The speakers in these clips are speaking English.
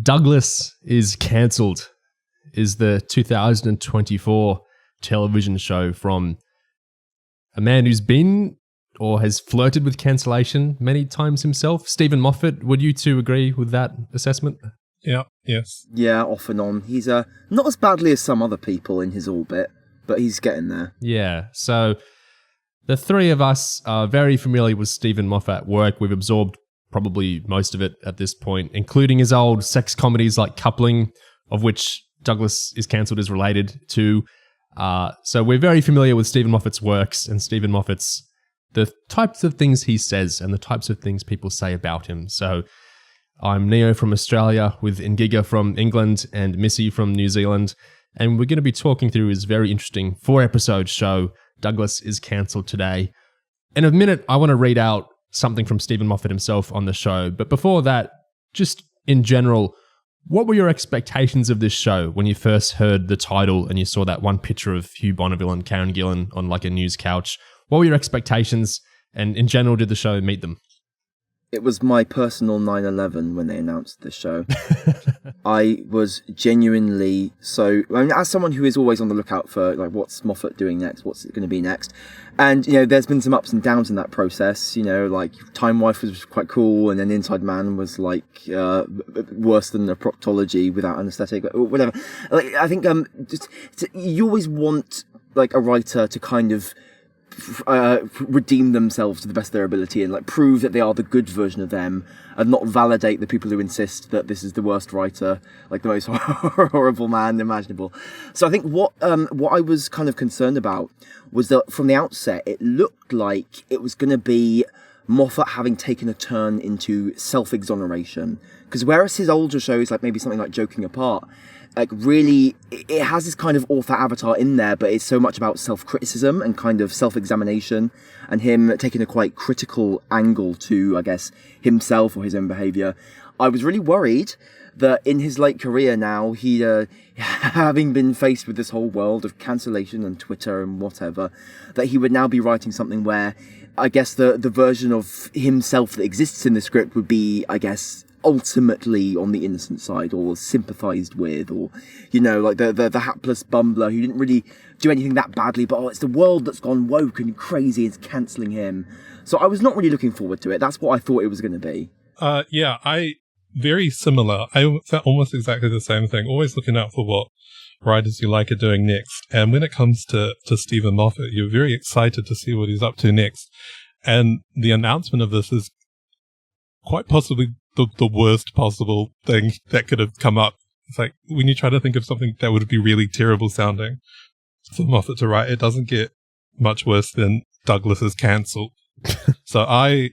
Douglas is Cancelled is the 2024 television show from a man who's been or has flirted with cancellation many times himself. Steven Moffat, would you two agree with that assessment? Yeah, yes. Yeah, off and on. He's not as badly as some other people in his orbit, but he's getting there. Yeah, so the three of us are very familiar with Steven Moffat work. We've absorbed probably most of it at this point, including his old sex comedies like Coupling, of which Douglas is Cancelled is related to. So we're very familiar with Steven Moffat's works and Steven Moffat's the types of things he says and the types of things people say about him. So I'm Neo from Australia with Ingiga from England and Missy from New Zealand. And we're going to be talking through his very interesting 4-episode show, Douglas is Cancelled today. In a minute, I want to read out something from Steven Moffat himself on the show. But before that, just in general, what were your expectations of this show when you first heard the title and you saw that one picture of Hugh Bonneville and Karen Gillan on like a news couch? What were your expectations? And in general, did the show meet them? It was my personal 9/11 when they announced the show. I was genuinely as someone who is always on the lookout for like what's Moffat doing next, what's it going to be next, and there's been some ups and downs in that process. Like Time Wife was quite cool, and then Inside Man was like worse than a proctology without anaesthetic, or whatever. Like I think you always want like a writer to kind of redeem themselves to the best of their ability and like prove that they are the good version of them and not validate the people who insist that this is the worst writer, like the most horrible man imaginable. So I think what I was kind of concerned about was that from the outset it looked like it was going to be Moffat having taken a turn into self-exoneration, because whereas his older shows, like maybe something like Joking Apart, like really it has this kind of author avatar in there, but it's so much about self-criticism and kind of self-examination and him taking a quite critical angle to, I guess, himself or his own behaviour. I was really worried that in his late career now, he having been faced with this whole world of cancellation and Twitter and whatever, that he would now be writing something where I guess the version of himself that exists in the script would be, I guess, ultimately on the innocent side or sympathised with, or like the hapless bumbler who didn't really do anything that badly, but it's the world that's gone woke and crazy, it's cancelling him. So I was not really looking forward to it. That's what I thought it was going to be. Very similar. I felt almost exactly the same thing, always looking out for what writers you like are doing next. And when it comes to Steven Moffat, you're very excited to see what he's up to next. And the announcement of this is quite possibly the worst possible thing that could have come up. It's like when you try to think of something that would be really terrible sounding for Moffat to write, it doesn't get much worse than Douglas is Cancelled. So I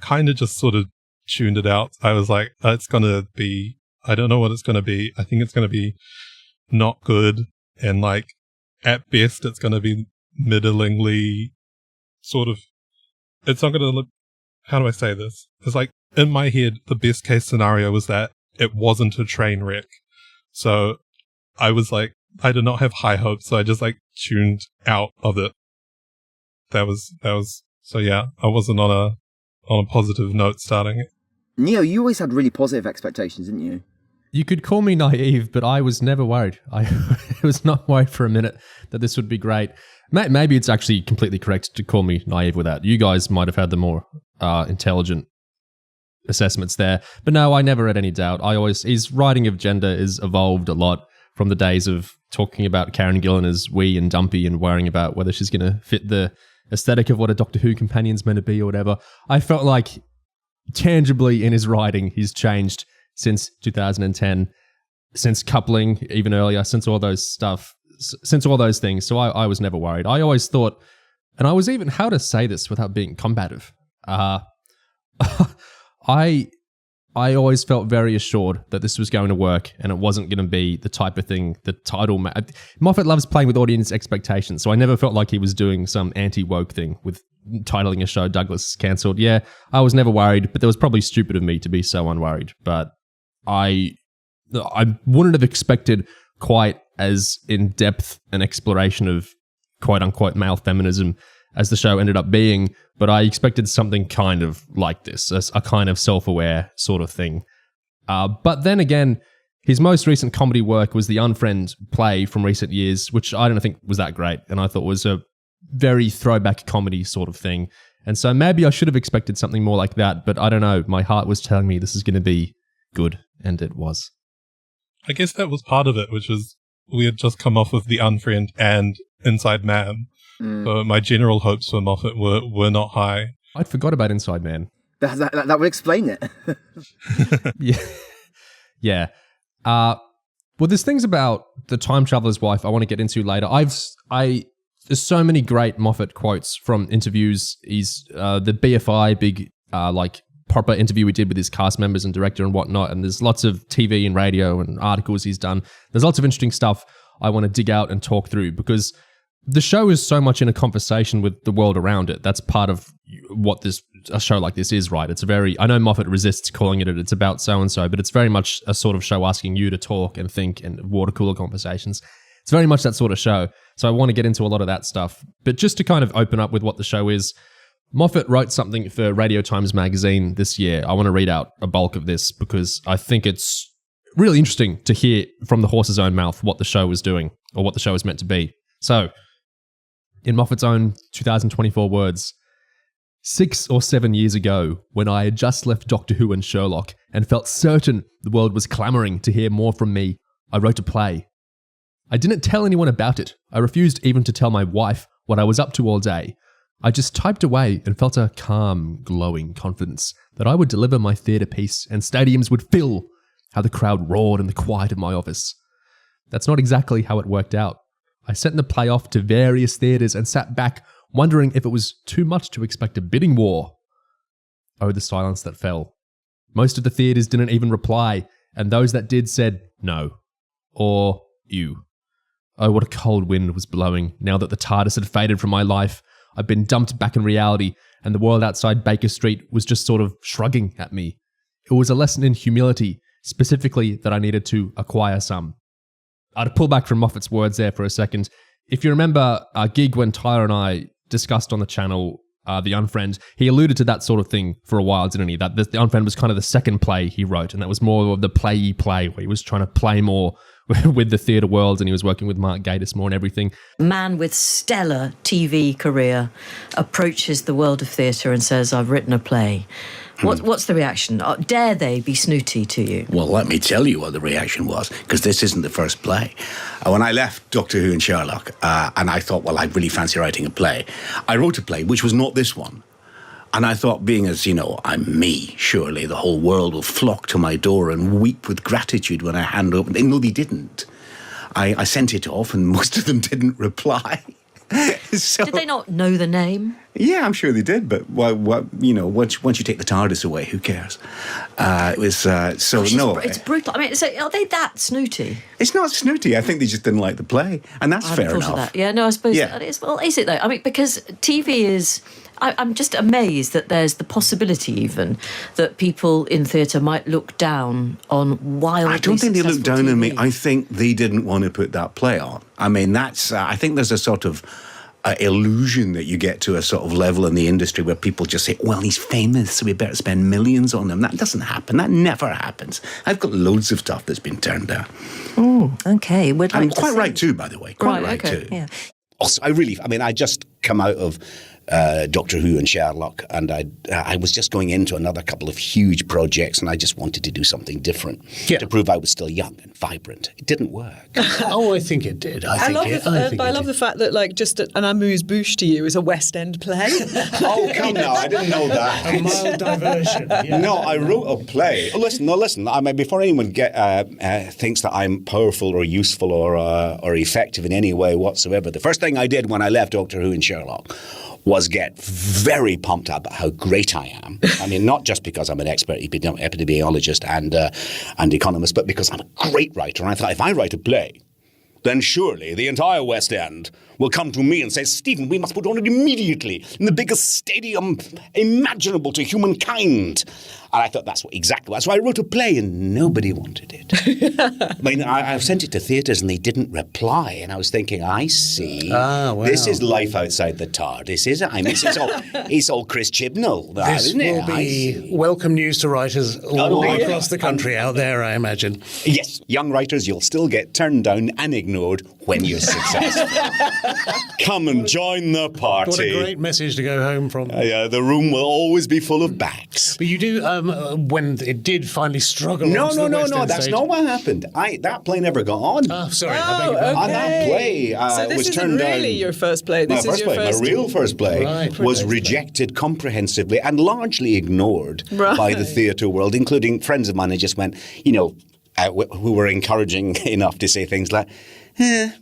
kind of just sort of tuned it out. I was like, it's going to be, I don't know what it's going to be. I think it's going to be not good. And like, at best, it's going to be middlingly sort of, it's not going to look, how do I say this? It's like, in my head, the best case scenario was that it wasn't a train wreck. So I was like, I did not have high hopes. So I just like tuned out of it. That was, so yeah, I wasn't on a positive note starting it. Neo, you always had really positive expectations, didn't you? You could call me naive, but I was never worried. I was not worried for a minute that this would be great. Maybe it's actually completely correct to call me naive with that. You guys might have had the more intelligent assessments there. But no, I never had any doubt. His writing of gender has evolved a lot from the days of talking about Karen Gillan as wee and dumpy and worrying about whether she's going to fit the aesthetic of what a Doctor Who companion's meant to be or whatever. I felt like tangibly in his writing, he's changed since 2010, since Coupling, even earlier, since all those things. So I was never worried. I always thought, and I was even, how to say this without being combative, I always felt very assured that this was going to work and it wasn't going to be the type of thing the title... Moffat loves playing with audience expectations, so I never felt like he was doing some anti-woke thing with titling a show Douglas is Cancelled. Yeah, I was never worried, but it was probably stupid of me to be so unworried. But I wouldn't have expected quite as in-depth an exploration of quote-unquote male feminism as the show ended up being, but I expected something kind of like this, a kind of self-aware sort of thing. But then again, his most recent comedy work was the Unfriend play from recent years, which I don't think was that great, and I thought was a very throwback comedy sort of thing. And so maybe I should have expected something more like that, but I don't know. My heart was telling me this is going to be good, and it was. I guess that was part of it, which was we had just come off with The Unfriend and Inside Man. So my general hopes for Moffat were not high. I'd forgot about Inside Man. That would explain it. Yeah. Well, there's things about The Time Traveler's Wife I want to get into later. There's so many great Moffat quotes from interviews. He's the BFI, big proper interview we did with his cast members and director and whatnot. And there's lots of TV and radio and articles he's done. There's lots of interesting stuff I want to dig out and talk through because the show is so much in a conversation with the world around it. That's part of what a show like this is, right? I know Moffat resists calling it's about so-and-so, but it's very much a sort of show asking you to talk and think and water cooler conversations. It's very much that sort of show. So I want to get into a lot of that stuff. But just to kind of open up with what the show is, Moffat wrote something for Radio Times magazine this year. I want to read out a bulk of this because I think it's really interesting to hear from the horse's own mouth what the show was doing or what the show was meant to be. So, in Moffat's own 2024 words, 6 or 7 years ago, when I had just left Doctor Who and Sherlock and felt certain the world was clamoring to hear more from me, I wrote a play. I didn't tell anyone about it. I refused even to tell my wife what I was up to all day. I just typed away and felt a calm, glowing confidence that I would deliver my theatre piece and stadiums would fill. How the crowd roared in the quiet of my office. That's not exactly how it worked out. I sent the play off to various theatres and sat back, wondering if it was too much to expect a bidding war. Oh, the silence that fell. Most of the theatres didn't even reply, and those that did said no. Or ew. Oh, what a cold wind was blowing now that the TARDIS had faded from my life. I'd been dumped back in reality, and the world outside Baker Street was just sort of shrugging at me. It was a lesson in humility, specifically that I needed to acquire some. I'd pull back from Moffat's words there for a second. If you remember our gig when Tyler and I discussed on the channel The Unfriend, he alluded to that sort of thing for a while, didn't he? That The Unfriend was kind of the second play he wrote, and that was more of the play where he was trying to play more with the theatre world, and he was working with Mark Gatiss more and everything. Man with stellar TV career approaches the world of theatre and says, I've written a play. What's the reaction? Dare they be snooty to you? Well, let me tell you what the reaction was, because this isn't the first play. When I left Doctor Who and Sherlock, and I thought, well, I really fancy writing a play, I wrote a play which was not this one. And I thought, being as, I'm me, surely the whole world will flock to my door and weep with gratitude when I hand over. No, they didn't. I sent it off and most of them didn't reply. So, did they not know the name? Yeah, I'm sure they did, but once you take the TARDIS away, who cares? It was no. It's brutal. I mean, are they that snooty? It's not snooty. I think they just didn't like the play, and that's fair enough. That. Yeah, no, I suppose that is. Well, is it though? I mean, because TV is. I'm just amazed that there's the possibility even that people in theatre might look down on wildly. I don't think they look down TV. on me. I think they didn't want to put that play on. I mean, that's. I think there's a sort of illusion that you get to a sort of level in the industry where people just say, well, he's famous, so we better spend millions on him. That doesn't happen. That never happens. I've got loads of stuff that's been turned down. Oh, okay. I'm quite right too, by the way. Quite right too. Yeah. Also, I just come out of Doctor Who and Sherlock, and I was just going into another couple of huge projects, and I just wanted to do something different to prove I was still young and vibrant. It didn't work. Oh, I think it did. I love the fact that, just an amuse-bouche to you is a West End play. Oh, come now, I didn't know that. A mild diversion. Yeah. No, I wrote a play. Listen. I mean, before anyone thinks that I'm powerful or useful or effective in any way whatsoever, the first thing I did when I left Doctor Who and Sherlock was get very pumped up about how great I am. I mean, not just because I'm an expert epidemiologist and economist, but because I'm a great writer. And I thought, if I write a play, then surely the entire West End will come to me and say, Stephen, we must put on it immediately in the biggest stadium imaginable to humankind. And I thought that's exactly why. So I wrote a play and nobody wanted it. I mean, I've sent it to theatres and they didn't reply. And I was thinking, I see. Ah, wow. This is life outside the TARDIS, is it? I mean, it's all Chris Chibnall. This isn't it? will be welcome news to writers all across the country out there, I imagine. Yes, young writers, you'll still get turned down and ignored when you're successful. Come and join the party. What a great message to go home from. The room will always be full of backs. But you do, when it did finally struggle. No, That's that's not what happened. That play never got on. Oh, sorry. Oh, I beg your pardon. And that play so this was isn't turned down. really your first play. This is your first. My real first play Right. was rejected comprehensively and largely ignored by the theatre world, including friends of mine who just went, who were encouraging enough to say things like, now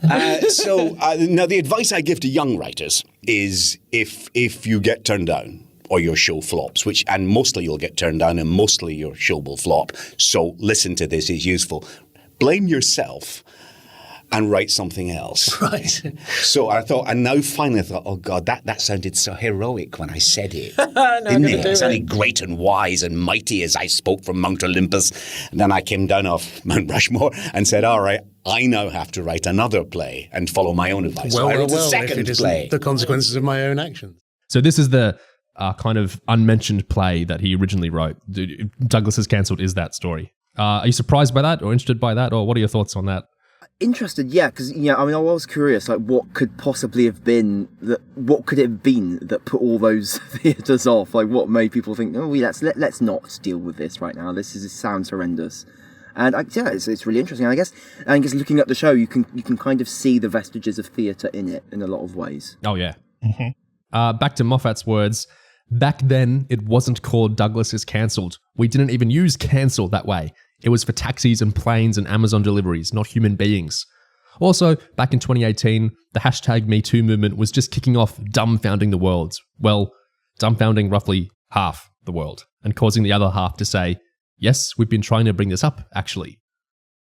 the advice I give to young writers is if you get turned down or your show flops, and mostly you'll get turned down and mostly your show will flop, so listen to this, it's useful. Blame yourself and write something else. Right. So I thought, and now finally I thought, oh God, that sounded so heroic when I said it. Didn't it? It sounded great and wise and mighty as I spoke from Mount Olympus. And then I came down off Mount Rushmore and said, all right, I now have to write another play and follow my own advice. So I wrote a second play. The consequences of my own actions. So this is the kind of unmentioned play that he originally wrote. Douglas Is Cancelled is that story. Are you surprised by that or interested by that, or what are your thoughts on that? Interested, yeah, because I was curious, like, what could possibly have been what could it have been that put all those theatres off? Like, what made people think, let's not deal with this right now. This sounds horrendous, and it's really interesting. I guess looking at the show, you can kind of see the vestiges of theatre in it in a lot of ways. Oh yeah. Mm-hmm. Back to Moffat's words. Back then, it wasn't called Douglas Is Cancelled. We didn't even use cancel that way. It was for taxis and planes and Amazon deliveries, not human beings. Also, back in 2018, the hashtag #MeToo movement was just kicking off, dumbfounding the world. Well, dumbfounding roughly half the world, and causing the other half to say, yes, we've been trying to bring this up, actually.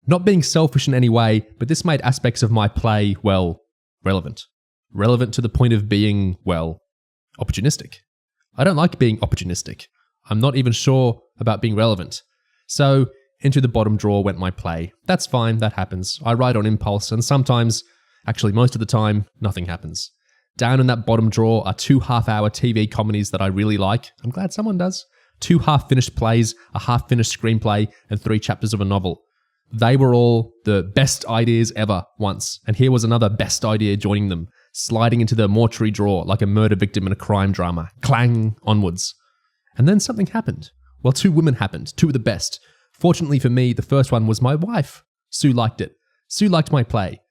Not being selfish in any way, but this made aspects of my play, well, relevant. Relevant to the point of being, well, opportunistic. I don't like being opportunistic. I'm not even sure about being relevant. So, into the bottom drawer went my play. That's fine, that happens. I write on impulse, and sometimes, actually most of the time, nothing happens. Down in that bottom drawer are 2 half-hour TV comedies that I really like. I'm glad someone does. 2 half-finished plays, a half-finished screenplay, and 3 chapters of a novel. They were all the best ideas ever once, and here was another best idea joining them, sliding into the mortuary drawer like a murder victim in a crime drama. Clang, onwards. And then something happened. Well, 2 women happened, 2 of the best. Fortunately for me, the first one was my wife. Sue liked it. Sue liked my play.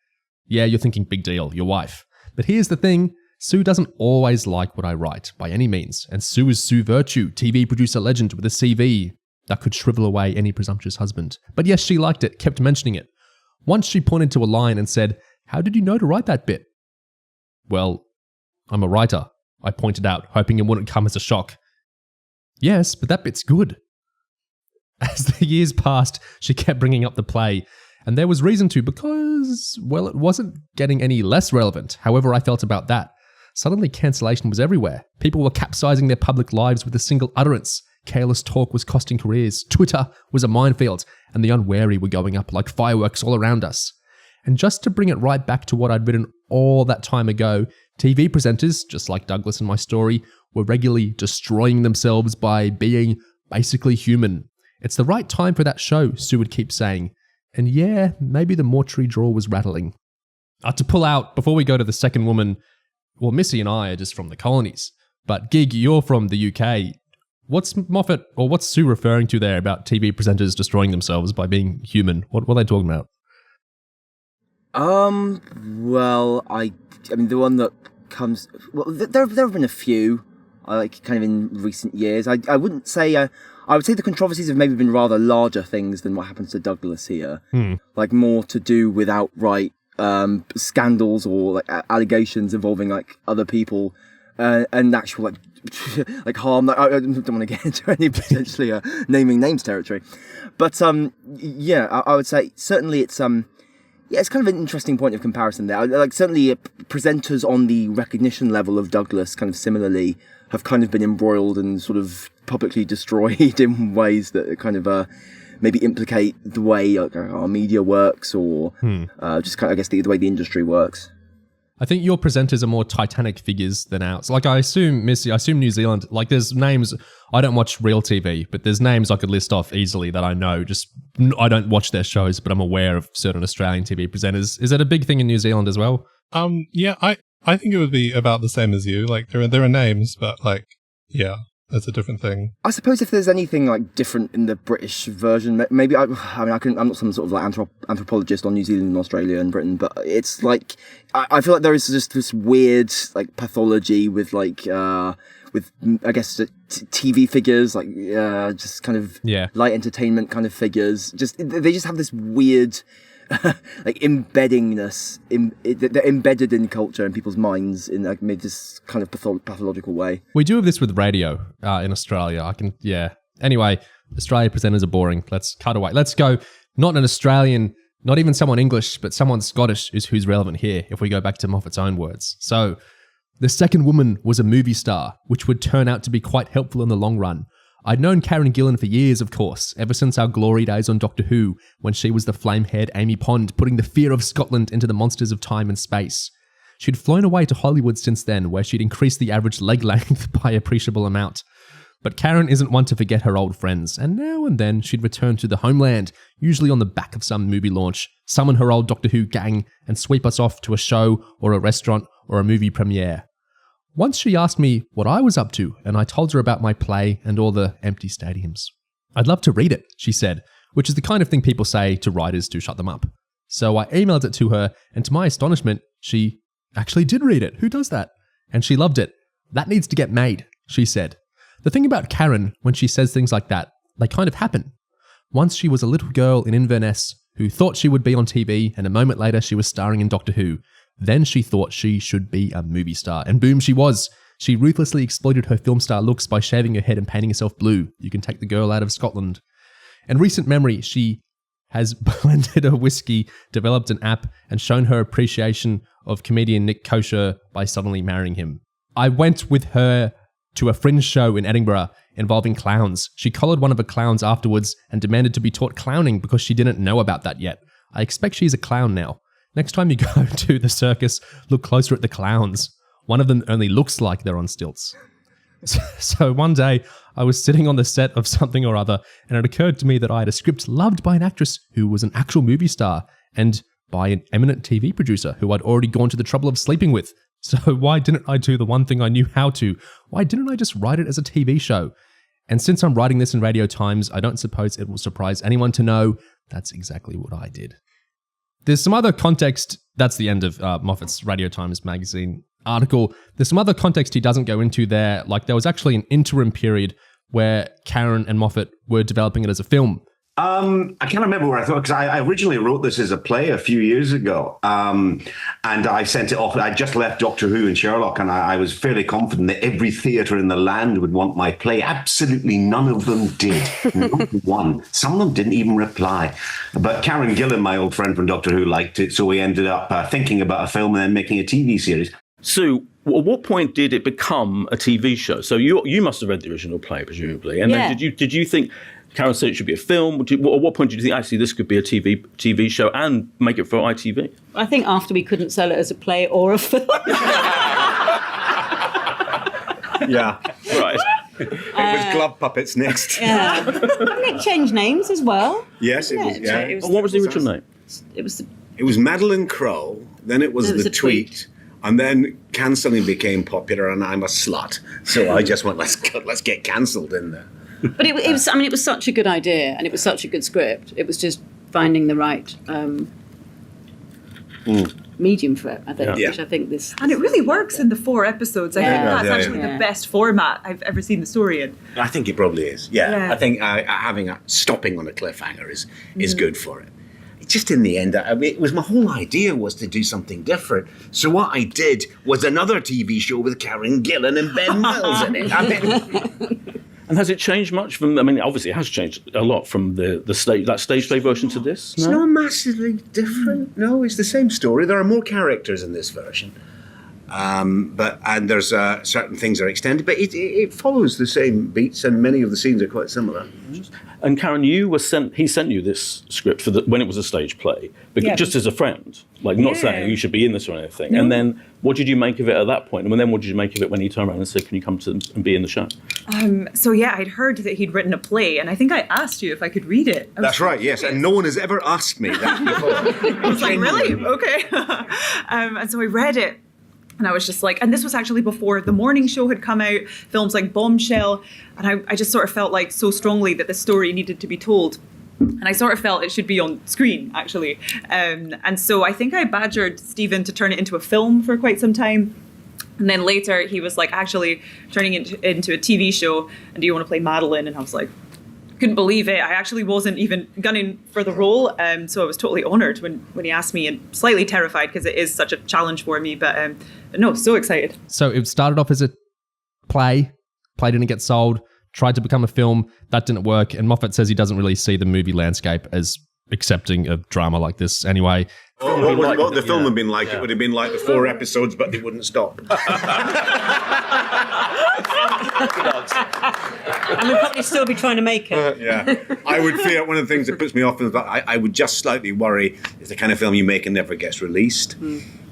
Yeah, you're thinking big deal, your wife. But here's the thing, Sue doesn't always like what I write, by any means. And Sue is Sue Virtue, TV producer legend with a CV that could shrivel away any presumptuous husband. But yes, she liked it, kept mentioning it. Once she pointed to a line and said, "How did you know to write that bit?" Well, I'm a writer, I pointed out, hoping it wouldn't come as a shock. Yes, but that bit's good. As the years passed, she kept bringing up the play, and there was reason to because, well, it wasn't getting any less relevant, however I felt about that. Suddenly, cancellation was everywhere. People were capsizing their public lives with a single utterance. Careless talk was costing careers. Twitter was a minefield, and the unwary were going up like fireworks all around us. And just to bring it right back to what I'd written all that time ago, TV presenters, just like Douglas in my story, were regularly destroying themselves by being basically human. It's the right time for that show, Sue would keep saying. And yeah, maybe the mortuary drawer was rattling. To pull out, before we go to the second woman, well, Missy and I are just from the colonies. But Gig, you're from the UK. What's Moffat, or what's Sue referring to there about TV presenters destroying themselves by being human? What are they talking about? Well, I mean, the one that comes... Well, there have been a few, like, kind of in recent years. I wouldn't say... I would say the controversies have maybe been rather larger things than what happens to Douglas here. Like, more to do with outright scandals or, like, allegations involving, like, other people and actual, like harm. Like, I don't want to get into any potentially naming names territory. But, yeah, I would say certainly it's... Yeah, it's kind of an interesting point of comparison there. Like, certainly presenters on the recognition level of Douglas kind of similarly have kind of been embroiled and sort of publicly destroyed in ways that kind of maybe implicate the way our media works, or just kind of, I guess, the way the industry works. I think your presenters are more Titanic figures than ours. Like, I assume, Missy, I assume New Zealand, like, there's names, I don't watch real TV, but there's names I could list off easily that I know. Just, I don't watch their shows, but I'm aware of certain Australian TV presenters. Is that a big thing in New Zealand as well? Yeah, I think it would be about the same as you. Like, there are names, but, like, yeah, it's a different thing. I suppose if there's anything like different in the British version, maybe I'm not some sort of like anthropologist on New Zealand and Australia and Britain, but it's like I feel like there is just this weird like pathology with like with I guess TV figures, like just kind of light entertainment kind of figures. They just have this weird like embeddingness. They're embedded in culture and people's minds in like maybe this kind of pathological way. We do have this with radio in Australia. Anyway, Australia presenters are boring. Let's cut away. Let's go. Not an Australian, not even someone English, but someone Scottish is who's relevant here. If we go back to Moffat's own words. So, the second woman was a movie star, which would turn out to be quite helpful in the long run. I'd known Karen Gillan for years, of course, ever since our glory days on Doctor Who, when she was the flame-haired Amy Pond, putting the fear of Scotland into the monsters of time and space. She'd flown away to Hollywood since then, where she'd increased the average leg length by an appreciable amount. But Karen isn't one to forget her old friends, and now and then she'd return to the homeland, usually on the back of some movie launch, summon her old Doctor Who gang, and sweep us off to a show or a restaurant or a movie premiere. Once she asked me what I was up to, and I told her about my play and all the empty stadiums. I'd love to read it, she said, which is the kind of thing people say to writers to shut them up. So I emailed it to her, and to my astonishment, she actually did read it. Who does that? And she loved it. That needs to get made, she said. The thing about Karen, when she says things like that, they kind of happen. Once she was a little girl in Inverness who thought she would be on TV, and a moment later she was starring in Doctor Who. Then she thought she should be a movie star, and boom, she was. She ruthlessly exploited her film star looks by shaving her head and painting herself blue. You can take the girl out of Scotland. In recent memory, she has blended a whiskey, developed an app, and shown her appreciation of comedian Nick Kosher by suddenly marrying him. I went with her to a fringe show in Edinburgh involving clowns. She collared one of the clowns afterwards and demanded to be taught clowning because she didn't know about that yet. I expect she's a clown now. Next time you go to the circus, look closer at the clowns. One of them only looks like they're on stilts. So one day, I was sitting on the set of something or other, and it occurred to me that I had a script loved by an actress who was an actual movie star, and by an eminent TV producer who I'd already gone to the trouble of sleeping with. So why didn't I do the one thing I knew how to? Why didn't I just write it as a TV show? And since I'm writing this in Radio Times, I don't suppose it will surprise anyone to know that's exactly what I did. There's some other context. That's the end of Moffat's Radio Times magazine article. There's some other context he doesn't go into there. Like, there was actually an interim period where Karen and Moffat were developing it as a film. I can't remember where I thought, because I originally wrote this as a play a few years ago, and I sent it off. I just left Doctor Who and Sherlock, and I was fairly confident that every theatre in the land would want my play. Absolutely none of them did. Not one. Some of them didn't even reply. But Karen Gillan, my old friend from Doctor Who, liked it, so we ended up thinking about a film and then making a TV series. So, at what point did it become a TV show? So you must have read the original play, presumably, and then did you think? Karen said it should be a film. At what point did you think, actually, this could be a TV show and make it for ITV? I think after we couldn't sell it as a play or a film. Yeah. Right. It was Glove Puppets next. Yeah. It changed names as well. Yes, it was. Yeah. What was the original name? It was Madeline Crow, then it was the Tweet. And then cancelling became popular, and I'm a slut. So I just went, let's get cancelled in there. But it was. I mean, it was such a good idea, and it was such a good script. It was just finding the right medium for it. I think, which I think this. And it really works in the 4 episodes. I think that's actually the best format I've ever seen the story in. I think it probably is. Yeah. I think having stopping on a cliffhanger is good for it. Just in the end, it was my whole idea was to do something different. So what I did was another TV show with Karen Gillan and Ben Mills in it. And has it changed much from? I mean, obviously, it has changed a lot from the stage play version to this. It's not massively different. No, it's the same story. There are more characters in this version, but there's certain things are extended, but it follows the same beats, and many of the scenes are quite similar. And Karen, he sent you this script when it was a stage play, just as a friend, like not saying you should be in this or anything. No. And then, what did you make of it at that point? And then, what did you make of it when he turned around and said, "Can you come and be in the show?" I'd heard that he'd written a play, and I think I asked you if I could read it. That's right, yes, and no one has ever asked me that before. I was like, really? Okay. And so I read it. And I was just like, and this was actually before the morning show had come out, films like Bombshell. And I just sort of felt like so strongly that the story needed to be told. And I sort of felt it should be on screen, actually. And so I think I badgered Steven to turn it into a film for quite some time. And then later he was like, actually turning it into a TV show. And do you want to play Madeline? And I was like, couldn't believe it. I actually wasn't even gunning for the role. So I was totally honored when he asked me, and slightly terrified because it is such a challenge for me. But no, so excited. So it started off as a play didn't get sold, tried to become a film, that didn't work. And Moffat says he doesn't really see the movie landscape as accepting a drama like this anyway. What the film had been like, it would have been like the 4 episodes, but they wouldn't stop. And we'd probably still be trying to make it. I would fear one of the things that puts me off is that I would just slightly worry if the kind of film you make and never gets released.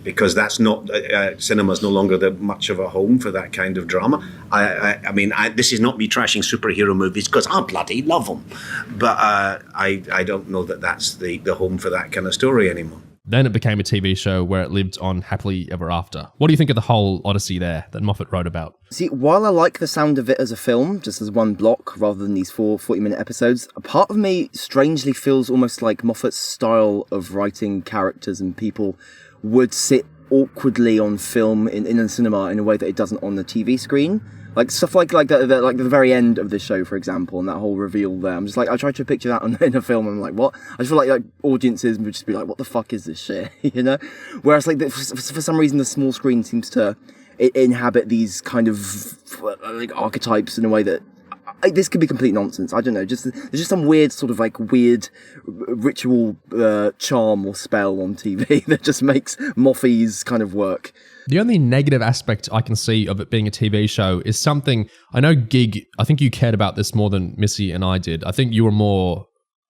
Because that's not cinema's no longer much of a home for that kind of drama. I mean, this is not me trashing superhero movies because I bloody love them, but I don't know that that's the home for that kind of story anymore. Then it became a TV show where it lived on happily ever after. What do you think of the whole odyssey there that Moffat wrote about? See, while I like the sound of it as a film, just as one block rather than these 4 40-minute episodes, a part of me strangely feels almost like Moffat's style of writing characters and people would sit awkwardly on film in a cinema in a way that it doesn't on the TV screen. Like stuff like the very end of the show, for example, and that whole reveal there. I'm just like, I tried to picture that in a film, and I'm like, what? I just feel like audiences would just be like, what the fuck is this shit? You know? Whereas like for some reason the small screen seems to inhabit these kind of like archetypes in a way that this could be complete nonsense. I don't know. There's just some weird sort of like weird ritual charm or spell on TV that just makes Moffy's kind of work. The only negative aspect I can see of it being a TV show is something, I know Gig, I think you cared about this more than Missy and I did. I think you were more,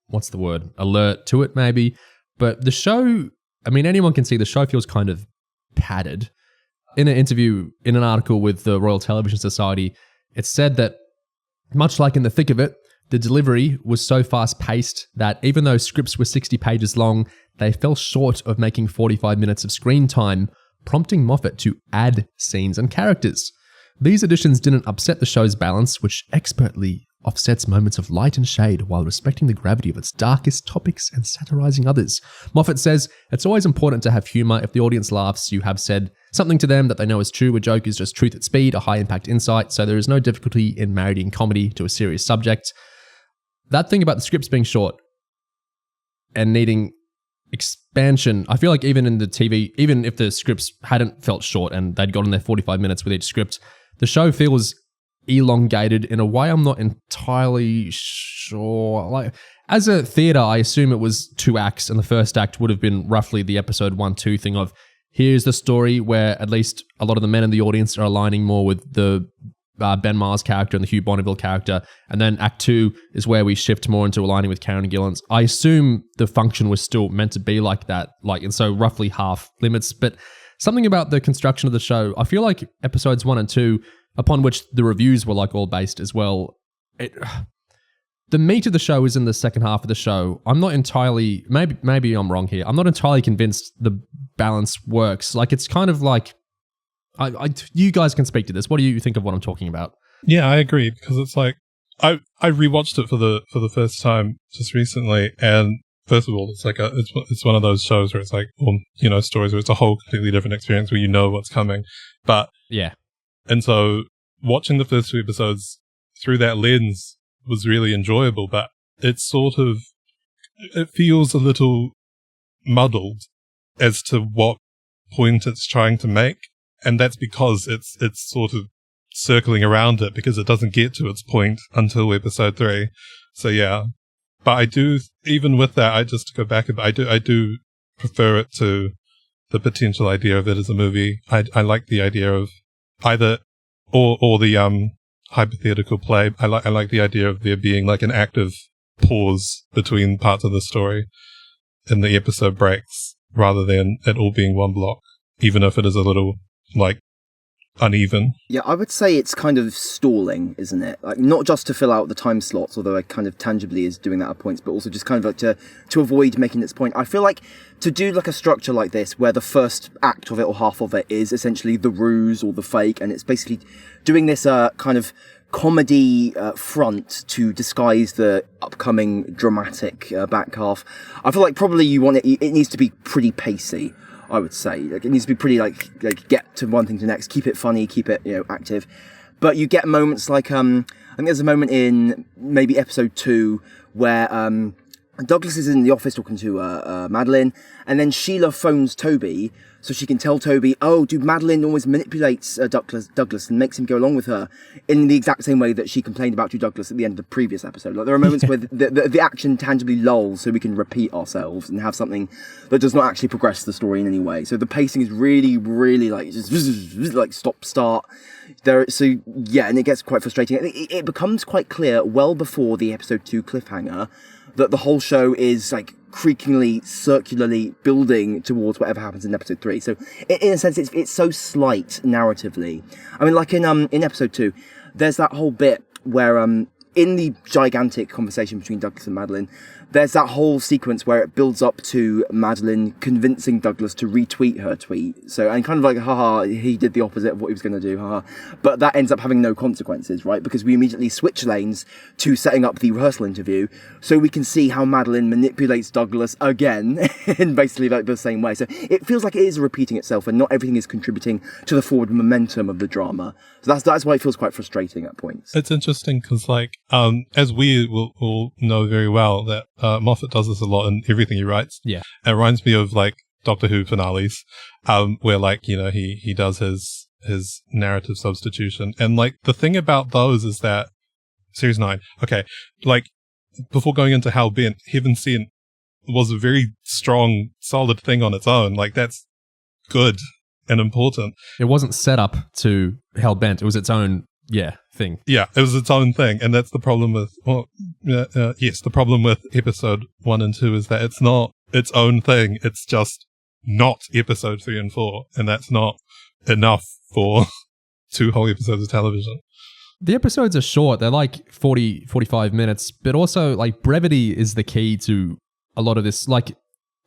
what's the word, alert to it maybe. But the show, I mean, anyone can see the show feels kind of padded. In an interview, in an article with the Royal Television Society, it said that much like in the thick of it, the delivery was so fast-paced that even though scripts were 60 pages long, they fell short of making 45 minutes of screen time, prompting Moffat to add scenes and characters. These additions didn't upset the show's balance, which expertly offsets moments of light and shade while respecting the gravity of its darkest topics and satirizing others. Moffat says, it's always important to have humor. If the audience laughs, you have said something to them that they know is true. A joke is just truth at speed, a high-impact insight, so there is no difficulty in marrying comedy to a serious subject. That thing about the scripts being short and needing expansion, I feel like even in the TV, even if the scripts hadn't felt short and they'd gotten their 45 minutes with each script, the show feels elongated in a way I'm not entirely sure. Like, as a theatre, I assume it was 2 acts, and the first act would have been roughly the episode 1-2 thing of, here's the story where at least a lot of the men in the audience are aligning more with the Ben Maher's character and the Hugh Bonneville character. And then Act 2 is where we shift more into aligning with Karen Gillan's. I assume the function was still meant to be like that, and so roughly half limits. But something about the construction of the show, I feel like episodes 1 and 2, upon which the reviews were all based as well, the meat of the show is in the second half of the show. I'm not entirely, maybe I'm wrong here, I'm not entirely convinced the balance works. Like, it's kind of like, you guys can speak to this. What do you think of what I'm talking about? Yeah, I agree, because it's like, I rewatched it for the first time just recently, and first of all, it's like it's one of those shows where it's like, stories where it's a whole completely different experience where you know what's coming. But yeah. And so watching the first 2 episodes through that lens was really enjoyable, but it feels a little muddled as to what point it's trying to make. And that's because it's sort of circling around it because it doesn't get to its point until episode 3. So yeah, but I do, even with that, I just go back a bit. I do prefer it to the potential idea of it as a movie. I like the idea of either or the hypothetical play. I like the idea of there being like an active pause between parts of the story in the episode breaks, rather than it all being one block, even if it is a little like uneven. Yeah, I would say it's kind of stalling, isn't it? Like, not just to fill out the time slots, although it kind of tangibly is doing that at points, but also just kind of like to avoid making its point. I feel like to do like a structure like this, where the first act of it or half of it is essentially the ruse or the fake, and it's basically doing this kind of comedy front to disguise the upcoming dramatic back half. I feel like probably you want it needs to be pretty pacey, I would say. Like, it needs to be pretty like get to one thing to next, keep it funny, keep it, active. But you get moments like I think there's a moment in maybe episode 2 where Douglas is in the office talking to Madeline, and then Sheila phones Toby so she can tell Toby, oh, dude, Madeline always manipulates Douglas and makes him go along with her in the exact same way that she complained about to Douglas at the end of the previous episode. Like, there are moments where the action tangibly lulls so we can repeat ourselves and have something that does not actually progress the story in any way. So the pacing is really, really like just like stop, start. So yeah, and it gets quite frustrating. It becomes quite clear well before the episode 2 cliffhanger that the whole show is like creakingly, circularly building towards whatever happens in episode 3. So in a sense, it's so slight narratively. I mean, like in episode 2, there's that whole bit where in the gigantic conversation between Douglas and Madeline, there's that whole sequence where it builds up to Madeline convincing Douglas to retweet her tweet. So, and kind of like, haha, he did the opposite of what he was going to do, haha. But that ends up having no consequences, right? Because we immediately switch lanes to setting up the rehearsal interview so we can see how Madeline manipulates Douglas again in basically like the same way. So it feels like it is repeating itself and not everything is contributing to the forward momentum of the drama. So that's why it feels quite frustrating at points. It's interesting because, like, as we will know very well, that Moffat does this a lot in everything he writes. Yeah. It reminds me of, like, Doctor Who finales, where, like, he does his narrative substitution. And, like, the thing about those is that Series 9, okay, like, before going into Hell Bent, Heaven Sent was a very strong, solid thing on its own. Like, that's good and important. It wasn't set up to Hell Bent. It was its own, thing. Yeah, it was its own thing. And that's the problem with, the problem with episode 1 and 2 is that it's not its own thing. It's just not episode 3 and 4. And that's not enough for 2 whole episodes of television. The episodes are short. They're like 40, 45 minutes, but also like brevity is the key to a lot of this. Like,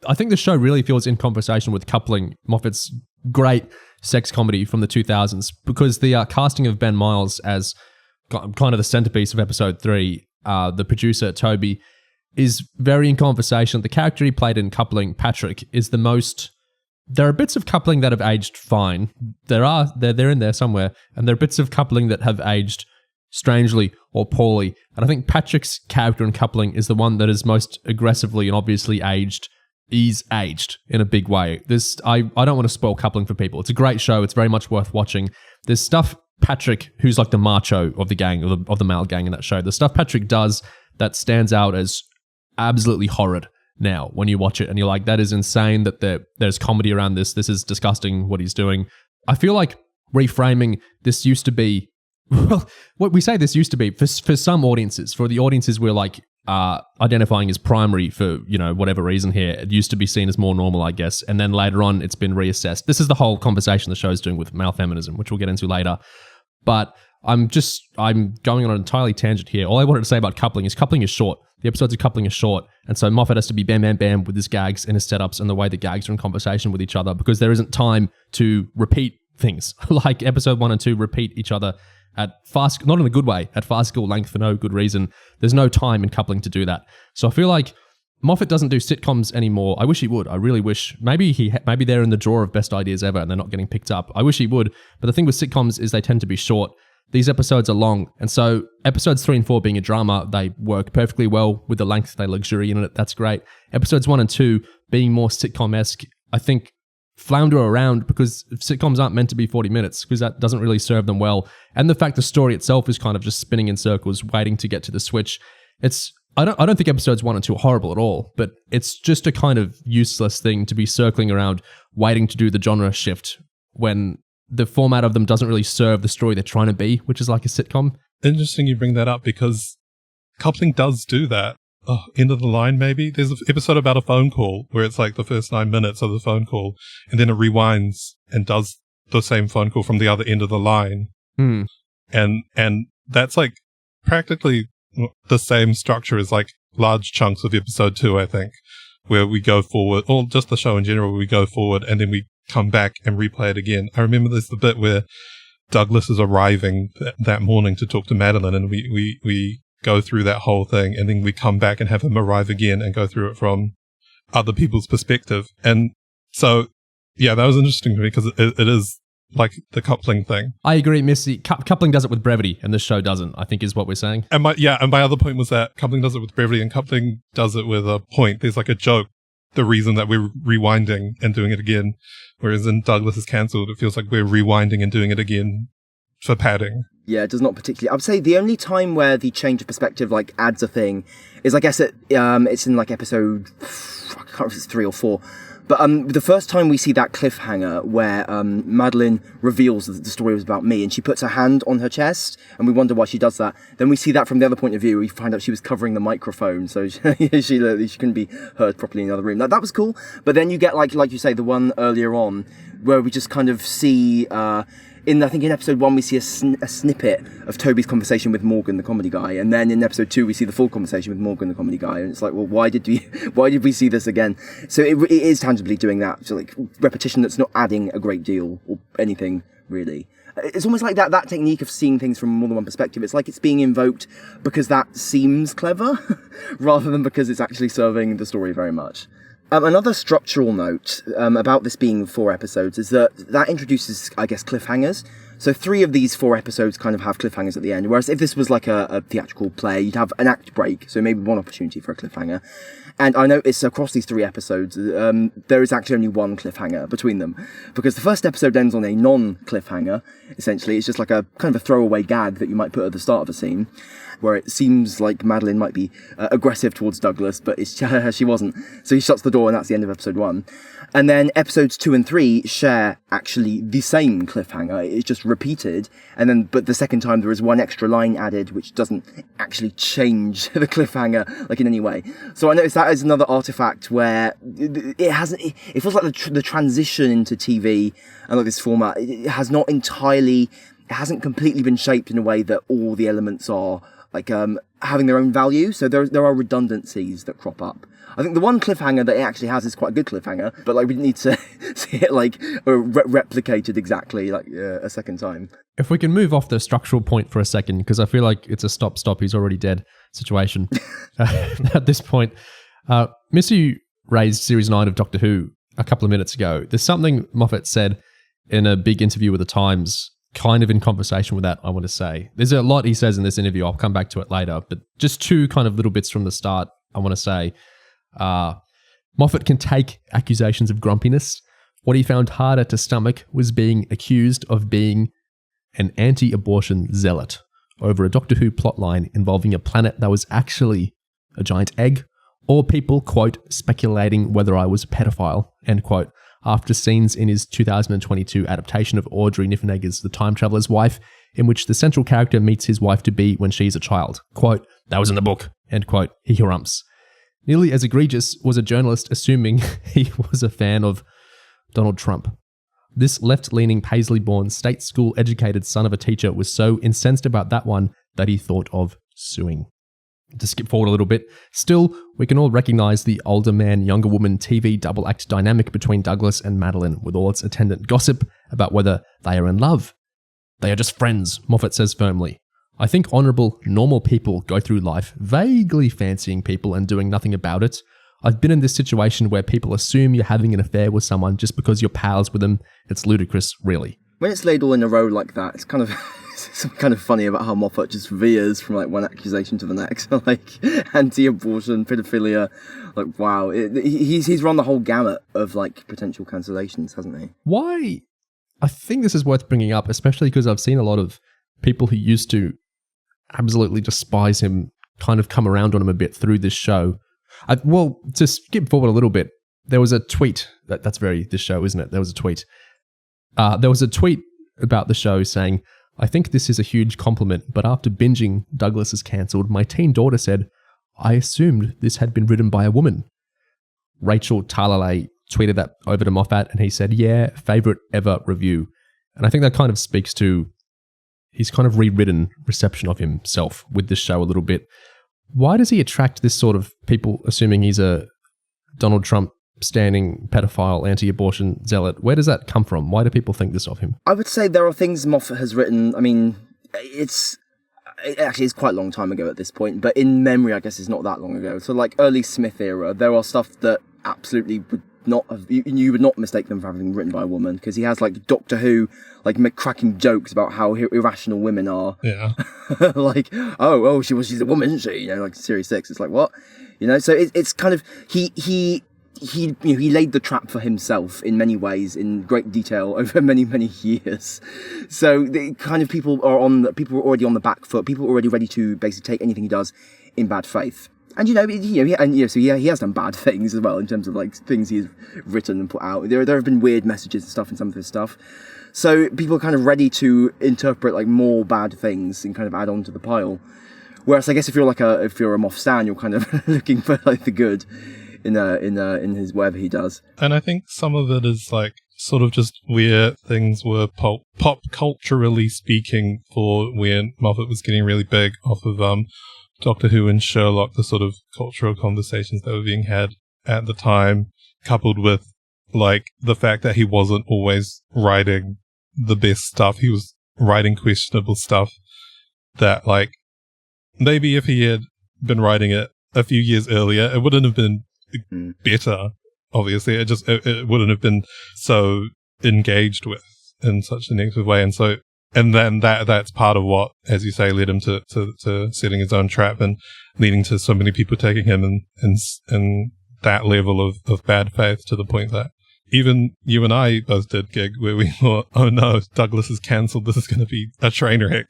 I think the show really feels in conversation with Coupling, Moffat's great sex comedy from the 2000s, because the casting of Ben Miles as kind of the centerpiece of episode 3, the producer, Toby, is very in conversation. The character he played in Coupling, Patrick, is the most... There are bits of Coupling that have aged fine. They're in there somewhere. And there are bits of Coupling that have aged strangely or poorly. And I think Patrick's character in Coupling is the one that is most aggressively and obviously aged. He's aged in a big way. I don't want to spoil Coupling for people. It's a great show. It's very much worth watching. There's stuff Patrick, who's like the macho of the gang, of the male gang in that show, the stuff Patrick does that stands out as absolutely horrid now when you watch it. And you're like, that is insane that there's comedy around this. This is disgusting what he's doing. I feel like reframing this used to be, well, what we say this used to be, for some audiences, for the audiences we're like, identifying as primary for, whatever reason here, it used to be seen as more normal, I guess. And then later on, it's been reassessed. This is the whole conversation the show's doing with male feminism, which we'll get into later. But I'm going on an entirely tangent here. All I wanted to say about Coupling is short. The episodes of Coupling are short. And so Moffat has to be bam, bam, bam with his gags and his setups and the way the gags are in conversation with each other, because there isn't time to repeat things. Like episode 1 and 2 repeat each other at fast, not in a good way, at farcical length for no good reason. There's no time in Coupling to do that. So I feel like Moffat doesn't do sitcoms anymore. I wish he would. I really wish. Maybe they're in the drawer of best ideas ever and they're not getting picked up. I wish he would. But the thing with sitcoms is they tend to be short. These episodes are long. And so episodes 3 and 4 being a drama, they work perfectly well with the length. They luxuriate in it. That's great. Episodes 1 and 2 being more sitcom-esque, I think flounder around because sitcoms aren't meant to be 40 minutes because that doesn't really serve them well. And the fact the story itself is kind of just spinning in circles, waiting to get to the switch. I don't think episodes 1 and 2 are horrible at all, but it's just a kind of useless thing to be circling around, waiting to do the genre shift when the format of them doesn't really serve the story they're trying to be, which is like a sitcom. Interesting you bring that up because coupling does do that. Oh, end of the line, maybe. There's an episode about a phone call where it's like the first 9 minutes of the phone call, and then it rewinds and does the same phone call from the other end of the line. And that's like practically the same structure as like large chunks of episode 2, I think, where we go forward, or just the show in general, where we go forward and then we come back and replay it again. I remember there's the bit where Douglas is arriving that morning to talk to Madeline, and we go through that whole thing, and then we come back and have him arrive again and go through it from other people's perspective. And so, yeah, that was interesting to me because it is like the coupling thing. I agree, Missy. Coupling does it with brevity, and this show doesn't, I think is what we're saying. And my other point was that coupling does it with brevity, and coupling does it with a point. There's like a joke, the reason that we're rewinding and doing it again, whereas in Douglas is Cancelled, it feels like we're rewinding and doing it again for padding. Yeah, it does not particularly. I would say the only time where the change of perspective like adds a thing is, I guess, it's in like episode, I can't remember if it's 3 or 4. But the first time we see that cliffhanger where Madeline reveals that the story was about me, and she puts her hand on her chest, and we wonder why she does that. Then we see that from the other point of view. We find out she was covering the microphone, so she couldn't be heard properly in the other room. That was cool. But then you get like you say, the one earlier on where we just kind of see. I think in episode 1 we see a snippet of Toby's conversation with Morgan, the comedy guy, and then in episode 2 we see the full conversation with Morgan, the comedy guy, and it's like, well, why did we see this again? So it is tangibly doing that, so like repetition that's not adding a great deal or anything really. It's almost like that technique of seeing things from more than one perspective. It's like it's being invoked because that seems clever, rather than because it's actually serving the story very much. Another structural note about this being 4 episodes is that introduces, I guess, cliffhangers. So 3 of these 4 episodes kind of have cliffhangers at the end, whereas if this was like a theatrical play, you'd have an act break, so maybe one opportunity for a cliffhanger. And I noticed across these 3 episodes, there is actually only one cliffhanger between them, because the first episode ends on a non-cliffhanger, essentially. It's just like a kind of a throwaway gag that you might put at the start of a scene, where it seems like Madeline might be aggressive towards Douglas, but she wasn't. So he shuts the door, and that's the end of episode 1. And then episodes 2 and 3 share actually the same cliffhanger. It's just repeated, but the second time there is one extra line added, which doesn't actually change the cliffhanger like in any way. So I noticed that is another artifact where it feels like the transition into TV and like this format, it hasn't completely been shaped in a way that all the elements are like having their own value. So there are redundancies that crop up. I think the one cliffhanger that it actually has is quite a good cliffhanger, but like we need to see it like replicated exactly like a second time. If we can move off the structural point for a second, because I feel like it's a stop, he's already dead situation at this point. Missy raised Series 9 of Doctor Who a couple of minutes ago. There's something Moffat said in a big interview with the Times, kind of in conversation with that, I want to say. There's a lot he says in this interview. I'll come back to it later, but just 2 kind of little bits from the start, I want to say. Moffat can take accusations of grumpiness. What he found harder to stomach was being accused of being an anti-abortion zealot over a Doctor Who plotline involving a planet that was actually a giant egg, or people, quote, speculating whether I was a pedophile, end quote, after scenes in his 2022 adaptation of Audrey Niffenegger's The Time Traveller's Wife, in which the central character meets his wife-to-be when she's a child. Quote, that was in the book, end quote, he harumps. Nearly as egregious was a journalist assuming he was a fan of Donald Trump. This left-leaning Paisley-born, state school-educated son of a teacher was so incensed about that one that he thought of suing. To skip forward a little bit, still, we can all recognise the older man, younger woman TV double-act dynamic between Douglas and Madeline, with all its attendant gossip about whether they are in love. They are just friends, Moffat says firmly. I think honourable, normal people go through life vaguely fancying people and doing nothing about it. I've been in this situation where people assume you're having an affair with someone just because you're pals with them. It's ludicrous, really. When it's laid all in a row like that, it's kind of it's kind of funny about how Moffat just veers from like one accusation to the next, like anti-abortion, pedophilia. Like, wow, he's run the whole gamut of like potential cancellations, hasn't he? Why? I think this is worth bringing up, especially because I've seen a lot of people who used to absolutely despise him kind of come around on him a bit through this show. Well, to skip forward a little bit, there was a tweet, that's very this show, isn't it? There was a tweet. There was a tweet about the show saying, "I think this is a huge compliment, but after binging Douglas is cancelled, my teen daughter said, I assumed this had been written by a woman." Rachel Talalay tweeted that over to Moffat, and he said, "Yeah, favourite ever review." And I think that kind of speaks to his kind of rewritten reception of himself with this show a little bit. Why does he attract this sort of people assuming he's a Donald Trump standing pedophile, anti-abortion zealot? Where does that come from? Why do people think this of him? I would say there are things Moffat has written. I mean, it's quite a long time ago at this point, but in memory, I guess it's not that long ago. So like early Smith era, there are stuff that absolutely would not have, you would not mistake them for having been written by a woman, because he has like Doctor Who, like cracking jokes about how irrational women are. Yeah. Like, she's a woman, isn't she? You know, like Series 6. It's like, what? You know, so it's kind of, he laid the trap for himself in many ways, in great detail over many, many years. So the kind of people were already on the back foot. People were already ready to basically take anything he does in bad faith. And so he has done bad things as well in terms of like things he's written and put out. There have been weird messages and stuff in some of his stuff. So people are kind of ready to interpret like more bad things and kind of add on to the pile. Whereas I guess if you're a Moff stan, you're kind of looking for like the good in his whatever he does. And I think some of it is like sort of just where things were pop culturally speaking, for when Moffat was getting really big off of Doctor Who and Sherlock, the sort of cultural conversations that were being had at the time, coupled with like the fact that he wasn't always writing the best stuff. He was writing questionable stuff that, like, maybe if he had been writing it a few years earlier, it wouldn't have been better. Obviously, it wouldn't have been so engaged with in such a negative way, and then that's part of what, as you say, led him to setting his own trap and leading to so many people taking him in that level of bad faith, to the point that even you and I both did gig where we thought, oh no, Douglas is cancelled, this is going to be a train wreck.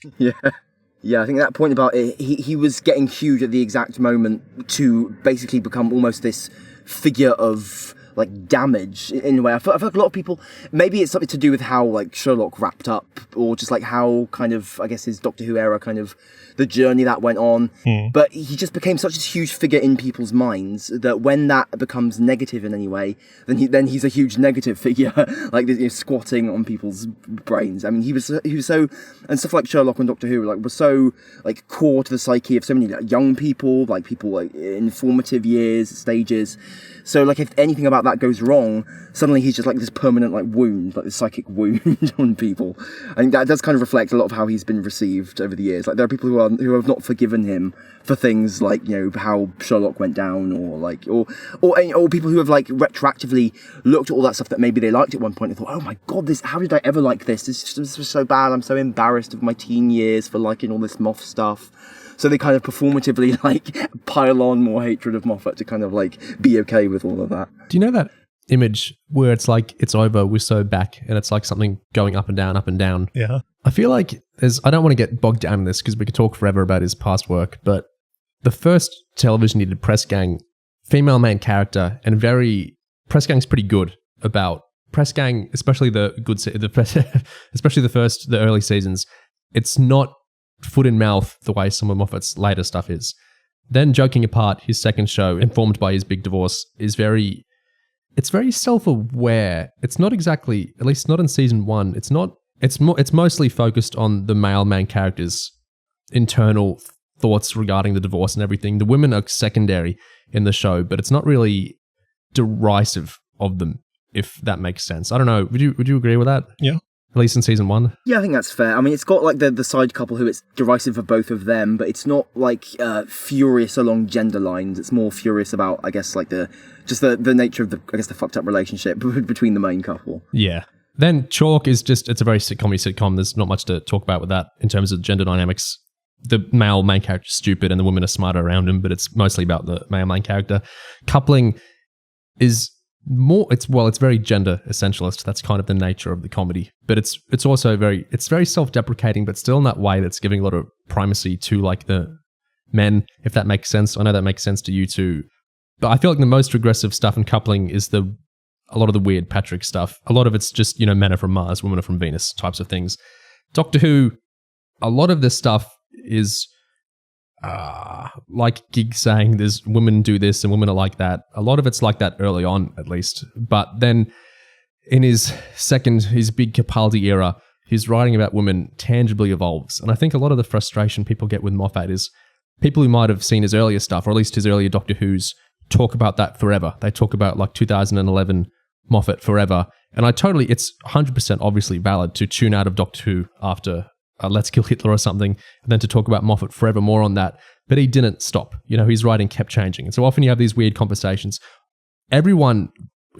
Yeah, I think that point about it, he was getting huge at the exact moment to basically become almost this figure of like damage in a way. I feel like a lot of people, maybe it's something to do with how like Sherlock wrapped up, or just like how kind of, I guess, his Doctor Who era, kind of the journey that went on. But he just became such a huge figure in people's minds that when that becomes negative in any way, then he's a huge negative figure, like squatting on people's brains. I mean, he was so, and stuff like Sherlock and Doctor Who was so like core to the psyche of so many young people, like people like in formative years, stages. So like if anything about that goes wrong, suddenly he's just like this permanent like wound, like this psychic wound on people. I think that does kind of reflect a lot of how he's been received over the years. Like there are people who have not forgiven him for things like, how Sherlock went down, or people who have like retroactively looked at all that stuff that maybe they liked at one point and thought, oh my god, how did I ever like this? This was so bad. I'm so embarrassed of my teen years for liking all this Moff stuff. So they kind of performatively like pile on more hatred of Moffat to kind of like be okay with all of that. Do you know that image where it's like, it's over, we're so back, and it's like something going up and down, up and down? Yeah. I feel like I don't want to get bogged down in this because we could talk forever about his past work, but the first television he did, Press Gang, female main character, and Press Gang's pretty good about Press Gang, especially the early seasons. It's not foot in mouth the way some of Moffat's later stuff is. Then, joking apart, his second show, informed by his big divorce, is very self-aware. It's not exactly, at least not in season 1. It's mostly focused on the male main character's internal thoughts regarding the divorce and everything. The women are secondary in the show, but it's not really derisive of them, if that makes sense. I don't know. Would you agree with that? Yeah. At least in season 1? Yeah, I think that's fair. I mean, it's got like the side couple who it's derisive of both of them, but it's not like furious along gender lines. It's more furious about, I guess, like the nature of the fucked up relationship between the main couple. Yeah. Then Chalk is it's a very sitcom. There's not much to talk about with that in terms of gender dynamics. The male main character is stupid and the women are smarter around him, but it's mostly about the male main character. Coupling is more, it's very gender essentialist. That's kind of the nature of the comedy. But it's also very self-deprecating, but still in that way that's giving a lot of primacy to like the men, if that makes sense. I know that makes sense to you too. But I feel like the most regressive stuff in Coupling is a lot of the weird Patrick stuff. A lot of it's just, men are from Mars, women are from Venus types of things. Doctor Who, a lot of this stuff is like Gig saying there's women do this and women are like that. A lot of it's like that early on, at least. But then in his big Capaldi era, his writing about women tangibly evolves. And I think a lot of the frustration people get with Moffat is people who might have seen his earlier stuff, or at least his earlier Doctor Who's, talk about that forever. They talk about like 2011 Moffat forever. And it's 100% obviously valid to tune out of Doctor Who after Let's Kill Hitler or something, and then to talk about Moffat forever more on that. But he didn't stop. His writing kept changing. And so often you have these weird conversations. Everyone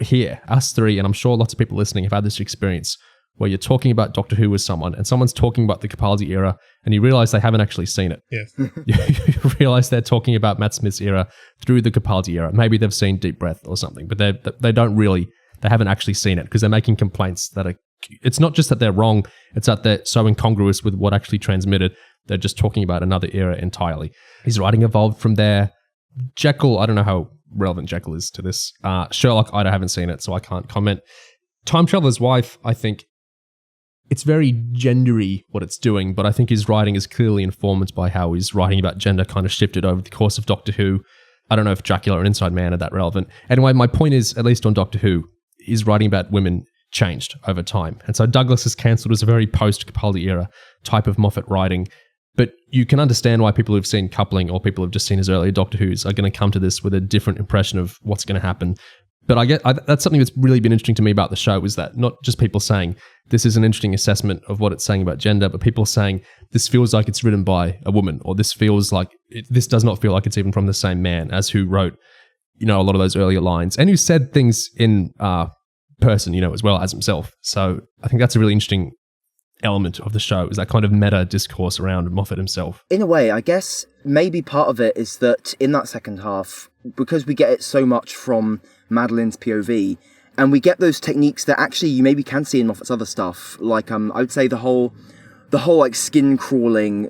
here, us three, and I'm sure lots of people listening have had this experience where you're talking about Doctor Who with someone and someone's talking about the Capaldi era and you realize they haven't actually seen it. Yes. You realize they're talking about Matt Smith's era through the Capaldi era. Maybe they've seen Deep Breath or something, but they haven't actually seen it because they're making complaints that it's not just that they're wrong, it's that they're so incongruous with what actually transmitted. They're just talking about another era entirely. His writing evolved from there. Jekyll, I don't know how relevant Jekyll is to this. Sherlock, I haven't seen it, so I can't comment. Time Traveler's Wife, I think it's very gendery what it's doing, but I think his writing is clearly informed by how his writing about gender kind of shifted over the course of Doctor Who. I don't know if Dracula and Inside Man are that relevant. Anyway, my point is, at least on Doctor Who, his writing about women changed over time. And so Douglas is cancelled as a very post-Capaldi era type of Moffat writing. But you can understand why people who've seen Coupling or people who've just seen his earlier Doctor Who's are going to come to this with a different impression of what's going to happen. But that's something that's really been interesting to me about the show, is that not just people saying this is an interesting assessment of what it's saying about gender, but people saying this feels like it's written by a woman, or this feels like this does not feel like it's even from the same man as who wrote, a lot of those earlier lines and who said things in person, as well as himself. So I think that's a really interesting element of the show, is that kind of meta discourse around Moffat himself. In a way, I guess maybe part of it is that in that second half, because we get it so much from Madeline's POV, and we get those techniques that actually you maybe can see in Moffat's other stuff, like I would say the whole like skin crawling,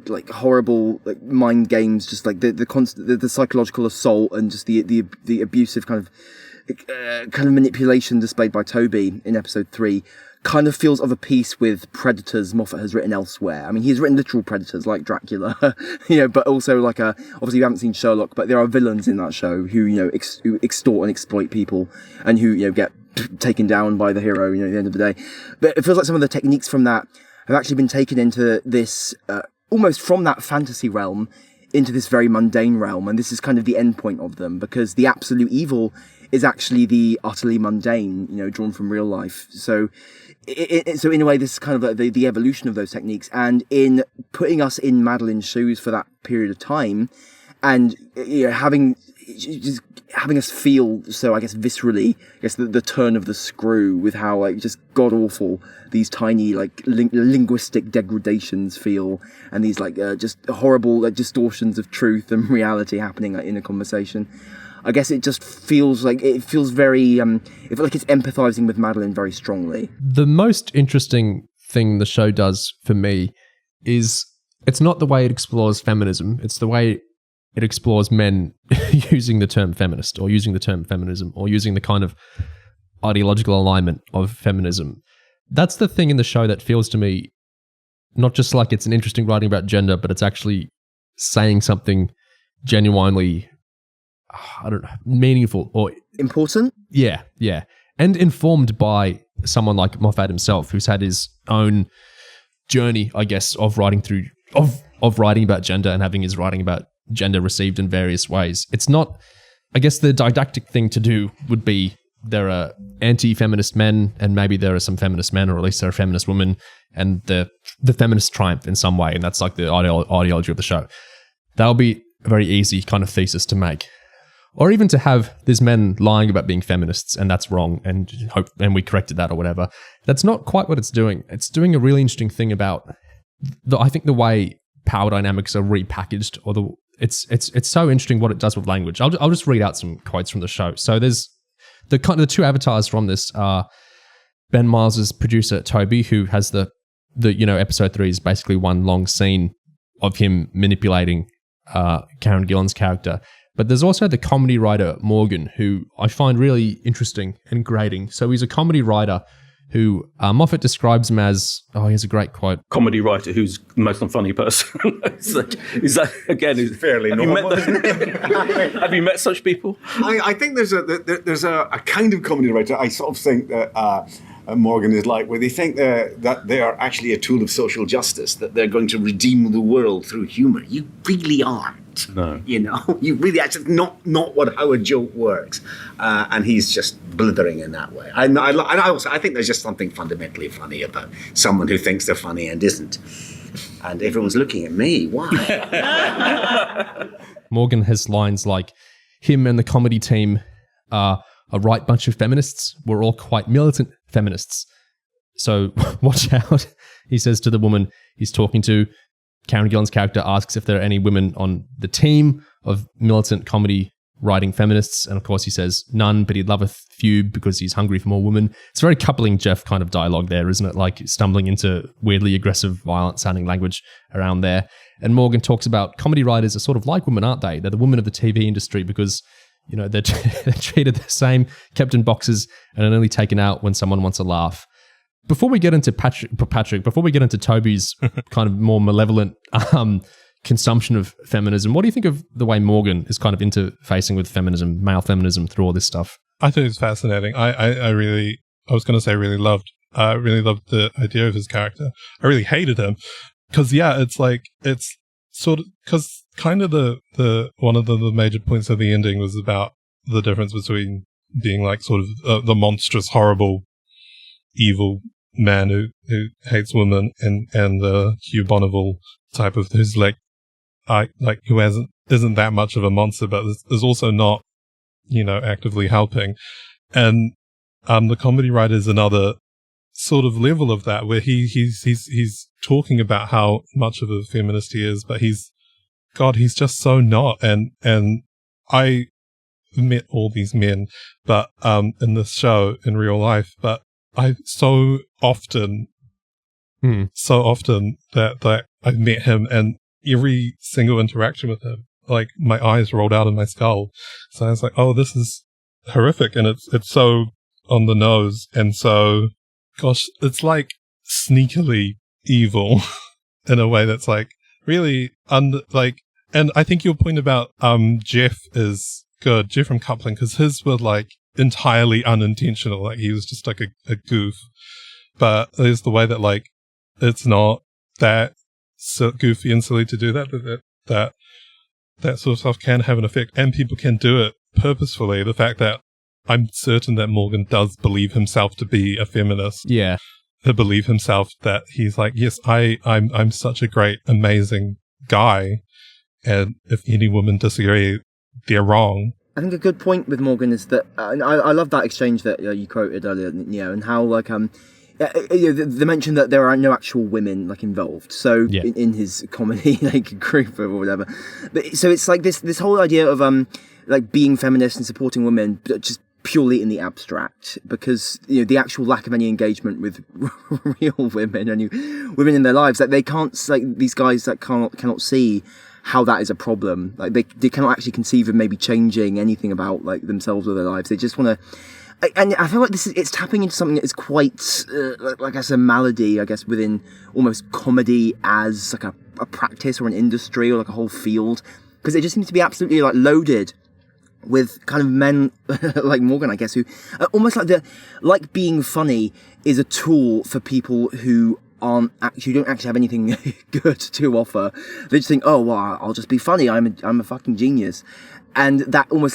like horrible like mind games, just like the constant the psychological assault and just the abusive kind of manipulation displayed by Toby in episode 3 kind of feels of a piece with predators Moffat has written elsewhere. I mean, he's written literal predators like Dracula, but also like obviously you haven't seen Sherlock, but there are villains in that show who, who extort and exploit people and who, get taken down by the hero, at the end of the day. But it feels like some of the techniques from that have actually been taken into this, almost from that fantasy realm into this very mundane realm. And this is kind of the end point of them, because the absolute evil is actually the utterly mundane, drawn from real life. So in a way, this is kind of like the evolution of those techniques. And in putting us in Madeline's shoes for that period of time, and having us feel so, I guess, viscerally, the turn of the screw with how like just god awful these tiny like linguistic degradations feel, and these like just horrible like distortions of truth and reality happening in a conversation. I guess it just feels like very, it feels like it's empathizing with Madeline very strongly. The most interesting thing the show does for me is it's not the way it explores feminism, it's the way it explores men using the term feminist, or using the term feminism, or using the kind of ideological alignment of feminism. That's the thing in the show that feels to me not just like it's an interesting writing about gender, but it's actually saying something genuinely, I don't know, meaningful or important. Yeah. And informed by someone like Moffat himself, who's had his own journey, I guess, of writing of writing about gender and having his writing about gender received in various ways. It's not, I guess the didactic thing to do would be there are anti-feminist men and maybe there are some feminist men, or at least there are feminist women, and the feminists triumph in some way, and that's like the ideology of the show. That'll be a very easy kind of thesis to make. or even to have these men lying about being feminists and that's wrong and we corrected that or whatever. That's not quite what it's doing. It's doing a really interesting thing about I think the way power dynamics are repackaged, or it's so interesting what it does with language. I'll just read out some quotes from the show. So there's the two avatars from this are Ben Miles's producer Toby, who has the episode 3 is basically one long scene of him manipulating Karen Gillan's character. But there's also the comedy writer Morgan, who I find really interesting and grating. So he's a comedy writer who Moffat describes him as, he has a great quote. Comedy writer who's the most unfunny person. is that again, is fairly normal? Have you met such people? I think there's a kind of comedy writer. I sort of think that Morgan is like, where they think that they are actually a tool of social justice, that they're going to redeem the world through humor. You really aren't. No. You really, that's not how a joke works. And he's just blithering in that way. I think there's just something fundamentally funny about someone who thinks they're funny and isn't. And everyone's looking at me. Why? Morgan has lines like, him and the comedy team are a right bunch of feminists. We're all quite militant feminists. So watch out, he says to the woman he's talking to. Karen Gillan's character asks if there are any women on the team of militant comedy writing feminists. And of course he says none, but he'd love a few because he's hungry for more women. It's very coupling Jeff kind of dialogue there, isn't it? Like stumbling into weirdly aggressive, violent sounding language around there. And Morgan talks about comedy writers are sort of like women, aren't they? They're the women of the TV industry because they're treated the same, kept in boxes, and are only taken out when someone wants a laugh. Before we get into before we get into Toby's kind of more malevolent consumption of feminism, what do you think of the way Morgan is kind of interfacing with feminism, male feminism, through all this stuff? I think it's fascinating. I really loved the idea of his character. I really hated him because it's sort of because kind of the one of the major points of the ending was about the difference between being like sort of the monstrous, horrible, evil man who hates women and the Hugh Bonneville type of who's who isn't that much of a monster, but is also not actively helping. And the comedy writer is another sort of level of that, where he's talking about how much of a feminist he is, but he's just so not. And I met all these men, but in this show in real life, but I so often that I've met him, and every single interaction with him, like my eyes rolled out of my skull. So I was like, oh, this is horrific, and it's so on the nose, and so it's like sneakily evil in a way that's like really and I think your point about Jeff is good, Jeff from Coupling, because his were like entirely unintentional, like he was just like a goof, but there's the way that like it's not that so goofy and silly to do that sort of stuff can have an effect, and people can do it purposefully. The fact that I'm certain that Morgan does believe himself to be a feminist, to believe himself that he's like, yes, I'm such a great, amazing guy, and if any women disagree, they're wrong. I think a good point with Morgan is that I love that exchange that you quoted earlier, and how like the mention that there are no actual women like involved. So in his comedy like group or whatever, but so it's like this whole idea of like being feminist and supporting women, but just purely in the abstract, because the actual lack of any engagement with real women and women in their lives, that they can't, like these guys that cannot see how that is a problem. Like they cannot actually conceive of maybe changing anything about like themselves or their lives. They just want to, and I feel like it's tapping into something that is quite like as a malady, I guess, within almost comedy as like a practice or an industry or like a whole field, because it just seems to be absolutely like loaded with kind of men like Morgan, I guess, who almost like being funny is a tool for people who don't actually have anything good to offer. They just think, oh well, I'll just be funny. I'm a fucking genius, And that almost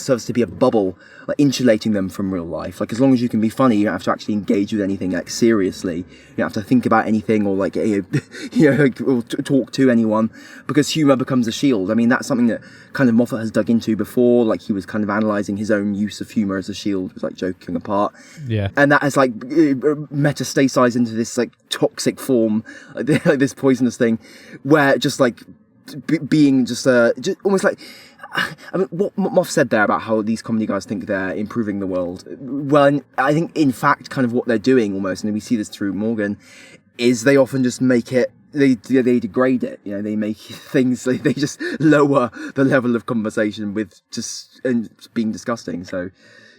serves to be a bubble, like insulating them from real life. Like, as long as you can be funny, you don't have to actually engage with anything like seriously. You don't have to think about anything or like or talk to anyone, because humor becomes a shield. I mean, that's something that kind of Moffat has dug into before. Like, he was kind of analysing his own use of humor as a shield, with like joking apart. Yeah, and that has like metastasized into this like toxic form, like this poisonous thing, where just like being just almost like. I mean, what Moff said there about how these comedy guys think they're improving the world. Well, I think, in fact, kind of what they're doing almost, and we see this through Morgan, is they often just make it, they degrade it. You know, they make things, they just lower the level of conversation with just being disgusting. So,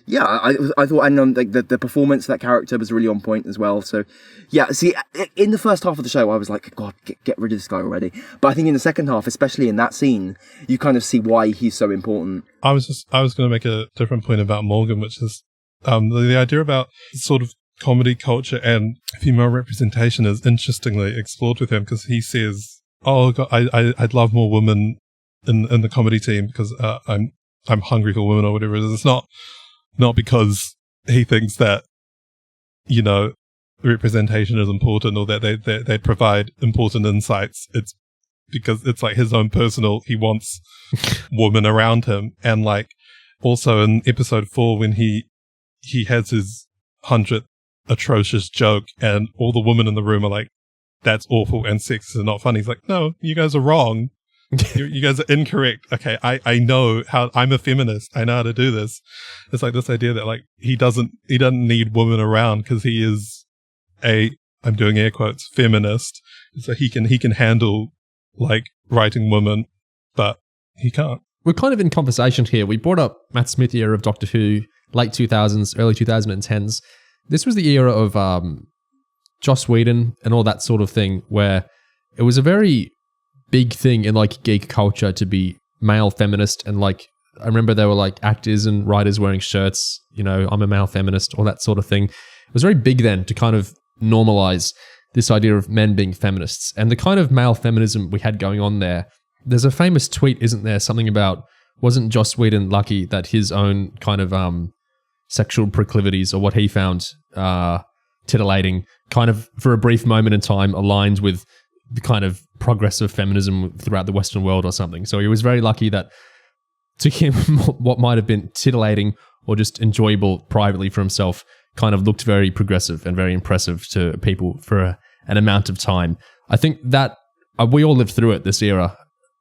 yeah, I thought, and like the performance of that character was really on point as well. So, yeah, see, in the first half of the show, I was like, God, get rid of this guy already. But I think in the second half, especially in that scene, you kind of see why he's so important. I was going to make a different point about Morgan, which is the idea about sort of comedy culture and female representation is interestingly explored with him, because he says, "Oh God, I'd love more women in the comedy team because I'm hungry for women," or whatever it is. It's not because he thinks that, you know, representation is important or that they provide important insights. It's because it's like his own personal, he wants women around him. And like also in episode 4, when he has his 100th atrocious joke and all the women in the room are like, "That's awful and sexist and not funny." He's like, "No, you guys are wrong. You guys are incorrect. Okay, I know how, I'm a feminist. I know how to do this." It's like this idea that like he doesn't need women around because he is I'm doing air quotes, feminist. So he can handle like writing women, but he can't. We're kind of in conversation here. We brought up Matt Smith era of Doctor Who, late 2000s, early 2010s. This was the era of Joss Whedon and all that sort of thing, where it was a very big thing in like geek culture to be male feminist. And like, I remember there were like actors and writers wearing shirts, you know, "I'm a male feminist," all that sort of thing. It was very big then to kind of normalize this idea of men being feminists and the kind of male feminism we had going on there. There's a famous tweet, isn't there? Something about, wasn't Joss Whedon lucky that his own kind of sexual proclivities, or what he found titillating, kind of for a brief moment in time aligned with the kind of progressive feminism throughout the Western world or something. So he was very lucky that to him, what might have been titillating or just enjoyable privately for himself kind of looked very progressive and very impressive to people for an amount of time. I think that we all lived through it, this era.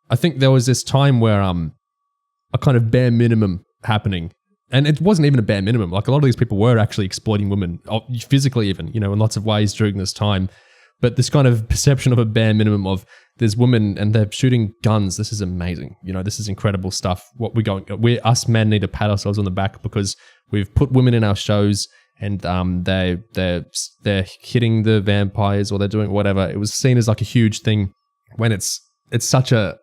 I think there was this time where a kind of bare minimum happening. And it wasn't even a bare minimum. Like, a lot of these people were actually exploiting women, physically even, you know, in lots of ways during this time. But this kind of perception of a bare minimum of, there's women and they're shooting guns. This is amazing. You know, this is incredible stuff. Us men need to pat ourselves on the back because we've put women in our shows and they're hitting the vampires or they're doing whatever. It was seen as like a huge thing when it's such a...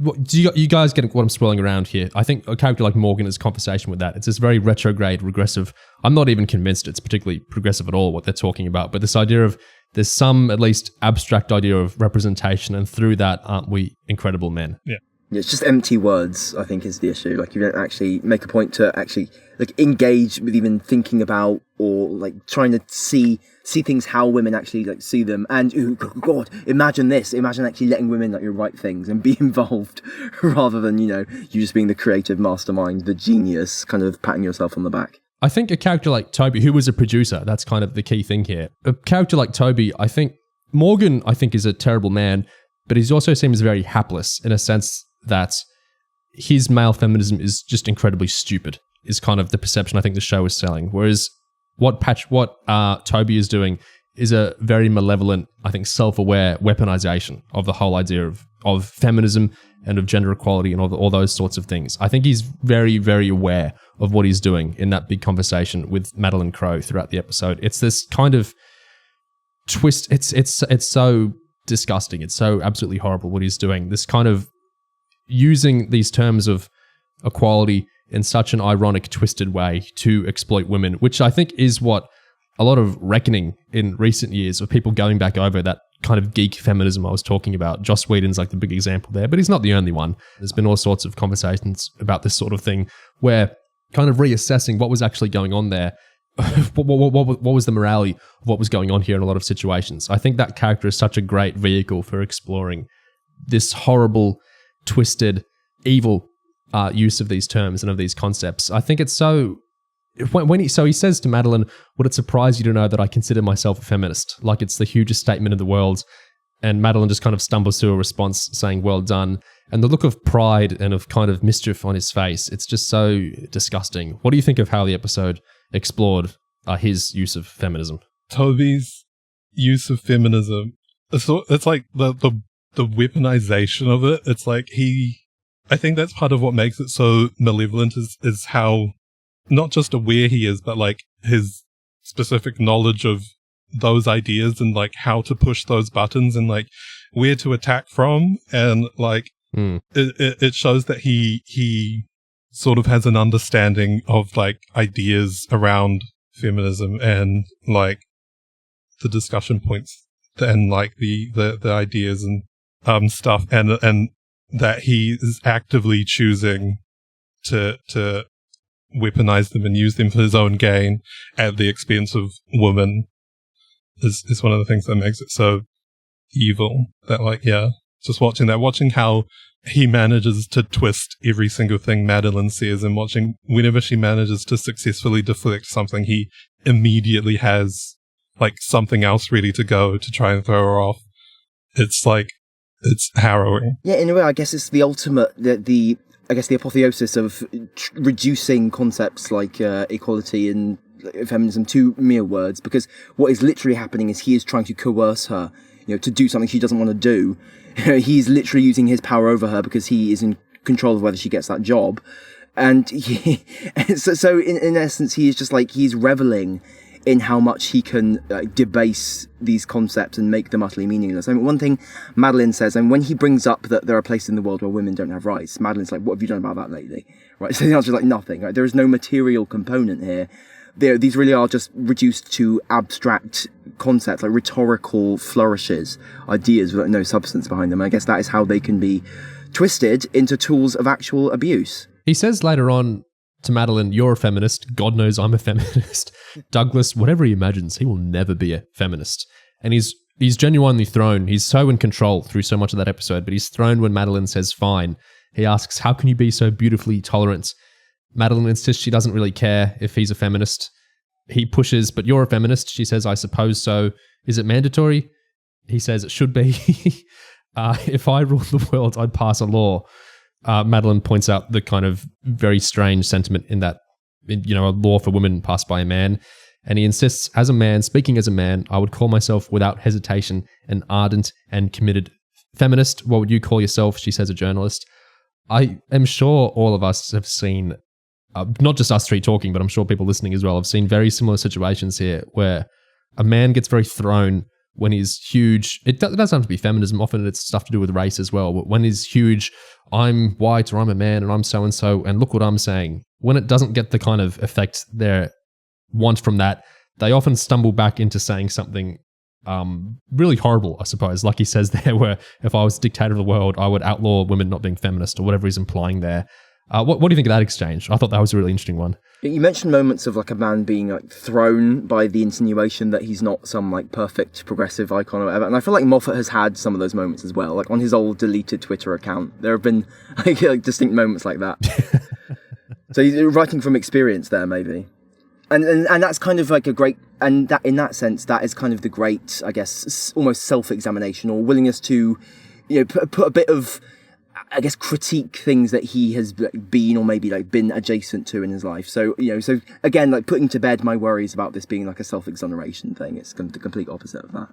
Do you guys get what I'm swirling around here? I think a character like Morgan is conversation with that. It's this very retrograde, regressive. I'm not even convinced it's particularly progressive at all, what they're talking about. But this idea of there's some at least abstract idea of representation, and through that, aren't we incredible men? Yeah. It's just empty words, I think, is the issue. Like, you don't actually make a point to actually like engage with even thinking about or like trying to see things how women actually like see them. And oh God, imagine this. Imagine actually letting women like write things and be involved rather than, you know, you just being the creative mastermind, the genius, kind of patting yourself on the back. I think a character like Toby, who was a producer, that's kind of the key thing here. A character like Toby, I think Morgan, is a terrible man, but he also seems very hapless in a sense that his male feminism is just incredibly stupid, is kind of the perception I think the show is selling. Whereas what Toby is doing is a very malevolent, I think, self-aware weaponization of the whole idea of feminism and of gender equality and all those sorts of things. I think he's very, very aware of what he's doing in that big conversation with Madeline Crowe throughout the episode. It's this kind of twist. It's so disgusting. It's so absolutely horrible what he's doing. This kind of using these terms of equality in such an ironic, twisted way to exploit women, which I think is what a lot of reckoning in recent years of people going back over that kind of geek feminism I was talking about. Joss Whedon's like the big example there, but he's not the only one. There's been all sorts of conversations about this sort of thing where kind of reassessing what was actually going on there. what was the morality of what was going on here in a lot of situations. I think that character is such a great vehicle for exploring this horrible, twisted, evil use of these terms and of these concepts. I think it's so... he says to Madeline, would it surprise you to know that I consider myself a feminist? Like it's the hugest statement in the world. And Madeline just kind of stumbles through a response saying, well done. And the look of pride and of kind of mischief on his face, it's just so disgusting. What do you think of how the episode explored his use of feminism? Toby's use of feminism, it's like the weaponization of it. It's like I think that's part of what makes it so malevolent is how not just aware he is, but like his specific knowledge of those ideas and like how to push those buttons and like where to attack from. And like it shows that he sort of has an understanding of like ideas around feminism and like the discussion points and like the ideas and stuff and that he is actively choosing to weaponize them and use them for his own gain at the expense of women is one of the things that makes it so evil. That like, yeah, just watching how he manages to twist every single thing Madeline says, and watching whenever she manages to successfully deflect something, he immediately has like something else ready to go to try and throw her off. It's like, it's harrowing. Yeah, in a way, I guess it's the ultimate, the apotheosis of reducing concepts like equality and feminism to mere words, because what is literally happening is he is trying to coerce her, to do something she doesn't want to do. He's literally using his power over her because he is in control of whether she gets that job. And so in essence, he is just like, he's reveling in how much he can debase these concepts and make them utterly meaningless. I mean, one thing Madeline says, and when he brings up that there are places in the world where women don't have rights, Madeline's like, what have you done about that lately? Right? So the answer is like nothing. Right? There is no material component here. These really are just reduced to abstract concepts, like rhetorical flourishes, ideas with no substance behind them. I guess that is how they can be twisted into tools of actual abuse. He says later on to Madeline, you're a feminist. God knows I'm a feminist. Douglas, whatever he imagines, he will never be a feminist. And he's genuinely thrown. He's so in control through so much of that episode, but he's thrown when Madeline says fine. He asks, how can you be so beautifully tolerant? Madeline insists she doesn't really care if he's a feminist. He pushes, but you're a feminist. She says, I suppose so. Is it mandatory? He says it should be. If I ruled the world, I'd pass a law. Madeline points out the kind of very strange sentiment in that, a law for women passed by a man. And he insists, as a man, speaking as a man, I would call myself without hesitation an ardent and committed feminist. What would you call yourself? She says, a journalist. I am sure all of us have seen, not just us three talking, but I'm sure people listening as well have seen very similar situations here where a man gets very thrown when he's huge. It doesn't have to be feminism. Often it's stuff to do with race as well. But when he's huge, I'm white or I'm a man and I'm so-and-so, and look what I'm saying. When it doesn't get the kind of effect they want from that, they often stumble back into saying something really horrible, I suppose. Like he says there, where if I was dictator of the world, I would outlaw women not being feminist or whatever he's implying there. What do you think of that exchange? I thought that was a really interesting one. You mentioned moments of like a man being like thrown by the insinuation that he's not some like perfect progressive icon or whatever, and I feel like Moffat has had some of those moments as well. Like on his old deleted Twitter account, there have been like distinct moments like that. So he's writing from experience there, maybe, and that's kind of like a great, and that in that sense, that is kind of the great, I guess, almost self-examination or willingness to, put a bit of, I guess, critique things that he has been or maybe like been adjacent to in his life. So, so again, like putting to bed my worries about this being like a self-exoneration thing. It's the complete opposite of that.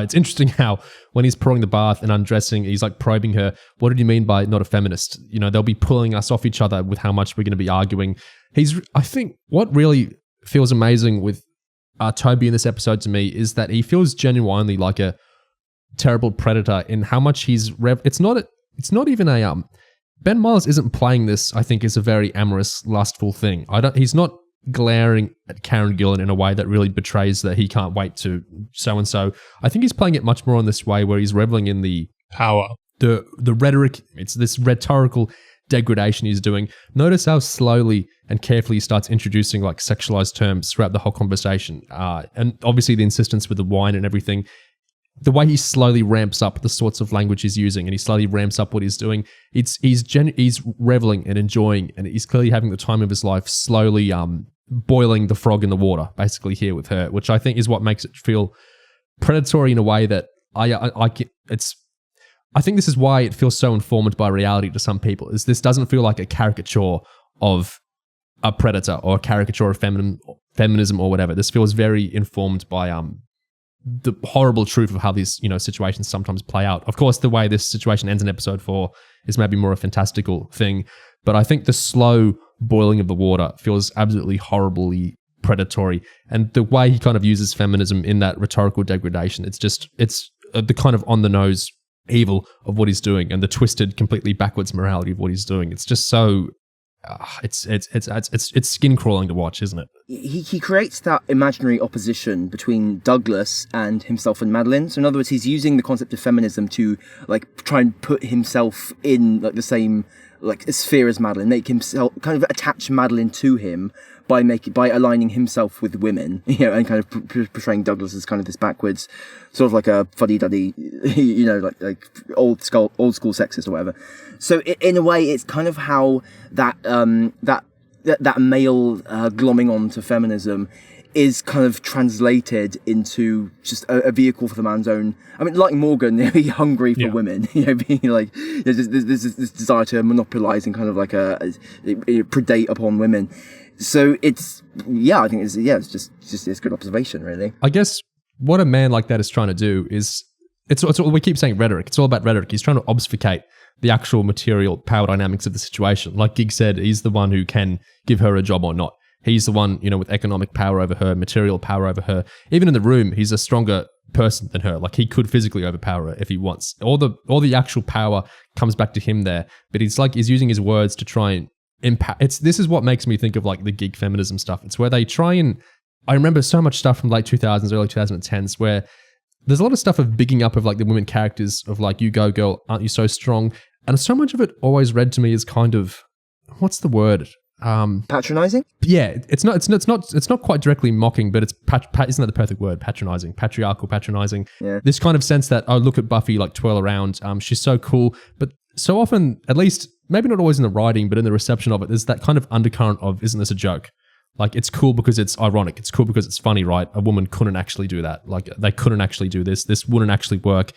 It's interesting how when he's pouring the bath and undressing, he's like probing her. What did you mean by not a feminist? They'll be pulling us off each other with how much we're going to be arguing. I think what really feels amazing with Toby in this episode to me is that he feels genuinely like a terrible predator in how much he's It's not even a Ben Miles isn't playing this, I think, is a very amorous, lustful thing. He's not glaring at Karen Gillan in a way that really betrays that he can't wait to so-and-so. I think he's playing it much more in this way where he's reveling in the power. The rhetoric. It's this rhetorical degradation he's doing. Notice how slowly and carefully he starts introducing like sexualized terms throughout the whole conversation. And obviously the insistence with the wine and everything. The way he slowly ramps up the sorts of language he's using and he slowly ramps up what he's doing, he's reveling and enjoying, and he's clearly having the time of his life, slowly boiling the frog in the water, basically here with her, which I think is what makes it feel predatory in a way that I think this is why it feels so informed by reality to some people, is this doesn't feel like a caricature of a predator or a caricature of feminism or whatever. This feels very informed by the horrible truth of how these, situations sometimes play out. Of course, the way this situation ends in episode 4 is maybe more a fantastical thing, but I think the slow boiling of the water feels absolutely horribly predatory. And the way he kind of uses feminism in that rhetorical degradation, it's the kind of on the nose evil of what he's doing and the twisted, completely backwards morality of what he's doing. It's just so it's skin crawling to watch, isn't it? He creates that imaginary opposition between Douglas and himself and Madeline. So in other words, he's using the concept of feminism to like try and put himself in like the same like sphere as Madeline, make himself kind of attach Madeline to him by aligning himself with women, and kind of portraying Douglas as kind of this backwards, sort of like a fuddy-duddy, like old school sexist or whatever. So in a way, it's kind of how that male glomming on to feminism is kind of translated into just a vehicle for the man's own. I mean, like Morgan, he's hungry for women, being like, there's this desire to monopolize and kind of like predate upon women. So I think it's just good observation, really. I guess what a man like that is trying to do is, it's we keep saying rhetoric. It's all about rhetoric. He's trying to obfuscate the actual material power dynamics of the situation. Like Gig said, he's the one who can give her a job or not. He's the one, with economic power over her, material power over her. Even in the room, he's a stronger person than her. Like he could physically overpower her if he wants. All the actual power comes back to him there. But he's using his words to try and impact. This is what makes me think of like the geek feminism stuff. It's where they try and, I remember so much stuff from late 2000s, early 2010s where there's a lot of stuff of bigging up of like the women characters of like, you go girl, aren't you so strong? And so much of it always read to me as kind of, what's the word? Patronizing? Yeah, it's not quite directly mocking, but it's isn't that the perfect word? Patronizing, patriarchal, patronizing. Yeah. This kind of sense that, oh, look at Buffy like twirl around. She's so cool, but so often, at least maybe not always in the writing, but in the reception of it, there's that kind of undercurrent of, isn't this a joke? Like it's cool because it's ironic. It's cool because it's funny, right? A woman couldn't actually do that. Like they couldn't actually do this. This wouldn't actually work.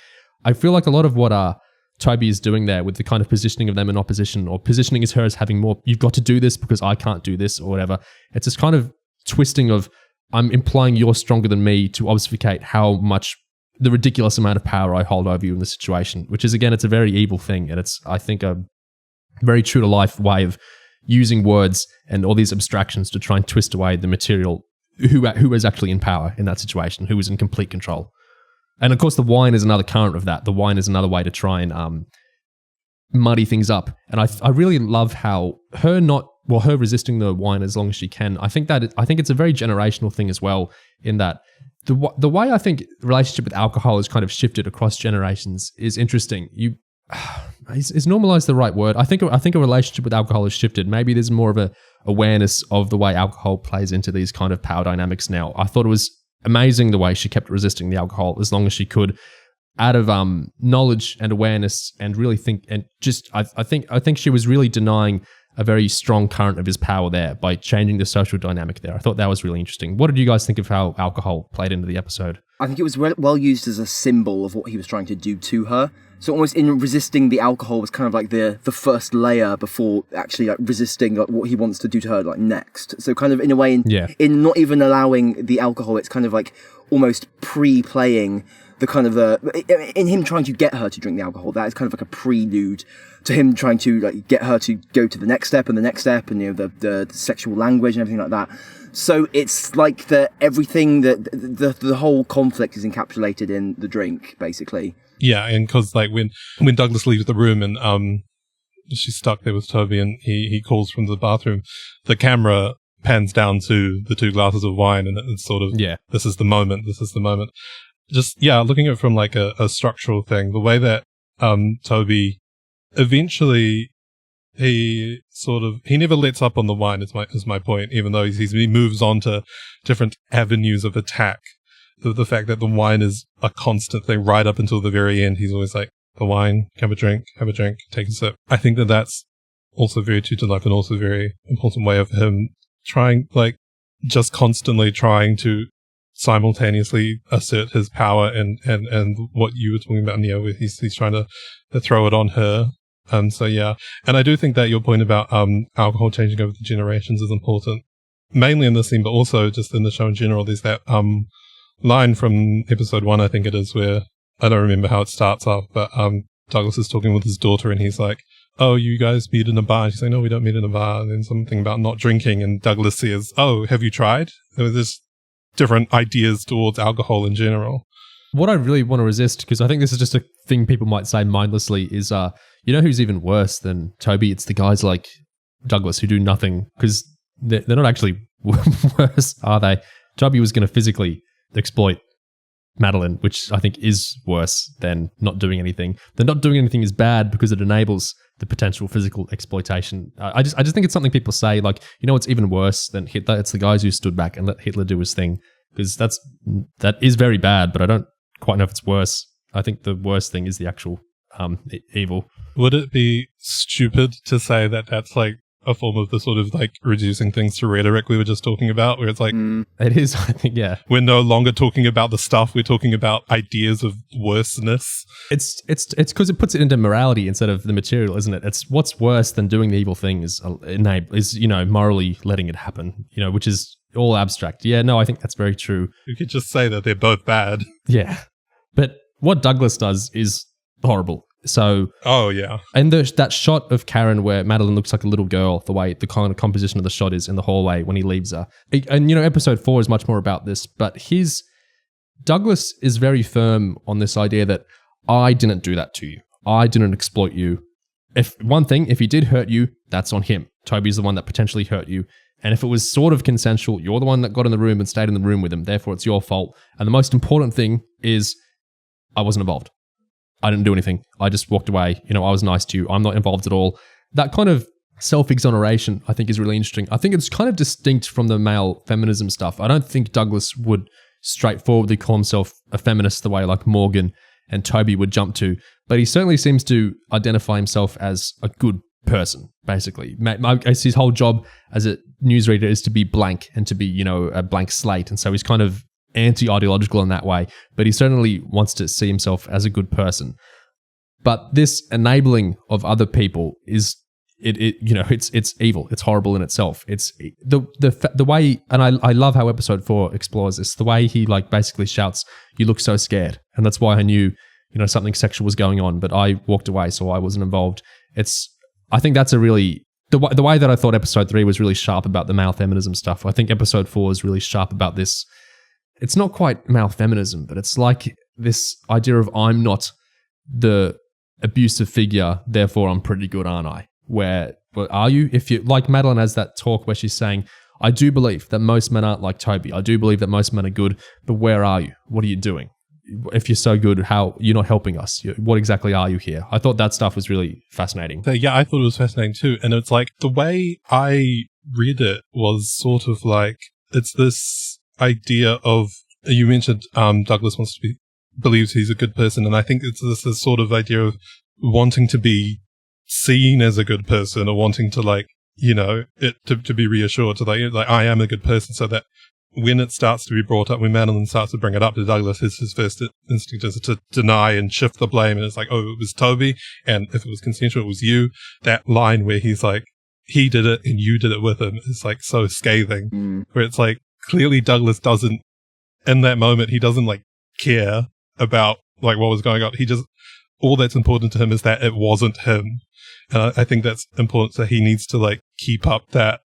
I feel like a lot of what Toby is doing there with the kind of positioning of them in opposition, or positioning as her as having more, you've got to do this because I can't do this or whatever. It's this kind of twisting of, I'm implying you're stronger than me to obfuscate how much, the ridiculous amount of power I hold over you in the situation, which is, again, it's a very evil thing. And it's, I think, a very true to life way of using words and all these abstractions to try and twist away the material who is actually in power in that situation, who is in complete control. And of course, the wine is another current of that. The wine is another way to try and muddy things up. And I really love how her resisting the wine as long as she can. I think it's a very generational thing as well, in that the way I think relationship with alcohol has kind of shifted across generations is interesting. Is normalized the right word? I think a relationship with alcohol has shifted. Maybe there's more of a awareness of the way alcohol plays into these kind of power dynamics now. I thought it was amazing the way she kept resisting the alcohol as long as she could, out of knowledge and awareness, and really think, and just I think she was really denying a very strong current of his power there by changing the social dynamic there. I thought that was really interesting. What did you guys think of how alcohol played into the episode? I think it was well used as a symbol of what he was trying to do to her. So almost in resisting the alcohol was kind of like the first layer before actually like resisting like what he wants to do to her like next. So kind of in a way, in not even allowing the alcohol, it's kind of like almost pre-playing the kind of in him trying to get her to drink the alcohol. That is kind of like a prelude to him trying to like get her to go to the next step and the next step, and the sexual language and everything like that. So it's like everything that the whole conflict is encapsulated in the drink, basically. Yeah, and because like when Douglas leaves the room and she's stuck there with Toby and he calls from the bathroom, the camera pans down to the 2 glasses of wine, and it's sort of, this is the moment. Just, looking at it from like a structural thing, the way that Toby eventually, he never lets up on the wine is my point, even though he moves on to different avenues of attack. The fact that the wine is a constant thing right up until the very end. He's always like, the wine, have a drink, take a sip. I think that that's also very true to life, and also a very important way of him trying, like, just constantly trying to simultaneously assert his power and what you were talking about, Nia, where he's trying to throw it on her. And I do think that your point about alcohol changing over the generations is important, mainly in this scene, but also just in the show in general. There's that line from episode 1, I think it is, where I don't remember how it starts off, but Douglas is talking with his daughter, and he's like, "Oh, you guys meet in a bar?" And she's like, "No, we don't meet in a bar." And then something about not drinking, and Douglas says, "Oh, have you tried?" There was just different ideas towards alcohol in general. What I really want to resist, because I think this is just a thing people might say mindlessly, is you know who's even worse than Toby? It's the guys like Douglas who do nothing, because they're not actually worse, are they? Toby was going to physically exploit Madeline, which I think is worse than not doing anything. The not doing anything is bad because it enables the potential physical exploitation. I just think it's something people say, like, you know, it's even worse than Hitler. It's the guys who stood back and let Hitler do his thing, because that is very bad, but I don't quite know if it's worse. I think the worst thing is the actual evil. Would it be stupid to say that that's like a form of the sort of like reducing things to rhetoric we were just talking about, where it's like, it is, I think, yeah. We're no longer talking about the stuff, we're talking about ideas of worseness. It's because it puts it into morality instead of the material, isn't it? It's what's worse than doing the evil thing is you know, morally letting it happen, you know, which is all abstract. Yeah, no, I think that's very true. You could just say that they're both bad. Yeah. But what Douglas does is horrible. So, and that shot of Karen where Madeline looks like a little girl, the way the kind of composition of the shot is in the hallway when he leaves her. And, you know, episode 4 is much more about this, but Douglas is very firm on this idea that I didn't do that to you. I didn't exploit you. If he did hurt you, that's on him. Toby's the one that potentially hurt you. And if it was sort of consensual, you're the one that got in the room and stayed in the room with him. Therefore, it's your fault. And the most important thing is I wasn't involved. I didn't do anything. I just walked away. You know, I was nice to you. I'm not involved at all. That kind of self-exoneration, I think, is really interesting. I think it's kind of distinct from the male feminism stuff. I don't think Douglas would straightforwardly call himself a feminist the way like Morgan and Toby would jump to, but he certainly seems to identify himself as a good person, basically. His whole job as a newsreader is to be blank and to be, you know, a blank slate. And so he's kind of anti-ideological in that way, but he certainly wants to see himself as a good person. But this enabling of other people is it's evil. It's horrible in itself. It's the way, and I love how episode 4 explores this. The way he like basically shouts, "You look so scared," and that's why I knew, you know, something sexual was going on. But I walked away, so I wasn't involved. I think that's a really the way that I thought episode 3 was really sharp about the male feminism stuff. I think episode 4 is really sharp about this. It's not quite male feminism, but it's like this idea of I'm not the abusive figure, therefore I'm pretty good, aren't I? Where are you? If you like, Madeline has that talk where she's saying, I do believe that most men aren't like Toby. I do believe that most men are good, but where are you? What are you doing? If you're so good, how you're not helping us? What exactly are you here? I thought that stuff was really fascinating. Yeah, I thought it was fascinating too. And it's like the way I read it was sort of like, it's this idea of, you mentioned Douglas believes he's a good person, and I think it's this sort of idea of wanting to be seen as a good person, or wanting to, like, you know, it to be reassured, to like I am a good person, so that when it starts to be brought up, when Madeline starts to bring it up to Douglas, his first instinct is to deny and shift the blame, and it's like, oh, it was Toby, and if it was consensual, it was you. That line where he's like, he did it and you did it with him is like so scathing, where it's like, clearly Douglas doesn't, in that moment, he doesn't like care about like what was going on. He just, all that's important to him is that it wasn't him. And I think that's important, that he needs to like keep up that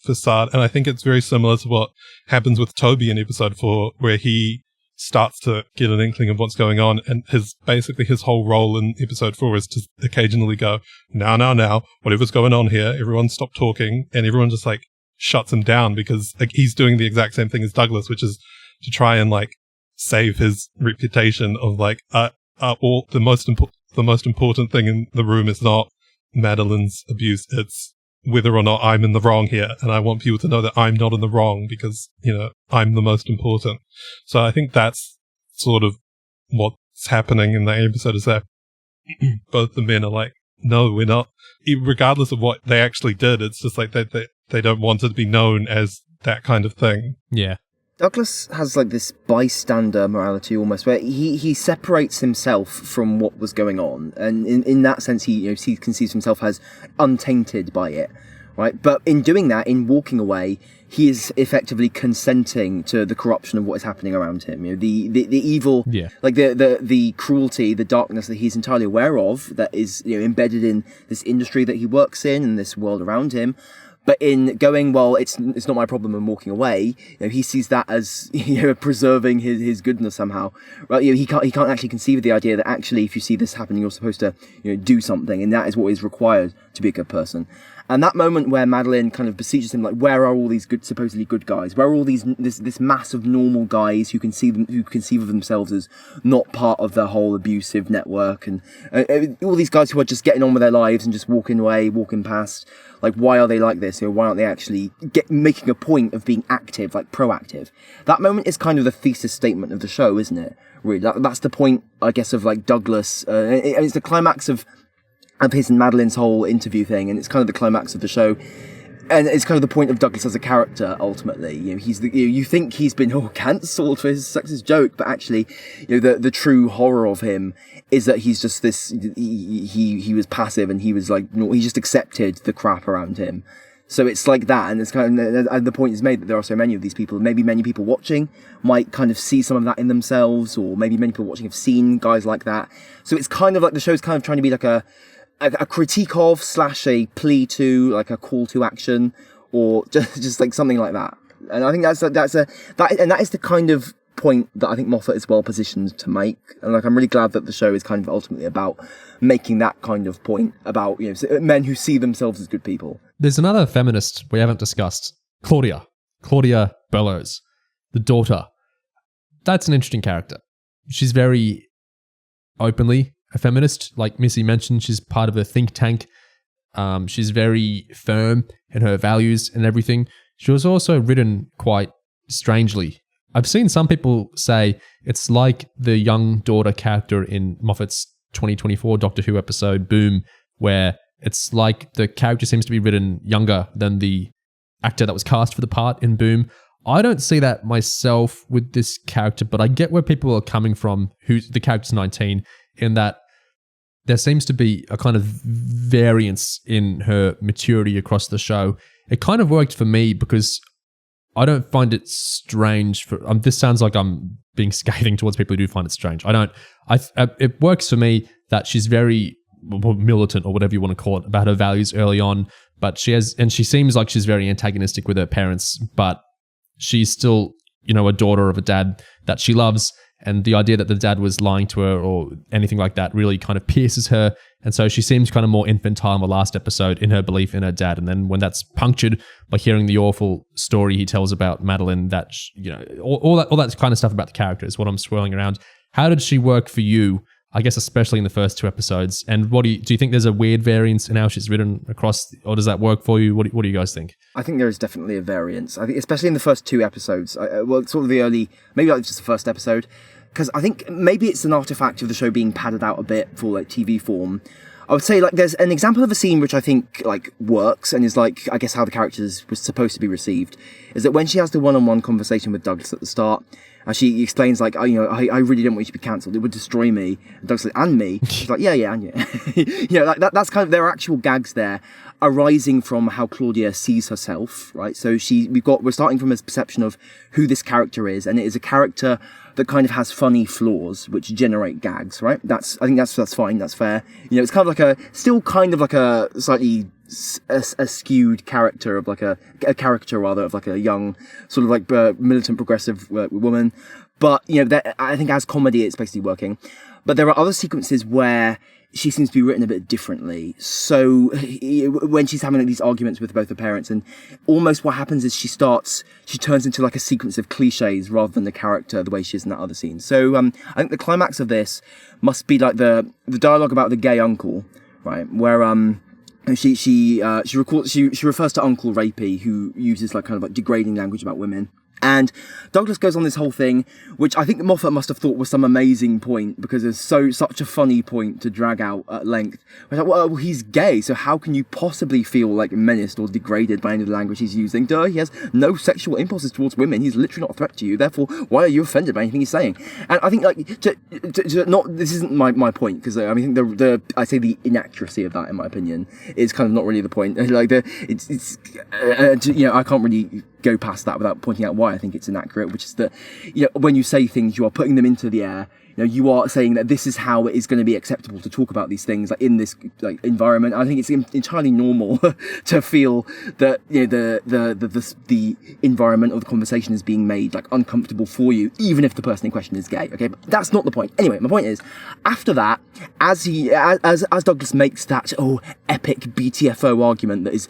facade. And I think it's very similar to what happens with Toby in episode 4, where he starts to get an inkling of what's going on. And his whole role in episode 4 is to occasionally go, now, whatever's going on here, everyone stop talking. And everyone just like shuts him down because like he's doing the exact same thing as Douglas, which is to try and like save his reputation of like all the most important thing in the room is not Madeline's abuse, it's whether or not I'm in the wrong here, and I want people to know that I'm not in the wrong because, you know, I'm the most important. So I think that's sort of what's happening in that episode, is that both the men are like, no, we're not, regardless of what they actually did, it's just like they don't want it to be known as that kind of thing. Yeah. Douglas has like this bystander morality almost, where he separates himself from what was going on, and in that sense he conceives himself as untainted by it, right? But in doing that, in walking away, he is effectively consenting to the corruption of what is happening around him. You know, the evil, like the cruelty, the darkness that he's entirely aware of, that is, you know, embedded in this industry that he works in and this world around him. But in going, well, it's not my problem, and walking away, you know, he sees that as, you know, preserving his goodness somehow. Right? You know, he can't actually conceive of the idea that actually, if you see this happening, you're supposed to, you know, do something, and that is what is required to be a good person. And that moment where Madeline kind of beseeches him, like, where are all these supposedly good guys? Where are all this mass of normal guys who conceive of themselves as not part of the whole abusive network, and all these guys who are just getting on with their lives and just walking away, walking past? Like, why are they like this? You know, why aren't they actually making a point of being active, like proactive? That moment is kind of the thesis statement of the show, isn't it? Really, that's the point, I guess, of like Douglas. It's the climax of his and Madeline's whole interview thing, and it's kind of the climax of the show, and it's kind of the point of Douglas as a character. Ultimately, you know, you think he's been cancelled for his sexist joke, but actually, you know, the true horror of him is that he's just this. He was passive, and he was like, he just accepted the crap around him. So it's like that, and it's kind of, and the point is made that there are so many of these people. Maybe many people watching might kind of see some of that in themselves, or maybe many people watching have seen guys like that. So it's kind of like the show's kind of trying to be like a critique of / a plea to, like a call to action, or just like something like that. And I think that is the kind of point that I think Moffat is well positioned to make. And like, I'm really glad that the show is kind of ultimately about making that kind of point about, you know, men who see themselves as good people. There's another feminist we haven't discussed, Claudia Bellows, the daughter. That's an interesting character. She's very openly a feminist. Like Missy mentioned, she's part of a think tank. She's very firm in her values and everything. She was also written quite strangely. I've seen some people say it's like the young daughter character in Moffat's 2024 Doctor Who episode Boom, where it's like the character seems to be written younger than the actor that was cast for the part in Boom. I don't see that myself with this character, but I get where people are coming from, who the character's 19, in that there seems to be a kind of variance in her maturity across the show. It kind of worked for me because I don't find it strange for, this sounds like I'm being scathing towards people who do find it strange. It works for me that she's very militant, or whatever you want to call it, about her values early on, but she seems like she's very antagonistic with her parents, but she's still, you know, a daughter of a dad that she loves. And the idea that the dad was lying to her or anything like that really kind of pierces her. And so she seems kind of more infantile in the last episode in her belief in her dad. And then when that's punctured by hearing the awful story he tells about Madeline, that, you know, all that kind of stuff about the character is what I'm swirling around. How did she work for you? I guess especially in the first two episodes. And what do you think there's a weird variance in how she's written across, or does that work for you? What do you guys think? I think there is definitely a variance. I think especially in the first two episodes. Sort of the early, maybe like just the first episode. Because I think maybe it's an artifact of the show being padded out a bit for like TV form. I would say like there's an example of a scene which I think like works and is like, I guess how the characters was supposed to be received, is that when she has the one-on-one conversation with Douglas at the start, and she explains like, I really don't want you to be cancelled. It would destroy me. And Douglas like, and me. She's like, yeah, and you. You know, like that's kind of, there are actual gags there arising from how Claudia sees herself, right? So we're starting from a perception of who this character is, and it is a character that kind of has funny flaws which generate gags, right? I think that's fine, that's fair. You know, it's kind of like still kind of like a slightly a skewed character of like a caricature rather of like a young sort of like militant progressive woman. But, you know, I think as comedy it's basically working. But there are other sequences where she seems to be written a bit differently. So when she's having these arguments with both her parents, and almost what happens is she turns into like a sequence of cliches rather than the character the way she is in that other scene. So I think the climax of this must be like the dialogue about the gay uncle, right? Where she refers to Uncle Rapey, who uses like kind of like degrading language about women. And Douglas goes on this whole thing, which I think Moffat must have thought was some amazing point, because it's such a funny point to drag out at length. Like, well, he's gay, so how can you possibly feel like menaced or degraded by any of the language he's using? Duh, he has no sexual impulses towards women. He's literally not a threat to you. Therefore, why are you offended by anything he's saying? And I think like this isn't my point, because I mean I say the inaccuracy of that, in my opinion, is kind of not really the point. Like I can't really go past that without pointing out why I think it's inaccurate, which is that, when you say things, you are putting them into the air. You are saying that this is how it is going to be acceptable to talk about these things, like in this like environment. I think it's entirely normal to feel that the environment of the conversation is being made like uncomfortable for you, even if the person in question is gay. Okay, but that's not the point. Anyway, my point is, after that, as Douglas makes that epic BTFO argument that is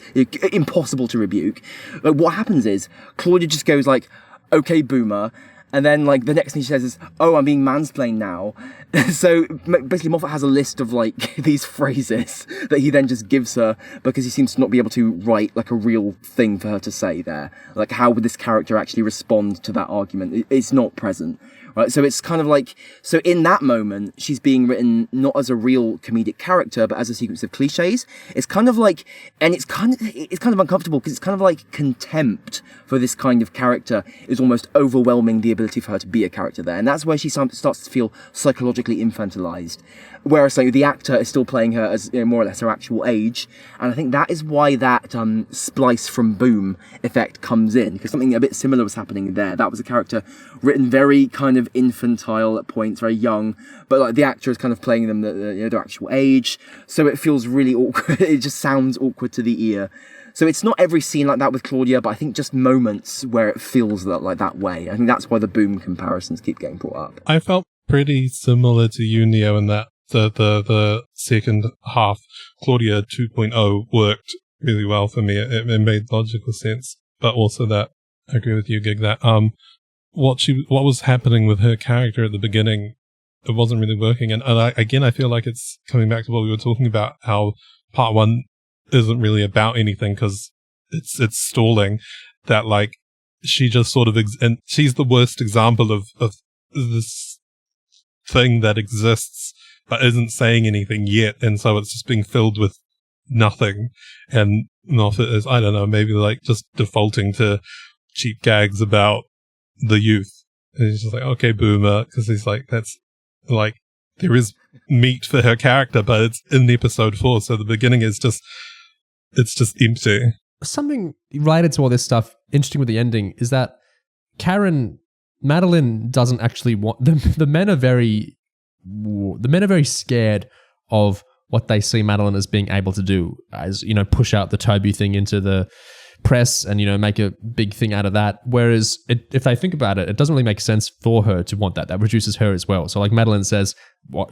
impossible to rebuke, what happens is Claudia just goes like, "Okay, boomer." And then, like, the next thing she says is, "Oh, I'm being mansplained now." So, basically, Moffat has a list of, like, these phrases that he then just gives her, because he seems to not be able to write, like, a real thing for her to say there. Like, how would this character actually respond to that argument? It's not present. Right, so it's kind of like, so in that moment, she's being written not as a real comedic character, but as a sequence of cliches. It's kind of like, and it's kind of uncomfortable, because it's kind of like contempt for this kind of character is almost overwhelming the ability for her to be a character there. And that's where she starts to feel psychologically infantilized. Whereas the actor is still playing her as more or less her actual age. And I think that is why that splice from Boom effect comes in, because something a bit similar was happening there. That was a character written very kind of infantile at points, very young, but like the actor is kind of playing them their actual age. So it feels really awkward. It just sounds awkward to the ear. So it's not every scene like that with Claudia, but I think just moments where it feels like that way. I think that's why the Boom comparisons keep getting brought up. I felt pretty similar to you, Neo, in that the second half, Claudia 2.0, worked really well for me. It made logical sense, but also that I agree with you, Gig, that what was happening with her character at the beginning, it wasn't really working. And I feel like it's coming back to what we were talking about, how part one isn't really about anything because it's stalling. That like she just sort of and she's the worst example of this thing that exists but isn't saying anything yet, and so it's just being filled with nothing. And Moffat is, I don't know, maybe like just defaulting to cheap gags about the youth. And he's just like, okay, boomer, because he's like, that's like, there is meat for her character, but it's in episode 4, so the beginning is just, it's just empty. Something related to all this stuff, interesting with the ending, is that Madeline doesn't actually want, the men are very scared of what they see Madeline as being able to do, as, push out the Toby thing into the press and, make a big thing out of that. Whereas if they think about it, it doesn't really make sense for her to want that. That reduces her as well. So like Madeline says,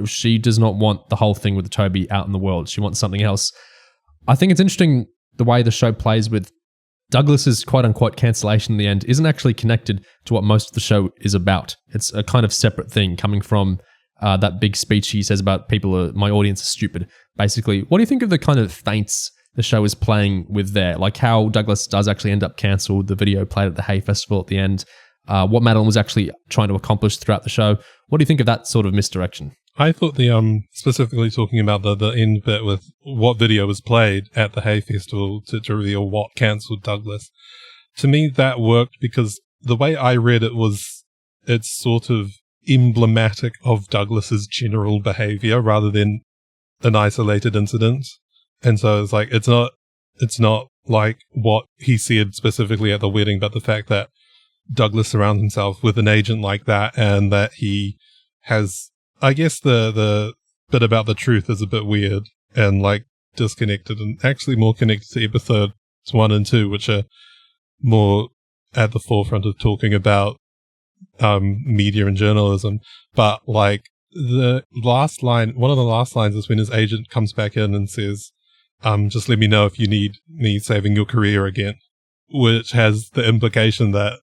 she does not want the whole thing with the Toby out in the world. She wants something else. I think it's interesting the way the show plays with Douglas's quote-unquote cancellation in the end isn't actually connected to what most of the show is about. It's a kind of separate thing coming from that big speech he says about my audience is stupid. Basically, what do you think of the kind of feints the show is playing with there? Like how Douglas does actually end up cancelled, the video played at the Hay Festival at the end, what Madeline was actually trying to accomplish throughout the show. What do you think of that sort of misdirection? I thought specifically talking about the end bit with what video was played at the Hay Festival to reveal what cancelled Douglas. To me, that worked because the way I read it was, it's sort of emblematic of Douglas's general behavior rather than an isolated incident. And so it's like, it's not like what he said specifically at the wedding, but the fact that Douglas surrounds himself with an agent like that, and that he has, I guess the bit about the truth is a bit weird and like disconnected, and actually more connected to episodes 1 and 2, which are more at the forefront of talking about media and journalism. But like the last line, one of the last lines is when his agent comes back in and says, just let me know if you need me saving your career again, which has the implication that,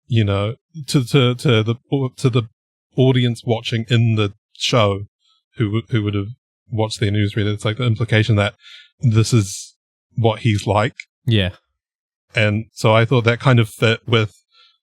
you know, to the audience watching in the show who would have watched their newsreader, it's like the implication that this is what he's like. Yeah. And so I thought that kind of fit with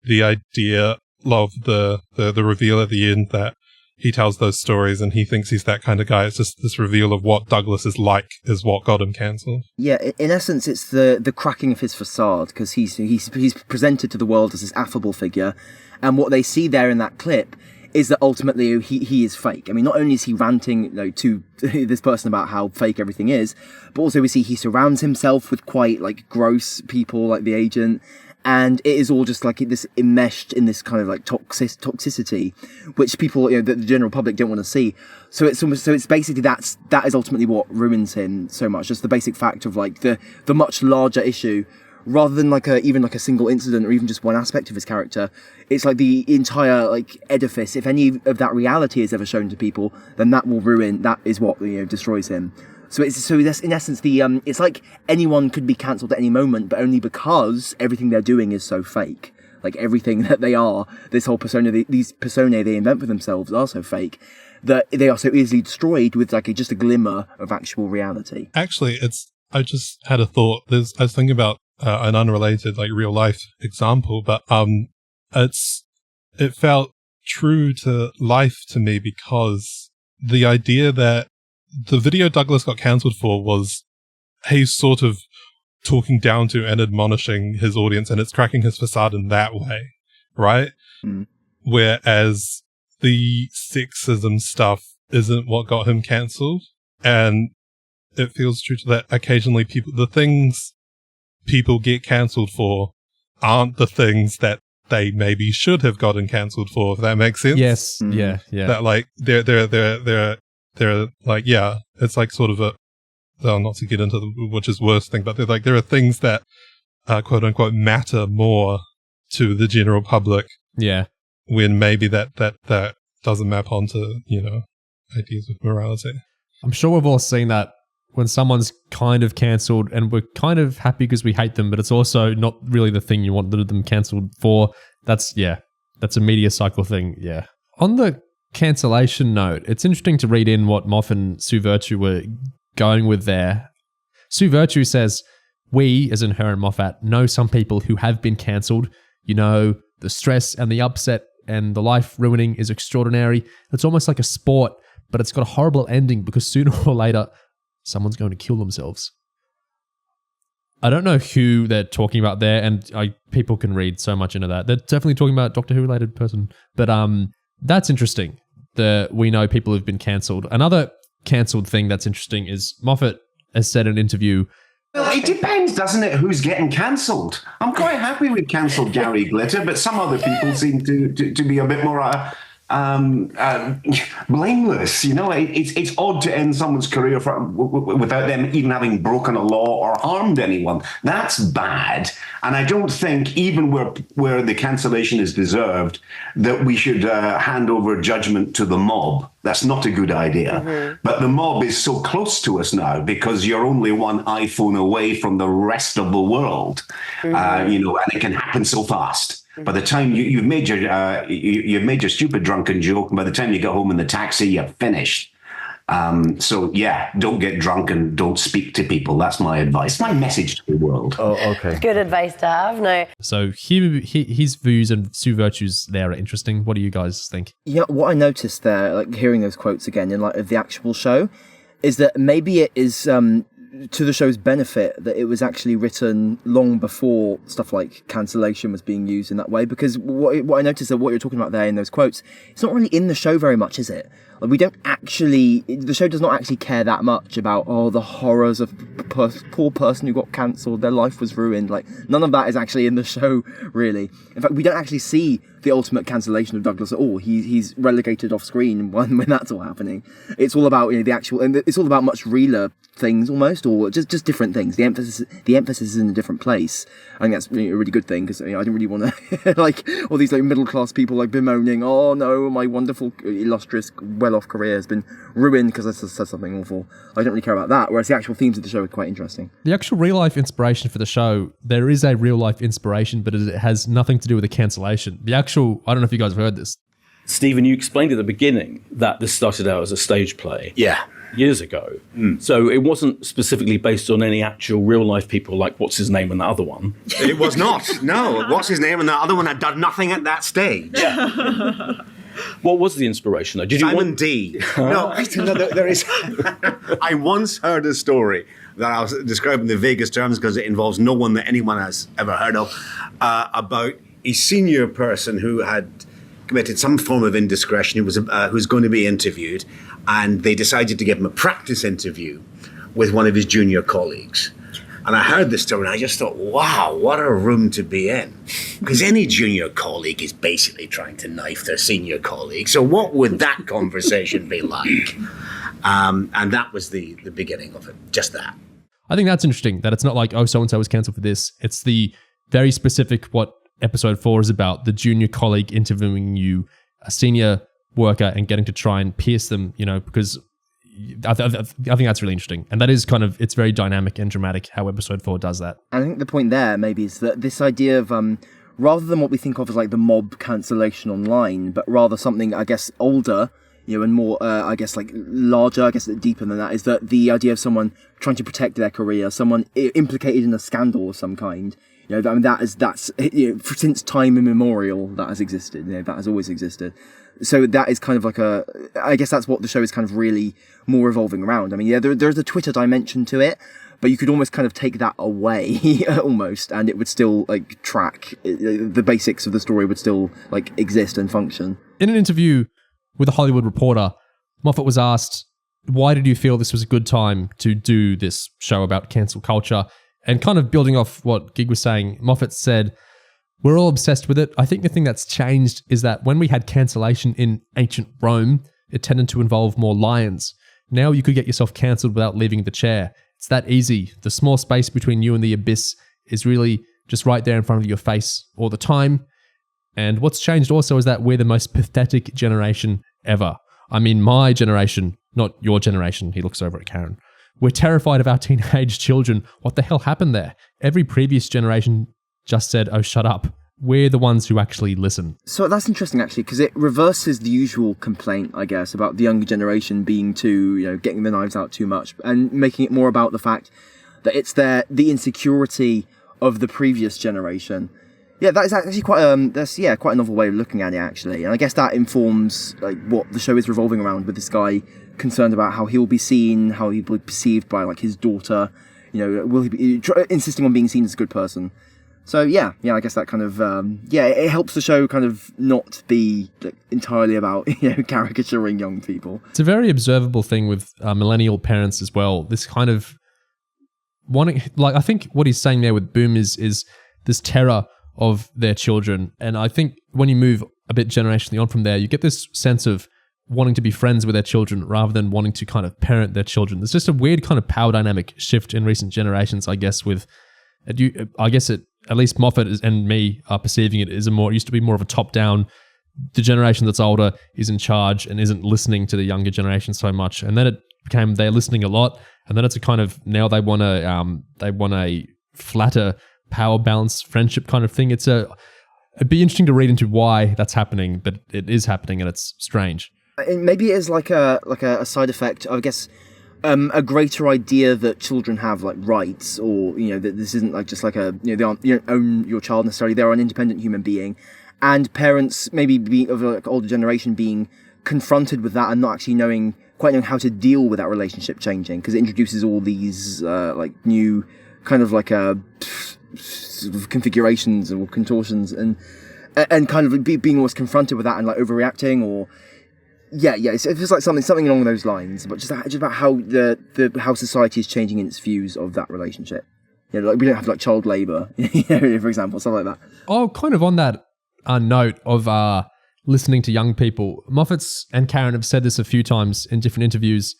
the idea of the reveal at the end that he tells those stories and he thinks he's that kind of guy. It's just this reveal of what Douglas is like is what got him cancelled. Yeah, in essence, it's the cracking of his facade, because he's presented to the world as this affable figure, and what they see there in that clip is that ultimately he is fake. I mean, not only is he ranting, you know, to this person about how fake everything is, but also we see he surrounds himself with quite like gross people like the agent. And it is all just like this enmeshed in this kind of like toxicity, which people, you know, the general public don't want to see. So it's basically that is ultimately what ruins him so much. Just the basic fact of like the much larger issue, rather than like even a single incident or even just one aspect of his character. It's like the entire like edifice. If any of that reality is ever shown to people, then that will ruin. That is what, you know, destroys him. So that's in essence it's like anyone could be cancelled at any moment, but only because everything they're doing is so fake. Like everything that they are, this whole persona, these personae they invent for themselves are so fake that they are so easily destroyed with like just a glimmer of actual reality. Actually, I just had a thought. I was thinking about an unrelated like real life example, but it felt true to life to me, because the idea that the video Douglas got cancelled for was he's sort of talking down to and admonishing his audience, and it's cracking his facade in that way, right? Mm. Whereas the sexism stuff isn't what got him cancelled, and it feels true to that. Occasionally, the things people get cancelled for aren't the things that they maybe should have gotten cancelled for. If that makes sense. Yes. Mm. Yeah. That like they're like, yeah, it's like sort of not to get into which is worst thing, but there are things that quote unquote matter more to the general public. Yeah. When maybe that doesn't map onto, you know, ideas of morality. I'm sure we've all seen that when someone's kind of cancelled and we're kind of happy because we hate them, but it's also not really the thing you wanted them cancelled for. That's a media cycle thing. Yeah. On the cancellation note, it's interesting to read in what Moff and Sue Virtue were going with there. Sue Virtue says, "We, as in her and Moffat, know some people who have been cancelled. You know, the stress and the upset and the life ruining is extraordinary. It's almost like a sport, but it's got a horrible ending because sooner or later, someone's going to kill themselves." I don't know who they're talking about there, and people can read so much into that. They're definitely talking about Doctor Who related person, but that's interesting. We know people who've been cancelled. Another cancelled thing that's interesting is Moffat has said in an interview, "Well, it depends, doesn't it, who's getting cancelled? I'm quite happy with cancelled Gary Glitter, but some other people seem to be a bit more blameless. You know, it's odd to end someone's career without them even having broken a law or harmed anyone. That's bad. And I don't think, even where the cancellation is deserved, that we should hand over judgment to the mob. That's not a good idea. Mm-hmm. But the mob is so close to us now because you're only one iPhone away from the rest of the world. Mm-hmm. You know, and it can happen so fast. By the time you've made your stupid drunken joke, and by the time you get home in the taxi, you're finished. So yeah, don't get drunk and don't speak to people. That's my advice. My message to the world. Oh, okay. Good advice to have. No. So his views and Sue Virtue's there are interesting. What do you guys think? Yeah, what I noticed there, like hearing those quotes again in light of the actual show, is that maybe it is to the show's benefit that it was actually written long before stuff like cancellation was being used in that way, because what I noticed that what you're talking about there in those quotes, it's not really in the show very much, is it? Like, the show does not actually care that much about, the horrors of poor person who got cancelled, their life was ruined. Like, none of that is actually in the show, really. In fact, we don't actually see the ultimate cancellation of Douglas at all. He's relegated off screen when that's all happening. It's all about the actual, and it's all about much realer things almost, or just different things. The emphasis is in a different place. I think that's a really good thing, because I don't really want to like all these like middle class people like bemoaning, oh no, my wonderful, illustrious, well off career has been ruined because I said something awful. I don't really care about that. Whereas the actual themes of the show are quite interesting. The actual real life inspiration for the show, there is a real life inspiration, but it has nothing to do with the cancellation. The actual, I don't know if you guys have heard this. Stephen, you explained at the beginning that this started out as a stage play. Yeah. Years ago. So it wasn't specifically based on any actual real life people like what's his name and the other one. It was not. No, what's his name and the other one had done nothing at that stage. Yeah. What was the inspiration though? Did you Simon D. No, there is. I once heard a story that I was describing in the vaguest terms because it involves no one that anyone has ever heard of, about a senior person who had committed some form of indiscretion, who was going to be interviewed, and they decided to give him a practice interview with one of his junior colleagues. And I heard this story and I just thought, wow, what a room to be in. Because any junior colleague is basically trying to knife their senior colleague. So what would that conversation be like? And that was the beginning of it, just that. I think that's interesting, that it's not like, oh, so-and-so was cancelled for this. It's the very specific what episode 4 is about, the junior colleague interviewing you, a senior worker, and getting to try and pierce them, because I think that's really interesting. And that is it's very dynamic and dramatic how episode 4 does that. I think the point there maybe is that this idea of, rather than what we think of as like the mob cancellation online, but rather something, I guess, older, and more, I guess, like larger, I guess deeper than that, is that the idea of someone trying to protect their career, someone implicated in a scandal of some kind. That's since time immemorial that has existed. That has always existed. So that is kind of like I guess that's what the show is kind of really more revolving around. I mean, yeah, there's a Twitter dimension to it, but you could almost kind of take that away almost, and it would still like track the basics of the story would still like exist and function. In an interview with a Hollywood Reporter, Moffat was asked, why did you feel this was a good time to do this show about cancel culture? And kind of building off what Gig was saying, Moffat said, we're all obsessed with it. I think the thing that's changed is that when we had cancellation in ancient Rome, it tended to involve more lions. Now you could get yourself cancelled without leaving the chair. It's that easy. The small space between you and the abyss is really just right there in front of your face all the time. And what's changed also is that we're the most pathetic generation ever. I mean, my generation, not your generation. He looks over at Karen. We're terrified of our teenage children. What the hell happened there? Every previous generation just said, oh, shut up. We're the ones who actually listen. So that's interesting, actually, because it reverses the usual complaint, I guess, about the younger generation being too, getting the knives out too much, and making it more about the fact that it's the insecurity of the previous generation. Yeah, that is actually quite a novel way of looking at it, actually. And I guess that informs like what the show is revolving around, with this guy concerned about how he'll be seen, how he'll be perceived by like his daughter. Will he be insisting on being seen as a good person? So yeah, I guess that kind of it helps the show kind of not be like, entirely about caricaturing young people. It's a very observable thing with millennial parents as well. This kind of wanting, like, I think what he's saying there with Boom is this terror of their children. And I think when you move a bit generationally on from there, you get this sense of wanting to be friends with their children rather than wanting to kind of parent their children. There's just a weird kind of power dynamic shift in recent generations, I guess, at least Moffat and me are perceiving it used to be more of a top-down. The generation that's older is in charge and isn't listening to the younger generation so much. And then it became they're listening a lot. And then it's a kind of, now they want a flatter power balance friendship kind of thing. It'd be interesting to read into why that's happening, but it is happening and it's strange. Maybe it is like a side effect, I guess, a greater idea that children have like rights, or that this isn't like just like they aren't, you don't own your child necessarily. They're an independent human being, and parents maybe of an older generation being confronted with that and not actually quite knowing how to deal with that relationship changing, because it introduces all these like new kind of like sort of configurations or contortions, and kind of being always confronted with that and like overreacting, or it feels like something along those lines, but just about how how society is changing in its views of that relationship. Like we don't have like child labour, for example, stuff like that. Oh, kind of on that. note of listening to young people. Moffat's and Karen have said this a few times in different interviews.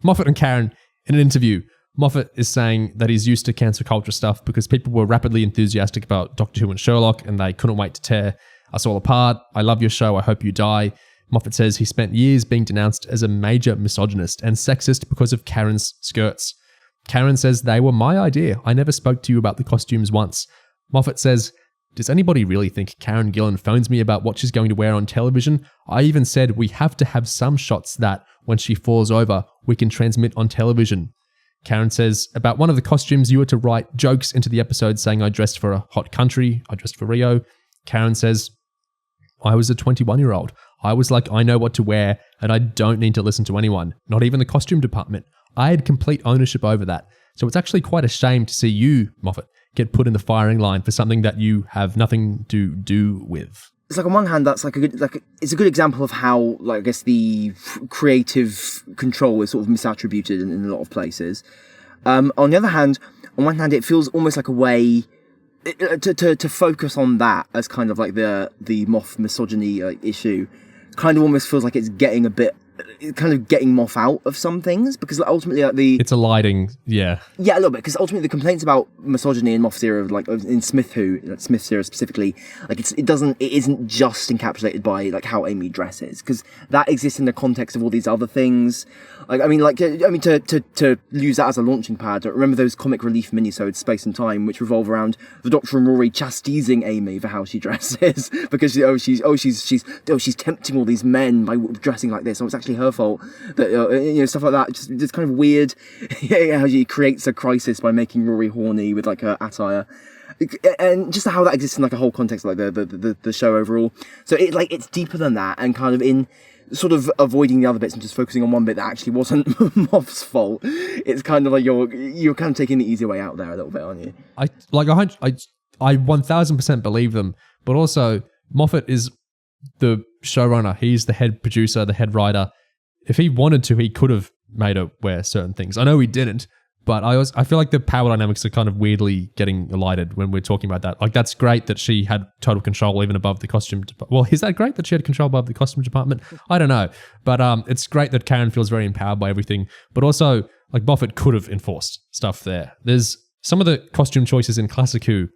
Moffat and Karen, in an interview, Moffat is saying that he's used to cancel culture stuff because people were rapidly enthusiastic about Doctor Who and Sherlock and they couldn't wait to tear us all apart. I love your show. I hope you die. Moffat says he spent years being denounced as a major misogynist and sexist because of Karen's skirts. Karen says they were my idea. I never spoke to you about the costumes once. Moffat says, does anybody really think Karen Gillan phones me about what she's going to wear on television? I even said we have to have some shots that, when she falls over, we can transmit on television. Karen says, about one of the costumes, you were to write jokes into the episode saying I dressed for a hot country, I dressed for Rio. Karen says, I was a 21-year-old. I was like, I know what to wear and I don't need to listen to anyone, not even the costume department. I had complete ownership over that. So it's actually quite a shame to see you, Moffat, get put in the firing line for something that you have nothing to do with. It's like on one hand, that's it's a good example of how, like, I guess the creative control is sort of misattributed in a lot of places. On the other hand, on one hand, it feels almost like a way to focus on that as kind of like the Moff misogyny issue. Kind of almost feels like it's getting Moff out of some things, because ultimately it's a lighting, yeah, a little bit, because ultimately the complaints about misogyny in Moff's era, like in Smith's era specifically, like it isn't just encapsulated by like how Amy dresses, because that exists in the context of all these other things. Like to use that as a launching pad, remember those comic relief minisodes, Space and Time, which revolve around the Doctor and Rory chastising Amy for how she dresses because she's tempting all these men by dressing like this. Oh, it's actually her fault. That stuff like that. Just kind of weird how she creates a crisis by making Rory horny with like her attire. And just how that exists in like a whole context, like the show overall. So it's deeper than that, and kind of in sort of avoiding the other bits and just focusing on one bit that actually wasn't Moff's fault. It's kind of like you're kind of taking the easy way out there a little bit, aren't you? I 1000% believe them, but also Moffat is the showrunner. He's the head producer, the head writer. If he wanted to, he could have made her wear certain things. I know he didn't, but I feel like the power dynamics are kind of weirdly getting elided when we're talking about that. Like, that's great that she had total control even above the costume department. Well, is that great that she had control above the costume department? I don't know. But it's great that Karen feels very empowered by everything. But also, like, Moffat could have enforced stuff there. There's some of the costume choices in Classic Who.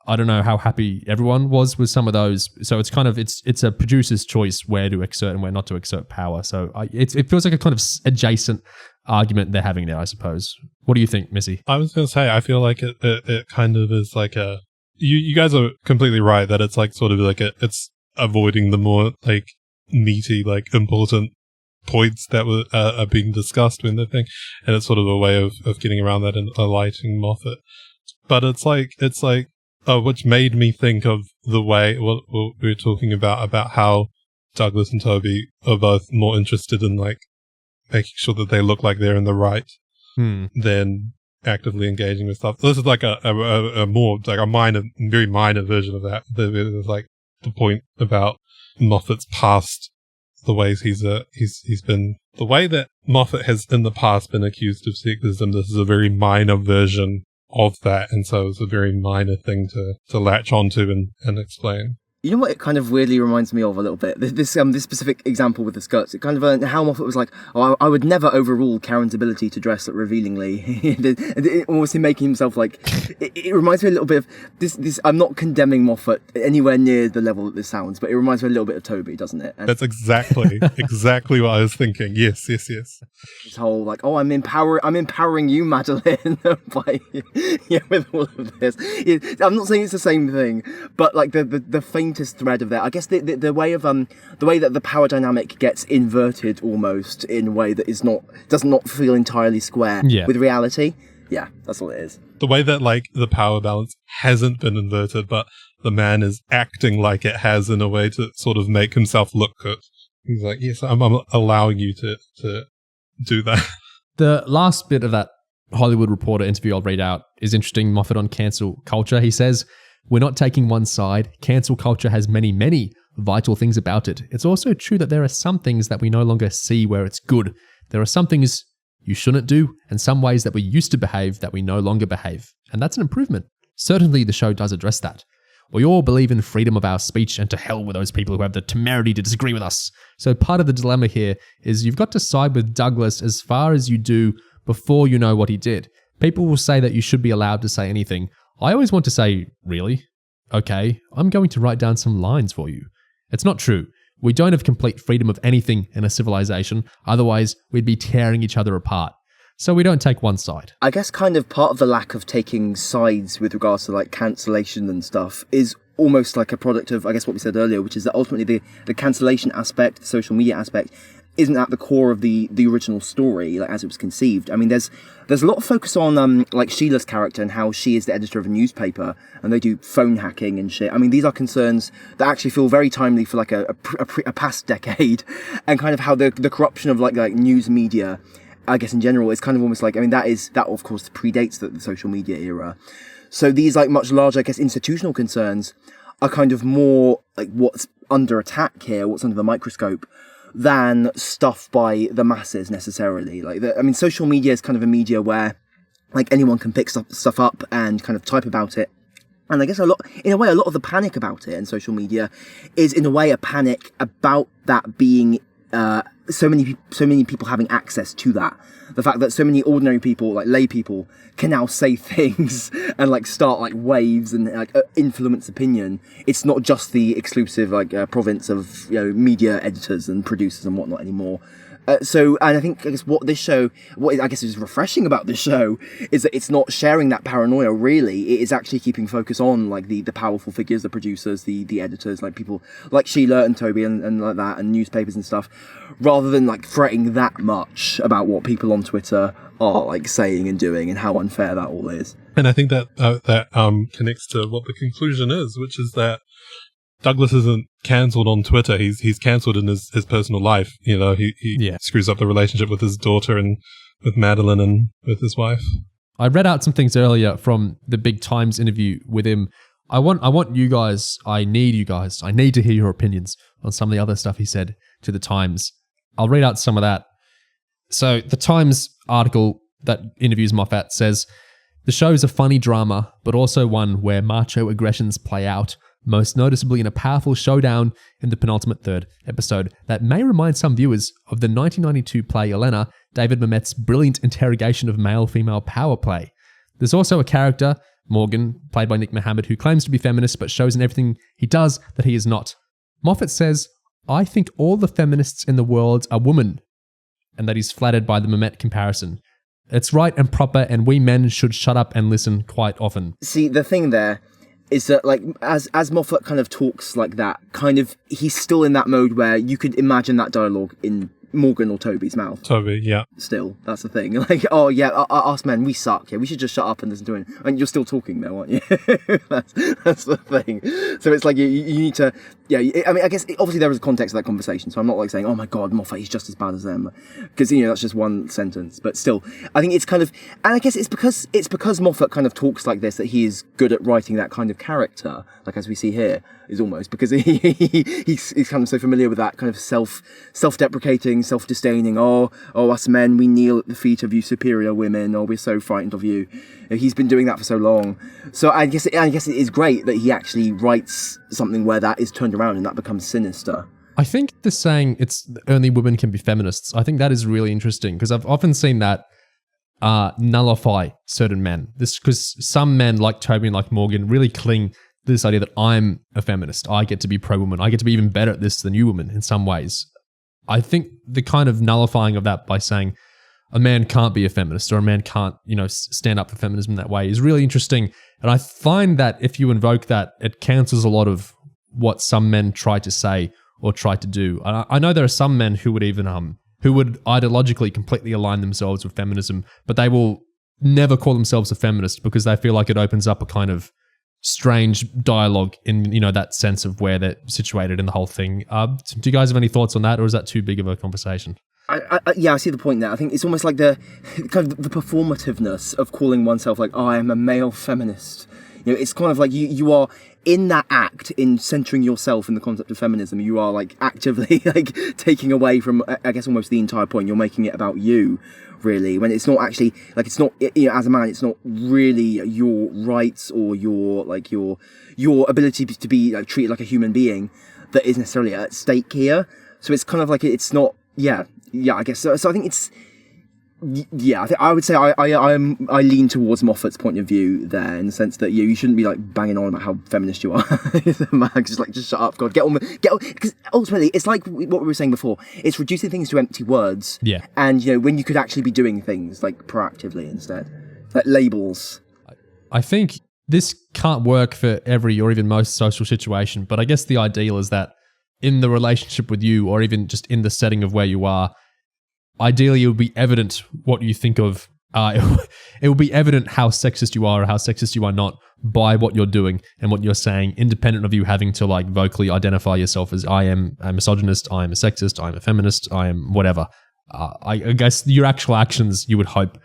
I don't know how happy everyone was with some of those. So it's kind of, it's a producer's choice where to exert and where not to exert power. So it feels like a kind of adjacent argument they're having there, I suppose. What do you think, Missy? I was going to say, I feel like it kind of is like you guys are completely right that it's like sort of like it's avoiding the more like meaty, like important points that are being discussed in the thing. And it's sort of a way of getting around that and alighting Moffat. But it's like, which made me think of the way what we were talking about how Douglas and Toby are both more interested in like making sure that they look like they're in the right than actively engaging with stuff. This is like a more like a minor, very minor version of that. There's like the point about Moffat's past, the ways he's been, the way that Moffat has in the past been accused of sexism. This is a very minor version of that, and so it's a very minor thing to latch onto and explain. You know what it kind of weirdly reminds me of a little bit? This specific example with the skirts. It kind of how Moffat was like, oh, I would never overrule Karen's ability to dress revealingly. it almost making himself like, it reminds me a little bit of this. I'm not condemning Moffat anywhere near the level that this sounds, but it reminds me a little bit of Toby, doesn't it? And that's exactly what I was thinking. Yes. This whole like, oh, I'm empowering you, Madeline, by with all of this. I'm not saying it's the same thing, but like the faintest thread of that, I guess the way that the power dynamic gets inverted almost in a way that does not feel entirely square with reality. Yeah, that's all it is. The way that like the power balance hasn't been inverted, but the man is acting like it has in a way to sort of make himself look good. He's like, yes, I'm allowing you to do that. The last bit of that Hollywood Reporter interview I'll read out is interesting. Moffat on cancel culture. He says, we're not taking one side. Cancel culture has many, many vital things about it. It's also true that there are some things that we no longer see where it's good. There are some things you shouldn't do, and some ways that we used to behave that we no longer behave. And that's an improvement. Certainly the show does address that. We all believe in freedom of our speech, and to hell with those people who have the temerity to disagree with us. So part of the dilemma here is you've got to side with Douglas as far as you do before you know what he did. People will say that you should be allowed to say anything. I always want to say, really? Okay, I'm going to write down some lines for you. It's not true. We don't have complete freedom of anything in a civilization, otherwise we'd be tearing each other apart. So we don't take one side. I guess kind of part of the lack of taking sides with regards to like cancellation and stuff is almost like a product of, I guess, what we said earlier, which is that ultimately the cancellation aspect, the social media aspect, isn't at the core of the original story, like as it was conceived. I mean, there's a lot of focus on like Sheila's character and how she is the editor of a newspaper, and they do phone hacking and shit. I mean, these are concerns that actually feel very timely for like a past decade, and kind of how the corruption of like news media, I guess in general, is kind of almost like, I mean, that of course predates the social media era. So these like much larger, I guess, institutional concerns are kind of more like what's under attack here, what's under the microscope, than stuff by the masses necessarily. I mean, social media is kind of a media where like anyone can pick stuff up and kind of type about it. And I guess a lot of the panic about it in social media is in a way a panic about that being so many people having access to that. The fact that so many ordinary people, like lay people, can now say things and like start like waves and like influence opinion. It's not just the exclusive like province of media editors and producers and whatnot anymore. And I guess what I guess is refreshing about this show is that it's not sharing that paranoia really. It is actually keeping focus on like the powerful figures, the producers, the editors, like people like Sheila and Toby and like that, and newspapers and stuff, rather than like fretting that much about what people on Twitter are like saying and doing and how unfair that all is. And I think that connects to what the conclusion is, which is that Douglas isn't cancelled on Twitter. He's cancelled in his personal life. He screws up the relationship with his daughter and with Madeline and with his wife. I read out some things earlier from the Big Times interview with him. I want you guys, I need to hear your opinions on some of the other stuff he said to the Times. I'll read out some of that. So the Times article that interviews Moffat says, the show is a funny drama, but also one where macho aggressions play out, most noticeably in a powerful showdown in the penultimate third episode that may remind some viewers of the 1992 play Elena, David Mamet's brilliant interrogation of male-female power play. There's also a character, Morgan, played by Nick Mohammed, who claims to be feminist but shows in everything he does that he is not. Moffat says, I think all the feminists in the world are women, and that he's flattered by the Mamet comparison. It's right and proper, and we men should shut up and listen quite often. See, the thing there is that, like, as Moffat kind of talks like that, kind of, he's still in that mode where you could imagine that dialogue in Morgan or Toby's mouth. Toby, yeah. Still, that's the thing. Like, oh yeah, us men, we suck. Yeah, we should just shut up and listen to it. And you're still talking though, aren't you? that's the thing. So it's like you need to. Yeah, I mean, I guess obviously there is a context of that conversation. So I'm not like saying, oh my god, Moffat, he's just as bad as them, because that's just one sentence. But still, I think it's kind of, and I guess it's because Moffat kind of talks like this that he is good at writing that kind of character, like as we see here, is almost because he's kind of so familiar with that kind of self-deprecating, self-disdaining. Oh, us men, we kneel at the feet of you superior women. Oh, we're so frightened of you. He's been doing that for so long. So I guess it is great that he actually writes something where that is turned around and that becomes sinister. I think the saying it's only women can be feminists, I think that is really interesting because I've often seen that nullify certain men. This because some men like Toby and like Morgan really cling to this idea that I'm a feminist. I get to be pro-woman. I get to be even better at this than you women in some ways. I think the kind of nullifying of that by saying a man can't be a feminist or a man can't, stand up for feminism in that way is really interesting. And I find that if you invoke that, it cancels a lot of what some men try to say or try to do. I know there are some men who would even, who would ideologically completely align themselves with feminism, but they will never call themselves a feminist because they feel like it opens up a kind of strange dialogue in, that sense of where they're situated in the whole thing. Do you guys have any thoughts on that, or is that too big of a conversation? I see the point there. I think it's almost like the kind of the performativeness of calling oneself like, oh, I am a male feminist. it's kind of like you are in that act, in centering yourself in the concept of feminism. You are like actively like taking away from, I guess, almost the entire point. You're making it about you, really, when it's not actually like, it's not, as a man, it's not really your rights or your ability to be like treated like a human being that is necessarily at stake here. So it's kind of like, it's not, I guess so. So I think it's, I would say I lean towards Moffat's point of view there, in the sense that you shouldn't be like banging on about how feminist you are. just shut up, God, get on, because ultimately it's like what we were saying before. It's reducing things to empty words. Yeah. And when you could actually be doing things like proactively instead, like labels. I think this can't work for every or even most social situation, but I guess the ideal is that in the relationship with you, or even just in the setting of where you are, ideally it would be evident what you think of, it will be evident how sexist you are or how sexist you are not by what you're doing and what you're saying, independent of you having to like vocally identify yourself as I am a misogynist, I am a sexist, I am a feminist, I am whatever. I guess your actual actions, you would hope,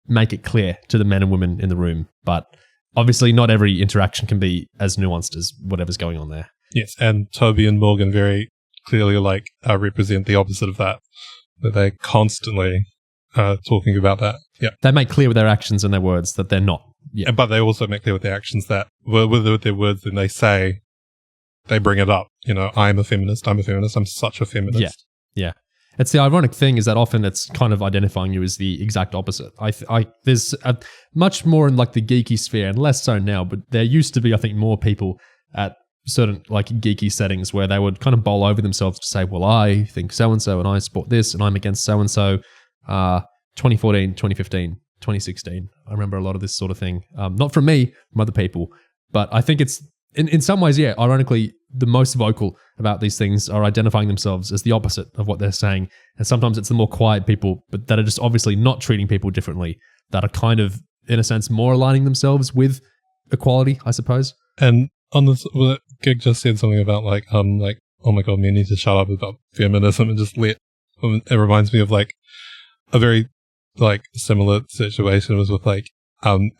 make it clear to the men and women in the room, but obviously not every interaction can be as nuanced as whatever's going on there. Yes, and Toby and Morgan very clearly represent the opposite of that they're constantly talking about that. Yeah, they make clear with their actions and their words that they're not. Yeah, but they also make clear with their actions that with their words, then they bring it up. I'm a feminist. I'm such a feminist. Yeah. It's the ironic thing is that often it's kind of identifying you as the exact opposite. There's much more in like the geeky sphere, and less so now, but there used to be, I think, more people at certain like geeky settings where they would kind of bowl over themselves to say, well, I think so-and-so and I support this and I'm against so-and-so. 2014, 2015, 2016. I remember a lot of this sort of thing. Not from me, from other people, but I think it's in some ways, ironically, the most vocal about these things are identifying themselves as the opposite of what they're saying. And sometimes it's the more quiet people, but that are just obviously not treating people differently, that are kind of, in a sense, more aligning themselves with equality, I suppose. And on this, Gig just said something about oh my God, men need to shut up about feminism and just let. It reminds me of like a very similar situation was with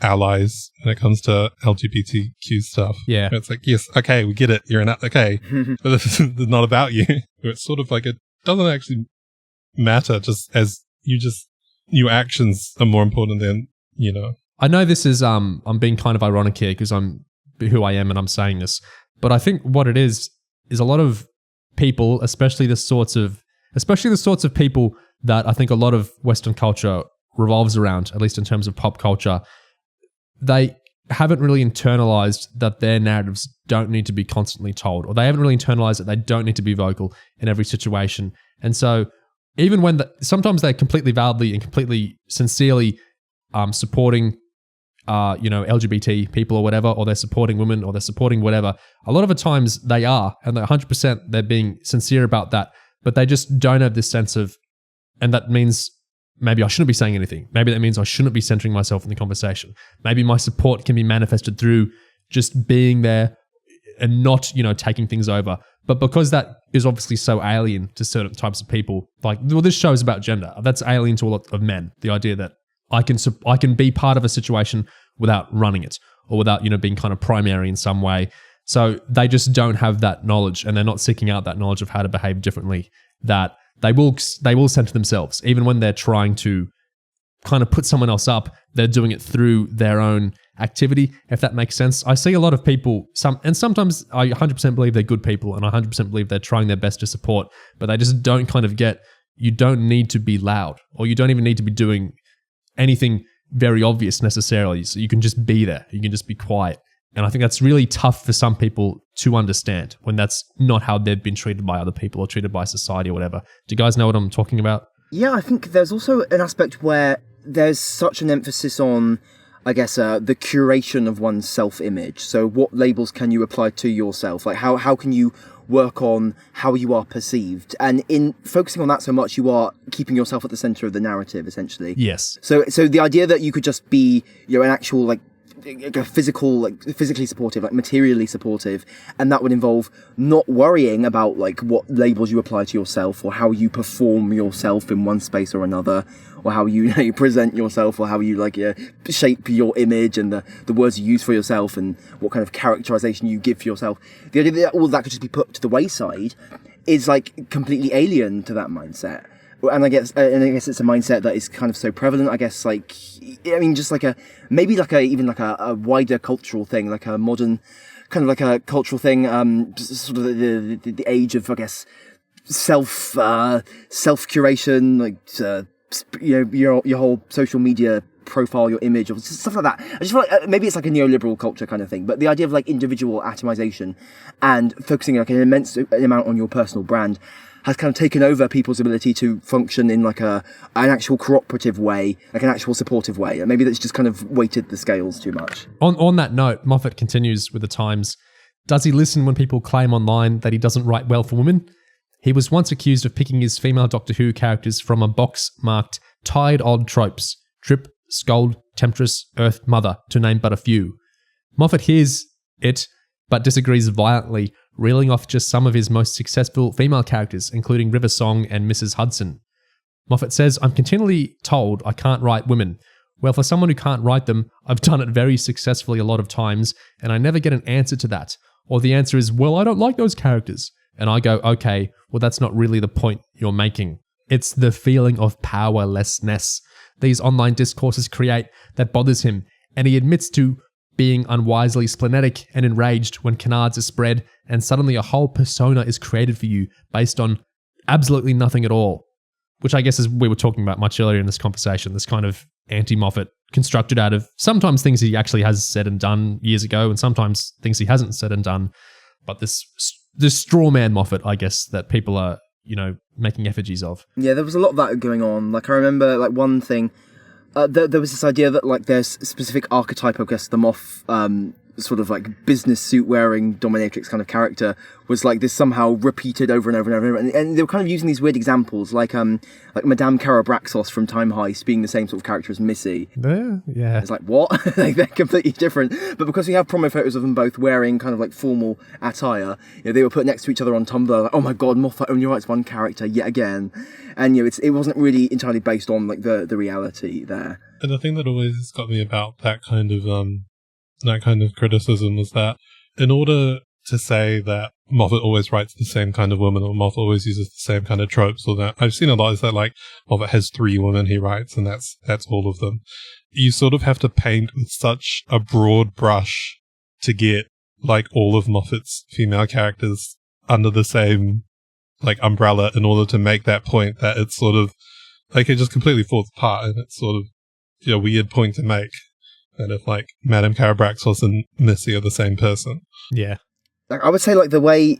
allies when it comes to LGBTQ stuff. Yeah, it's like, yes, okay, we get it, you're okay, but this is not about you. It's sort of like it doesn't actually matter. Just as your actions are more important than I know this is I'm being kind of ironic here because I'm who I am and I'm saying this, but I think what it is a lot of people, especially the sorts of people that I think a lot of Western culture revolves around, at least in terms of pop culture, they haven't really internalized that their narratives don't need to be constantly told, or they haven't really internalized that they don't need to be vocal in every situation. And so even when sometimes they're completely validly and completely sincerely supporting LGBT people or whatever, or they're supporting women or they're supporting whatever, a lot of the times they are, and 100% they're being sincere about that, but they just don't have this sense of, and that means maybe I shouldn't be saying anything. Maybe that means I shouldn't be centering myself in the conversation. Maybe my support can be manifested through just being there and not, taking things over. But because that is obviously so alien to certain types of people, this show is about gender. That's alien to a lot of men. The idea that I can be part of a situation without running it, or without, being kind of primary in some way. So they just don't have that knowledge, and they're not seeking out that knowledge of how to behave differently, that they will center themselves. Even when they're trying to kind of put someone else up, they're doing it through their own activity, if that makes sense. I see a lot of people, sometimes I 100% believe they're good people, and I 100% believe they're trying their best to support, but they just don't kind of get, you don't need to be loud, or you don't even need to be doing anything very obvious necessarily. So you can just be there. You can just be quiet. And I think that's really tough for some people to understand when that's not how they've been treated by other people or treated by society or whatever. Do you guys know what I'm talking about? Yeah, I think there's also an aspect where there's such an emphasis on, I guess, the curation of one's self-image. So what labels can you apply to yourself? Like how can you work on how you are perceived? And in focusing on that so much, you are keeping yourself at the center of the narrative, essentially. Yes. So the idea that you could just be, an actual physically supportive, like materially supportive, and that would involve not worrying about like what labels you apply to yourself or how you perform yourself in one space or another, or how you present yourself, or how you shape your image and the words you use for yourself and what kind of characterization you give for yourself. The idea that all that could just be put to the wayside is like completely alien to that mindset. And I guess it's a mindset that is kind of so prevalent. I guess just like a wider cultural thing, like a modern kind of like a cultural thing. Sort of the age of, I guess, self curation, like your whole social media profile, your image, or stuff like that. I just feel like maybe it's like a neoliberal culture kind of thing, but the idea of like individual atomization and focusing like an immense amount on your personal brand has kind of taken over people's ability to function in like an actual cooperative way, like an actual supportive way. And maybe that's just kind of weighted the scales too much. On that note, Moffat continues with the Times. Does he listen when people claim online that he doesn't write well for women? He was once accused of picking his female Doctor Who characters from a box marked tired odd tropes: Trip, Scold, Temptress, Earth, Mother, to name but a few. Moffat hears it, but disagrees violently, reeling off just some of his most successful female characters, including River Song and Mrs. Hudson. Moffat says, "I'm continually told I can't write women. Well, for someone who can't write them, I've done it very successfully a lot of times, and I never get an answer to that. Or the answer is, well, I don't like those characters." And I go, okay, well, that's not really the point you're making. It's the feeling of powerlessness these online discourses create that bothers him, and he admits to being unwisely splenetic and enraged when canards are spread and suddenly a whole persona is created for you based on absolutely nothing at all. Which I guess, as we were talking about much earlier in this conversation, this kind of anti-Moffat constructed out of sometimes things he actually has said and done years ago and sometimes things he hasn't said and done. But this straw man Moffat, I guess, that people are, making effigies of. Yeah, there was a lot of that going on. Like, I remember, like, one thing, there was this idea that, like, there's a specific archetype, I guess, the Moff, sort of, like, business suit-wearing dominatrix kind of character was, like, this somehow repeated over and over and over. And they were kind of using these weird examples, like Madame Carabraxos from Time Heist being the same sort of character as Missy. Yeah. It's like, what? Like, they're completely different. But because we have promo photos of them both wearing kind of, like, formal attire, they were put next to each other on Tumblr, like, oh my god, Moffat only writes one character yet again. And, it wasn't really entirely based on, like, the reality there. And the thing that always got me about that kind of criticism was that in order to say that Moffat always writes the same kind of woman, or Moffat always uses the same kind of tropes, or that I've seen a lot is that like Moffat has 3 women he writes and that's all of them. You sort of have to paint with such a broad brush to get like all of Moffat's female characters under the same like umbrella in order to make that point that it's sort of like it just completely falls apart, and it's sort of a weird point to make. And if like Madame Carabraxos and Missy are the same person. Yeah. Like, I would say like the way,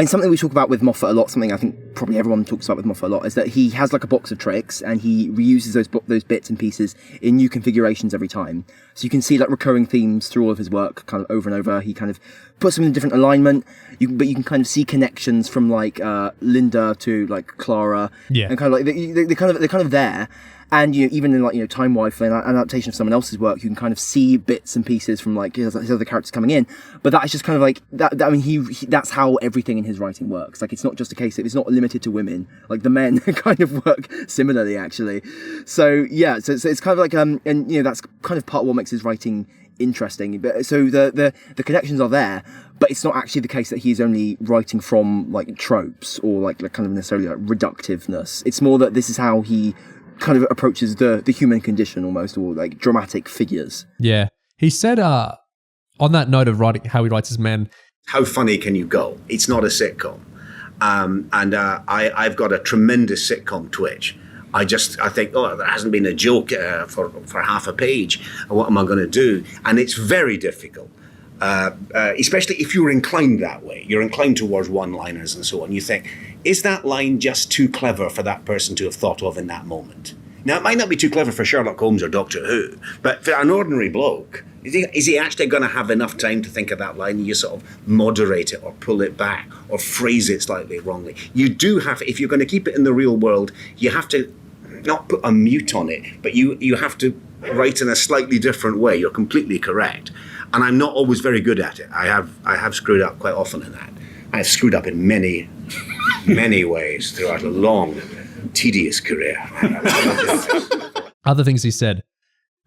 something we talk about with Moffat a lot, something I think probably everyone talks about with Moffat a lot, is that he has like a box of tricks and he reuses those bits and pieces in new configurations every time. So you can see like recurring themes through all of his work kind of over and over. He kind of puts them in a different alignment, but you can kind of see connections from like Linda to like Clara. Yeah. And kind of like they're kind of there. And even in like Time Wife, an adaptation of someone else's work, you can kind of see bits and pieces from like his other characters coming in. But that is just kind of like that. I mean, he that's how everything in his writing works. Like, it's not just a case of it's not limited to women. Like, the men kind of work similarly, actually. So yeah, so it's kind of like and that's kind of part of what makes his writing interesting. But so the connections are there, but it's not actually the case that he's only writing from like tropes or like kind of necessarily like reductiveness. It's more that this is how he kind of approaches the human condition almost, or like dramatic figures. Yeah. He said on that note of writing, how he writes his men, how funny can you go? It's not a sitcom. I've got a tremendous sitcom twitch. I think, there hasn't been a joke for half a page. What am I going to do? And it's very difficult. Especially if you're inclined that way. You're inclined towards one-liners and so on. You think, is that line just too clever for that person to have thought of in that moment? Now, it might not be too clever for Sherlock Holmes or Doctor Who, but for an ordinary bloke, is he actually going to have enough time to think of that line? You sort of moderate it or pull it back or phrase it slightly wrongly. You do have, if you're going to keep it in the real world, you have to not put a mute on it, but you have to write in a slightly different way. You're completely correct. And I'm not always very good at it. I have screwed up quite often in that. I've screwed up in many, many ways throughout a long, tedious career. Other things he said.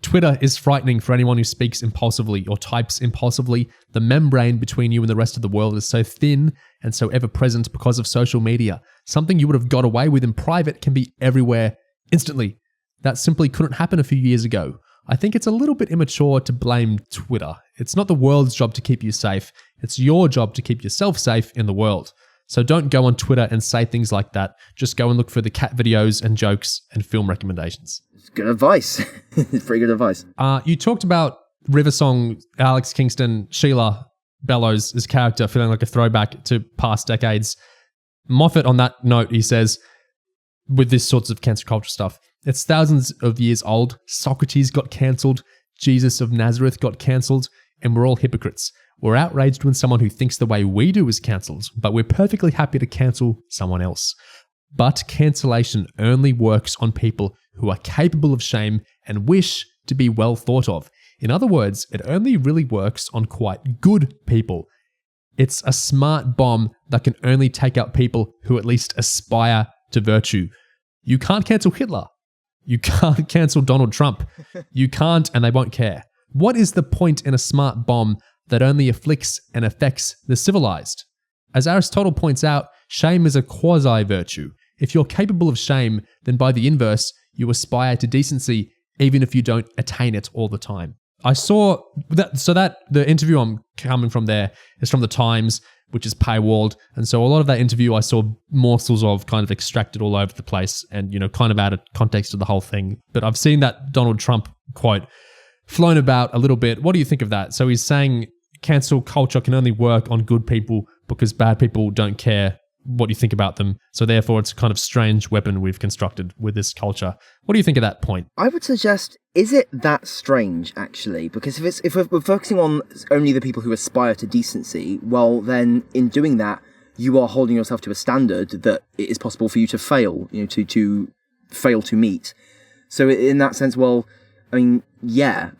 Twitter is frightening for anyone who speaks impulsively or types impulsively. The membrane between you and the rest of the world is so thin and so ever-present because of social media. Something you would have got away with in private can be everywhere instantly. That simply couldn't happen a few years ago. I think it's a little bit immature to blame Twitter. It's not the world's job to keep you safe. It's your job to keep yourself safe in the world. So don't go on Twitter and say things like that. Just go and look for the cat videos and jokes and film recommendations. It's good advice. It's pretty good advice. You talked about Riversong, Alex Kingston, Sheila Bellows' character feeling like a throwback to past decades. Moffat, on that note, he says, with this sorts of cancel culture stuff, it's thousands of years old. Socrates got cancelled. Jesus of Nazareth got cancelled. And we're all hypocrites. We're outraged when someone who thinks the way we do is cancelled, but we're perfectly happy to cancel someone else. But cancellation only works on people who are capable of shame and wish to be well thought of. In other words, it only really works on quite good people. It's a smart bomb that can only take out people who at least aspire to virtue. You can't cancel Hitler. You can't cancel Donald Trump. You can't, and they won't care. What is the point in a smart bomb that only afflicts and affects the civilized? As Aristotle points out, shame is a quasi-virtue. If you're capable of shame, then by the inverse, you aspire to decency even if you don't attain it all the time. I saw that the interview I'm coming from there is from the Times, which is paywalled. And so a lot of that interview I saw morsels of kind of extracted all over the place and, kind of out of context of the whole thing. But I've seen that Donald Trump quote flown about a little bit. What do you think of that? So he's saying cancel culture can only work on good people because bad people don't care what you think about them. So therefore, it's a kind of strange weapon we've constructed with this culture. What do you think of that point? I would suggest, is it that strange, actually? Because if we're focusing on only the people who aspire to decency, well, then in doing that, you are holding yourself to a standard that it is possible for you to fail, to fail to meet. So in that sense, well, I mean, yeah.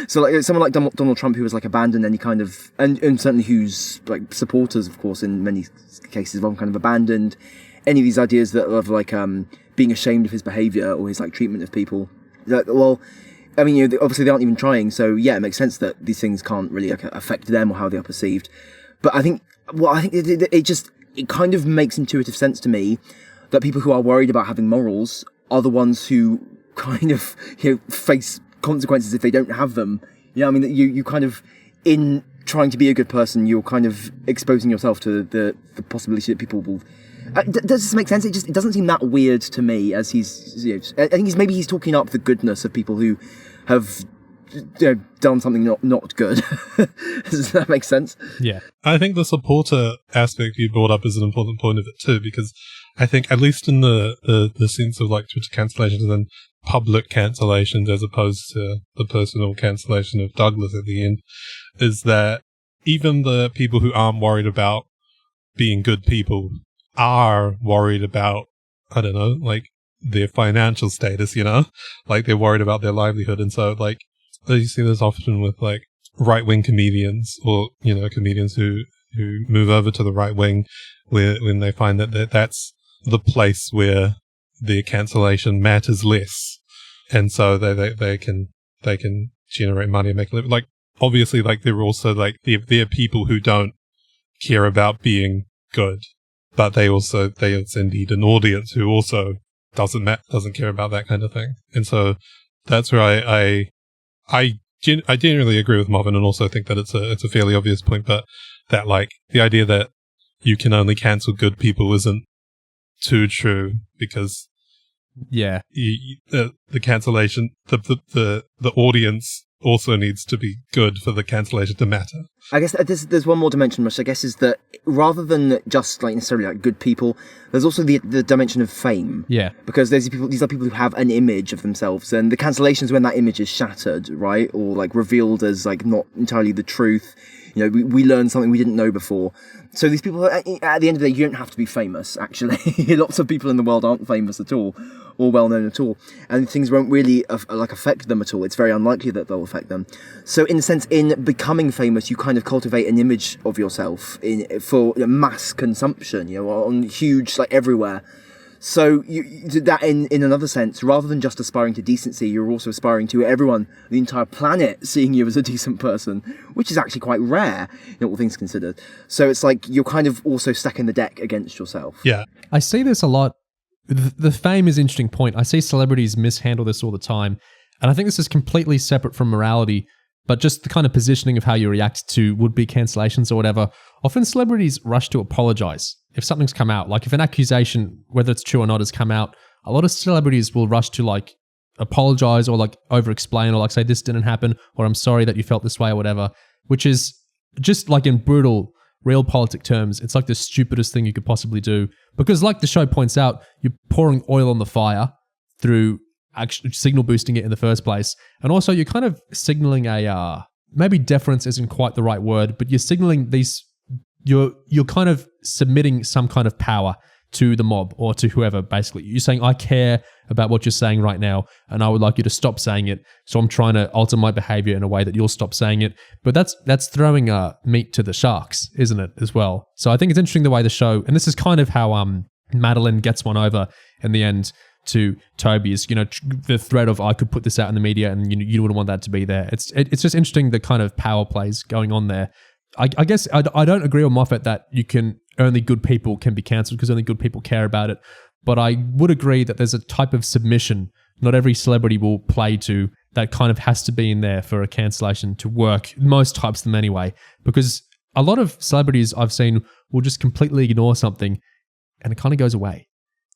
So like someone like Donald Trump, who was like abandoned any kind of, and certainly whose like supporters, of course, in many cases, have kind of abandoned any of these ideas that of like being ashamed of his behavior or his like treatment of people. Well, I mean, obviously they aren't even trying, so yeah, it makes sense that these things can't really affect them or how they are perceived. But I think it kind of makes intuitive sense to me that people who are worried about having morals are the ones who kind of face consequences if they don't have them. I mean, you kind of, in trying to be a good person, you're kind of exposing yourself to the possibility that people will. Does this make sense? It doesn't seem that weird to me. As I think maybe he's talking up the goodness of people who have done something not good. Does that make sense? Yeah. I think the supporter aspect you brought up is an important point of it too, because I think, at least in the sense of like Twitter cancellations and public cancellations as opposed to the personal cancellation of Douglas at the end, is that even the people who aren't worried about being good people are worried about, I don't know, like their financial status, like they're worried about their livelihood. And so like, you see this often with like right-wing comedians or, comedians who move over to the right wing when they find that that's the place where their cancellation matters less. And so they can generate money and make a living. Like, obviously, like they're also like, they're people who don't care about being good, but they also need an audience who also doesn't care about that kind of thing. And so that's where I generally agree with Moffat, and also think that it's a fairly obvious point, but that like the idea that you can only cancel good people isn't too true, because yeah, the cancellation, the audience also needs to be good for the cancellation to matter. I guess there's one more dimension, which I guess is that rather than just like necessarily like good people, there's also the dimension of fame. Yeah. Because these are people who have an image of themselves, and the cancellations when that image is shattered, right, or like revealed as like not entirely the truth. We learn something we didn't know before. So these people, at the end of the day, you don't have to be famous, actually. Lots of people in the world aren't famous at all, or well-known at all. And things won't really affect them at all. It's very unlikely that they'll affect them. So in a sense, in becoming famous, you kind of cultivate an image of yourself for mass consumption, on huge, everywhere. So that in another sense, rather than just aspiring to decency, you're also aspiring to everyone, the entire planet, seeing you as a decent person, which is actually quite rare, all things considered. So it's like you're kind of also stacking the deck against yourself. Yeah. I see this a lot. The fame is an interesting point. I see celebrities mishandle this all the time. And I think this is completely separate from morality, but just the kind of positioning of how you react to would-be cancellations or whatever. Often celebrities rush to apologize if something's come out. Like if an accusation, whether it's true or not, has come out, a lot of celebrities will rush to apologize or over-explain or say this didn't happen or I'm sorry that you felt this way or whatever, which is just in brutal realpolitik terms, it's the stupidest thing you could possibly do. Because like the show points out, you're pouring oil on the fire through actually signal boosting it in the first place. And also you're kind of signaling maybe deference isn't quite the right word, but you're signaling you're kind of submitting some kind of power to the mob or to whoever, basically. You're saying, I care about what you're saying right now, and I would like you to stop saying it, so I'm trying to alter my behavior in a way that you'll stop saying it. But that's throwing meat to the sharks, isn't it, as well? So I think it's interesting the way the show, and this is kind of how Madeline gets one over in the end to Toby, is, the threat of, I could put this out in the media and you wouldn't want that to be there. It's just interesting the kind of power plays going on there. I guess I don't agree with Moffat that only good people can be cancelled because only good people care about it. But I would agree that there's a type of submission not every celebrity will play to that kind of has to be in there for a cancellation to work. Most types of them anyway. Because a lot of celebrities I've seen will just completely ignore something and it kind of goes away.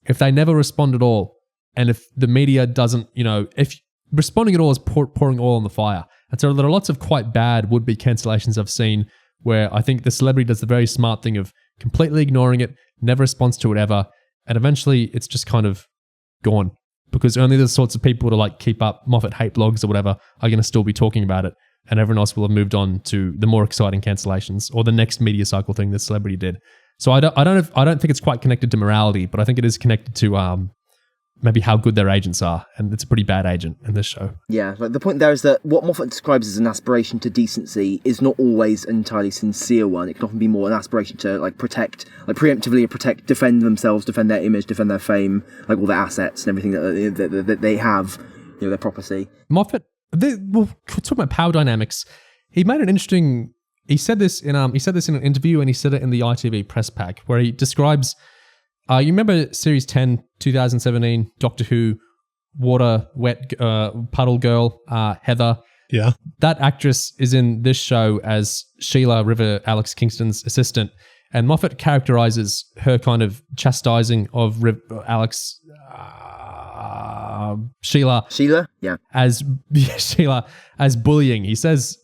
If they never respond at all, and if the media doesn't, if responding at all is pouring oil on the fire. And so there are lots of quite bad would-be cancellations I've seen where I think the celebrity does the very smart thing of completely ignoring it, never responds to it ever, and eventually it's just kind of gone. Because only the sorts of people to keep up Moffat hate blogs or whatever are going to still be talking about it, and everyone else will have moved on to the more exciting cancellations or the next media cycle thing the celebrity did. So I don't think it's quite connected to morality, but I think it is connected to maybe how good their agents are, and it's a pretty bad agent in this show. Yeah, the point there is that what Moffat describes as an aspiration to decency is not always an entirely sincere one. It can often be more an aspiration to protect, preemptively protect, defend themselves, defend their image, defend their fame, all their assets and everything that they have, their property. Moffat, we'll talk about power dynamics. He made an interesting. He said this in an interview, and he said it in the ITV press pack where he describes. You remember Series 10, 2017, Doctor Who, puddle girl, Heather? Yeah. That actress is in this show as Sheila River, Alex Kingston's assistant. And Moffat characterizes her kind of chastising of Sheila. Sheila? Yeah. Sheila as bullying. He says,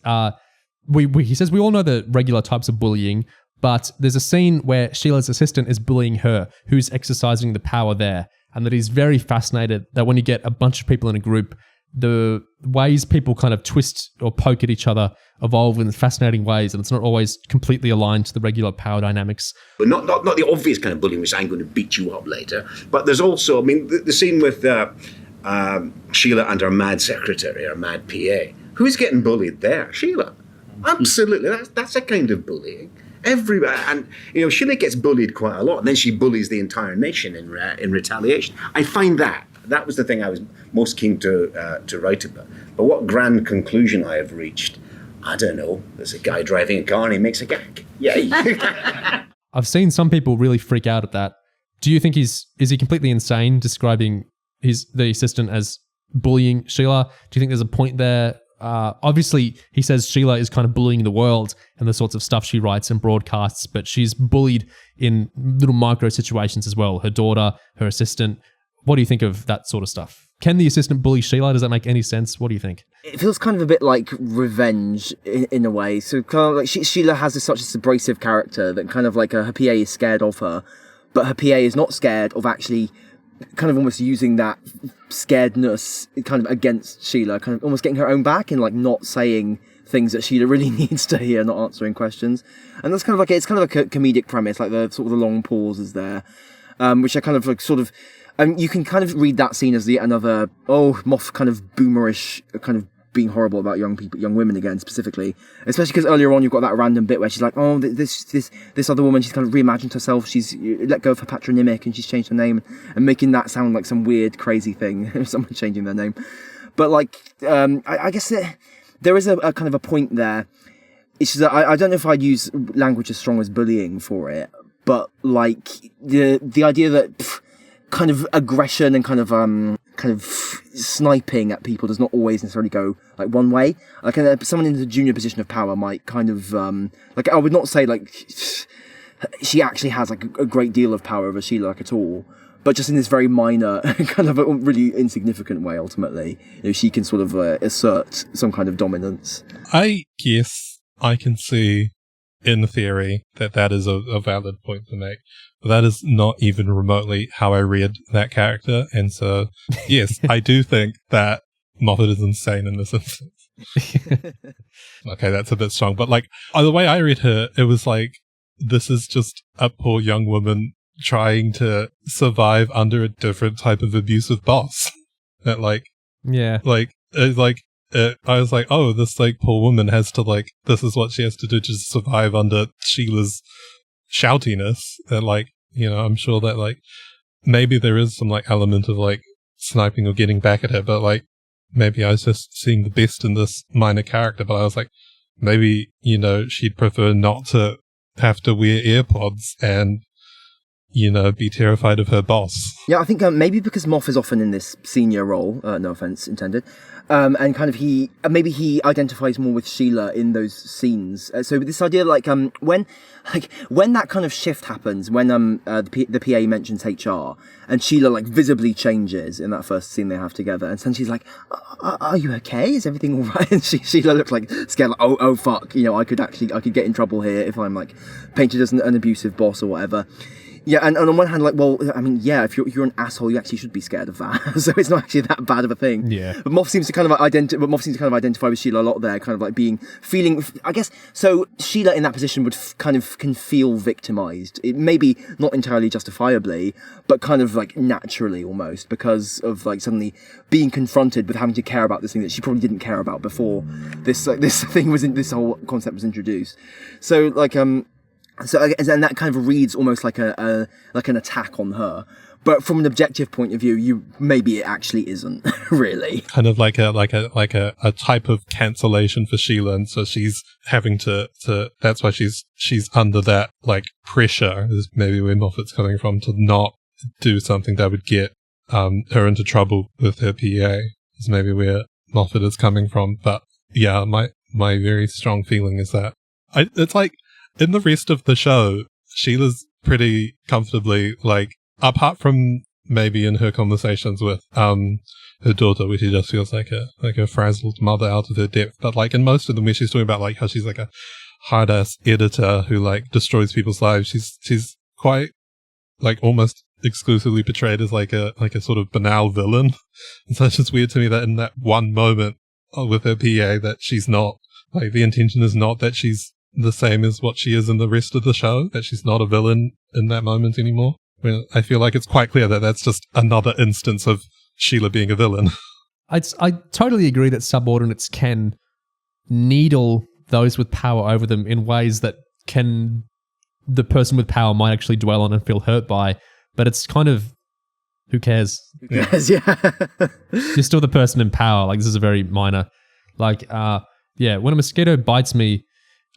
we all know the regular types of bullying, but there's a scene where Sheila's assistant is bullying her, who's exercising the power there, and that he's very fascinated that when you get a bunch of people in a group, the ways people kind of twist or poke at each other evolve in fascinating ways, and it's not always completely aligned to the regular power dynamics. But not the obvious kind of bullying, which I'm going to beat you up later, but there's also, the scene with Sheila and her mad secretary, her mad PA. Who's getting bullied there? Sheila. Absolutely. That's a kind of bullying. Everybody, and Sheila gets bullied quite a lot, and then she bullies the entire nation in retaliation. I find that was the thing I was most keen to write about. But what grand conclusion I have reached, I don't know. There's a guy driving a car and he makes a gag. Yay! I've seen some people really freak out at that. Do you think is he completely insane describing the assistant as bullying Sheila? Do you think there's a point there? Obviously, he says Sheila is kind of bullying the world and the sorts of stuff she writes and broadcasts, but she's bullied in little micro situations as well. Her daughter, her assistant. What do you think of that sort of stuff? Can the assistant bully Sheila? Does that make any sense? What do you think? It feels kind of a bit like revenge in a way. So kind of Sheila has such a abrasive character that kind of her PA is scared of her, but her PA is not scared of actually kind of almost using that scaredness kind of against Sheila, kind of almost getting her own back and not saying things that Sheila really needs to hear, not answering questions. And that's kind of like, it's kind of like a comedic premise, like the sort of the long pauses there, which are kind of like sort of, you can kind of read that scene as another, Moff kind of boomerish, kind of being horrible about young women again, specifically, especially because earlier on you've got that random bit where she's like, this other woman, she's kind of reimagined herself, she's let go of her patronymic and she's changed her name, and making that sound like some weird crazy thing, someone changing their name. But like, I guess there is a kind of a point there. It's just that I don't know if I'd use language as strong as bullying for it, but like the idea that kind of aggression and kind of sniping at people does not always necessarily go like one way. Like someone in the junior position of power might kind of like, I would not say like she actually has like a great deal of power over Sheila like at all, but just in this very minor kind of a really insignificant way, ultimately, she can sort of assert some kind of dominance. I guess I can see in theory that is a valid point to make. But that is not even remotely how I read that character. And so, yes, I do think that Moffat is insane in this instance. Okay, that's a bit strong. But like, the way I read her, it was like, this is just a poor young woman trying to survive under a different type of abusive boss. That like, yeah, I was like, oh, this like poor woman has to like, this is what she has to do to survive under Sheila's shoutiness. And like, I'm sure that like, maybe there is some like element of like sniping or getting back at her, but like, maybe I was just seeing the best in this minor character, but I was like, maybe, she'd prefer not to have to wear AirPods and, be terrified of her boss. Yeah, I think maybe because Moff is often in this senior role, no offense intended, and kind of he identifies more with Sheila in those scenes. So this idea, like when that kind of shift happens, when the PA mentions HR and Sheila like visibly changes in that first scene they have together, and then she's like, "Are you okay? Is everything all right?" And Sheila looks like scared, like, oh fuck, I could get in trouble here if I'm like painted as an abusive boss or whatever. Yeah, and on one hand, like, well, I mean, yeah, if you're an asshole, you actually should be scared of that. So it's not actually that bad of a thing. Yeah. But Moff seems to kind of identify with Sheila a lot there, kind of like feeling, I guess. So Sheila in that position can feel victimized. It maybe not entirely justifiably, but kind of like naturally almost, because of like suddenly being confronted with having to care about this thing that she probably didn't care about before this whole concept was introduced. So like and that kind of reads almost like an attack on her, but from an objective point of view, maybe it actually isn't really. Kind of like a type of cancellation for Sheila, and so she's having to that's why she's under that like pressure, is maybe where Moffat's coming from, to not do something that would get her into trouble with her PA, is maybe where Moffat is coming from. But yeah, my very strong feeling is that it's like, in the rest of the show, Sheila's pretty comfortably, like, apart from maybe in her conversations with her daughter, where she just feels like a frazzled mother out of her depth. But like in most of them, where she's talking about like how she's like a hard ass editor who like destroys people's lives, she's quite like almost exclusively portrayed as like a sort of banal villain. And so it's just weird to me that in that one moment with her PA, that she's not, like, the intention is not that she's the same as what she is in the rest of the show, that she's not a villain in that moment anymore. When I feel like it's quite clear that that's just another instance of Sheila being a villain. I totally agree that subordinates can needle those with power over them in ways that the person with power might actually dwell on and feel hurt by, but it's kind of, who cares? Who cares, yeah. You're still the person in power. Like, this is a very minor, like, when a mosquito bites me,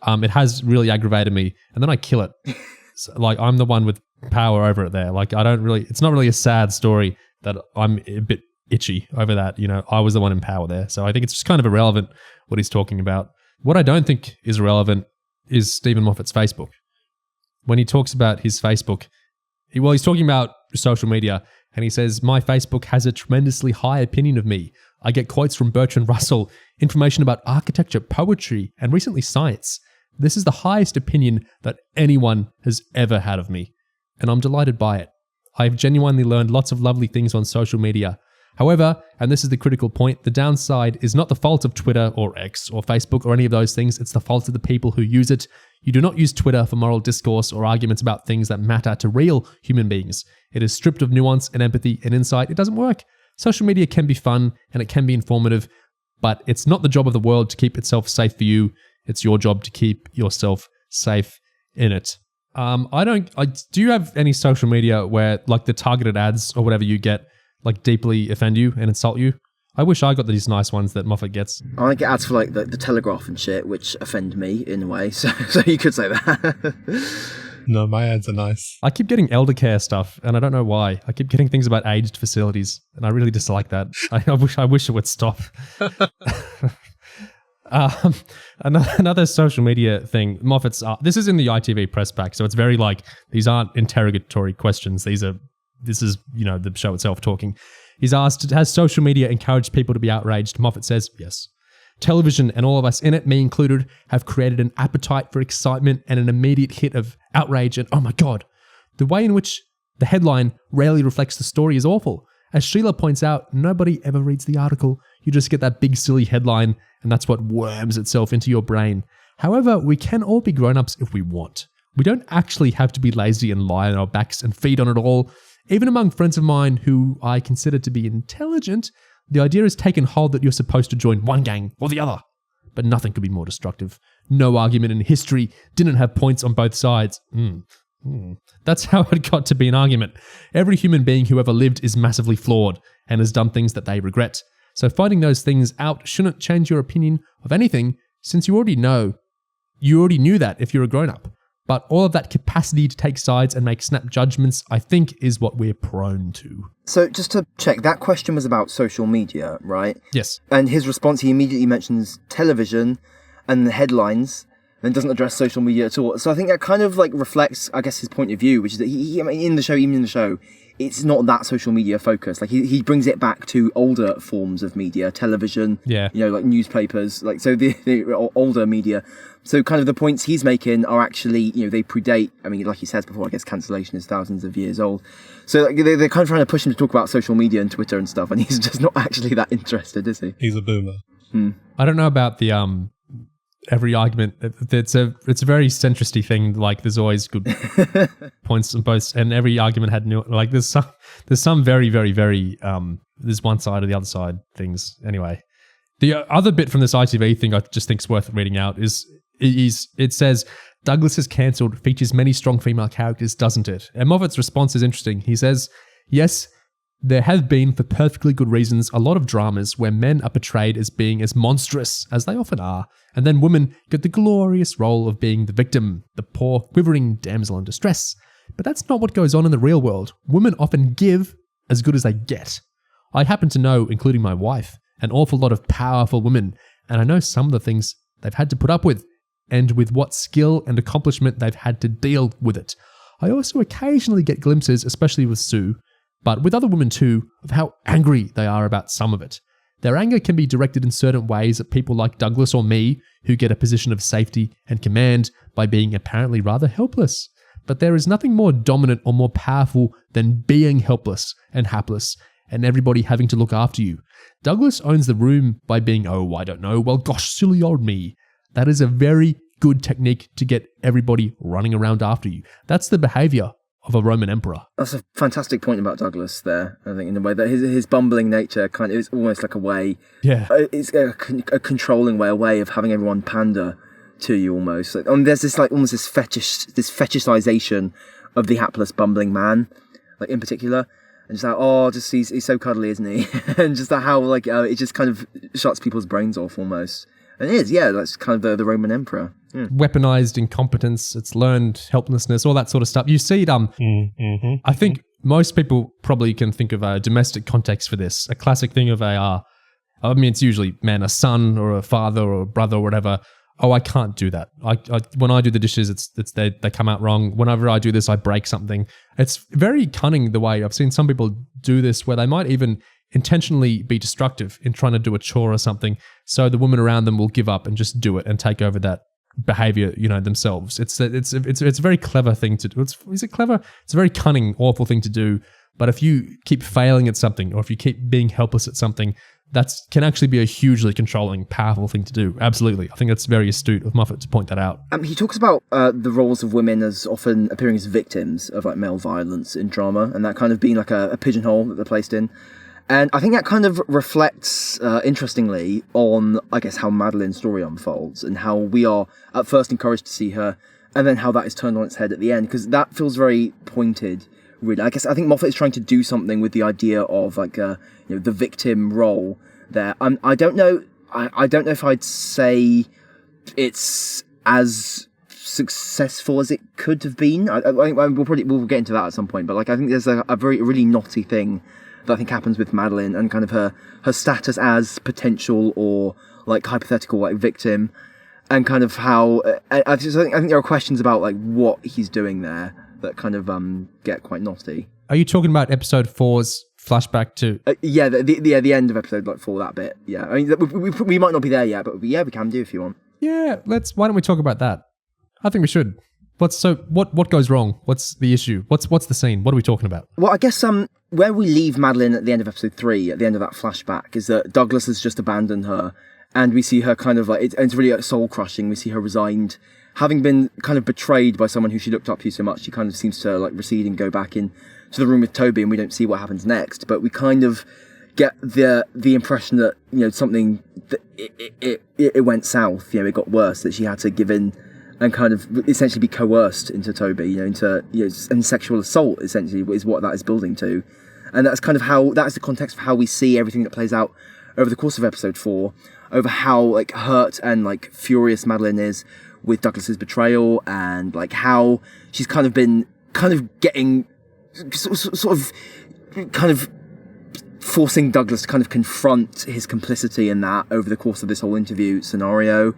it has really aggravated me, and then I kill it. So, like, I'm the one with power over it there. Like, it's not really a sad story that I'm a bit itchy over that. I was the one in power there. So I think it's just kind of irrelevant what he's talking about. What I don't think is relevant is Steven Moffat's Facebook. When he talks about his Facebook, he's talking about social media, and he says, "My Facebook has a tremendously high opinion of me. I get quotes from Bertrand Russell, information about architecture, poetry, and recently science. This is the highest opinion that anyone has ever had of me, and I'm delighted by it. I've genuinely learned lots of lovely things on social media. However, and this is the critical point, the downside is not the fault of Twitter or X or Facebook or any of those things. It's the fault of the people who use it. You do not use Twitter for moral discourse or arguments about things that matter to real human beings. It is stripped of nuance and empathy and insight. It doesn't work. Social media can be fun and it can be informative, but it's not the job of the world to keep itself safe for you. It's your job to keep yourself safe in it. Do you have any social media where like the targeted ads or whatever you get like deeply offend you and insult you? I wish I got these nice ones that Moffat gets. I get ads for like the Telegraph and shit, which offend me in a way. So you could say that. No, my ads are nice. I keep getting elder care stuff, and I don't know why. I keep getting things about aged facilities, and I really dislike that. I wish it would stop. Another social media thing. Moffat's. This is in the ITV press pack, so it's very like these aren't interrogatory questions. This is the show itself talking. He's asked, has social media encouraged people to be outraged? Moffat says, yes. Television and all of us in it, me included, have created an appetite for excitement and an immediate hit of outrage and, oh my God, the way in which the headline rarely reflects the story is awful. As Sheila points out, nobody ever reads the article. You just get that big silly headline and that's what worms itself into your brain. However, we can all be grown-ups if we want. We don't actually have to be lazy and lie on our backs and feed on it all. Even among friends of mine who I consider to be intelligent, the idea has taken hold that you're supposed to join one gang or the other. But nothing could be more destructive. No argument in history didn't have points on both sides. That's how it got to be an argument. Every human being who ever lived is massively flawed and has done things that they regret. So finding those things out shouldn't change your opinion of anything, since you already knew that if you're a grown-up. But all of that capacity to take sides and make snap judgments, I think, is what we're prone to. So just to check, that question was about social media, right? Yes. And his response, he immediately mentions television and the headlines, and doesn't address social media at all. So I think that kind of like reflects, I guess, his point of view, which is that even in the show, it's not that social media focused. Like he brings it back to older forms of media, television, like newspapers, like so the older media. So kind of the points he's making are actually, they predate. I mean, like he says before, I guess Cancellation is thousands of years old. So like, they're kind of trying to push him to talk about social media and Twitter and stuff, and he's just not actually that interested, is he? He's a boomer. I don't know about the every argument. It's a very centristy thing. Like there's always good points on both, and every argument had new. Like there's some very very very there's one side or the other side things. Anyway, the other bit from this ITV thing I just think is worth reading out is. It says, Douglas is cancelled, features many strong female characters, doesn't it? And Moffat's response is interesting. He says, yes, there have been, for perfectly good reasons, a lot of dramas where men are portrayed as being as monstrous as they often are, and then women get the glorious role of being the victim, the poor, quivering damsel in distress. But that's not what goes on in the real world. Women often give as good as they get. I happen to know, including my wife, an awful lot of powerful women, and I know some of the things they've had to put up with, and with what skill and accomplishment they've had to deal with it. I also occasionally get glimpses, especially with Sue, but with other women too, of how angry they are about some of it. Their anger can be directed in certain ways at people like Douglas or me, who get a position of safety and command by being apparently rather helpless. But there is nothing more dominant or more powerful than being helpless and hapless, and everybody having to look after you. Douglas owns the room by being, oh, I don't know, well, gosh, silly old me. That is a very good technique to get everybody running around after you. That's the behavior of a Roman emperor. That's a fantastic point about Douglas there, I think, in the way that his bumbling nature kind of is almost like a way. Yeah. It's a controlling way, a way of having everyone pander to you almost. There's this like almost this fetishization of the hapless bumbling man, like in particular. And just like, he's so cuddly, isn't he? And just how like it just kind of shuts people's brains off almost. And it is, yeah, that's kind of the Roman emperor. Yeah. Weaponized incompetence, it's learned helplessness, all that sort of stuff. You see it, I think most people probably can think of a domestic context for this. A classic thing of it's usually, a son or a father or a brother or whatever. Oh, I can't do that. When I do the dishes, they come out wrong. Whenever I do this, I break something. It's very cunning the way I've seen some people do this, where they might even intentionally be destructive in trying to do a chore or something, so the women around them will give up and just do it and take over that behavior, themselves. It's a very clever thing to do. Is it clever? It's a very cunning, awful thing to do, But if you keep failing at something, or if you keep being helpless at something, that can actually be a hugely controlling, powerful thing to do. Absolutely. I think that's very astute of Moffat to point that out. He talks about the roles of women as often appearing as victims of like male violence in drama, and that kind of being like a pigeonhole that they're placed in. And I think that kind of reflects, interestingly, on, I guess, how Madeline's story unfolds and how we are at first encouraged to see her, and then how that is turned on its head at the end, because that feels very pointed, really. I think Moffat is trying to do something with the idea of like the victim role there. I don't know. I don't know if I'd say it's as successful as it could have been. I think we'll get into that at some point. But like I think there's a really knotty thing that I think happens with Madeline and kind of her status as potential or like hypothetical like victim, and kind of how I think there are questions about like what he's doing there that kind of get quite knotty. Are you talking about episode 4's flashback to? The end of episode like 4, that bit. Yeah, I mean we might not be there yet, but we can do if you want. Yeah, why don't we talk about that? I think we should. What goes wrong? What's the issue? What's the scene? What are we talking about? Well, I guess where we leave Madeline at the end of episode 3, at the end of that flashback, is that Douglas has just abandoned her, and we see her kind of like it's really soul crushing. We see her resigned, having been kind of betrayed by someone who she looked up to so much. She kind of seems to like recede and go back in to the room with Toby, and we don't see what happens next. But we kind of get the impression that something that it went south. It got worse. That she had to give in and kind of essentially be coerced into Toby, and sexual assault essentially is what that is building to. And that's kind of that's the context for how we see everything that plays out over the course of episode 4, over how like hurt and like furious Madeline is with Douglas's betrayal, and like how she's kind of been getting sort of forcing Douglas to kind of confront his complicity in that over the course of this whole interview scenario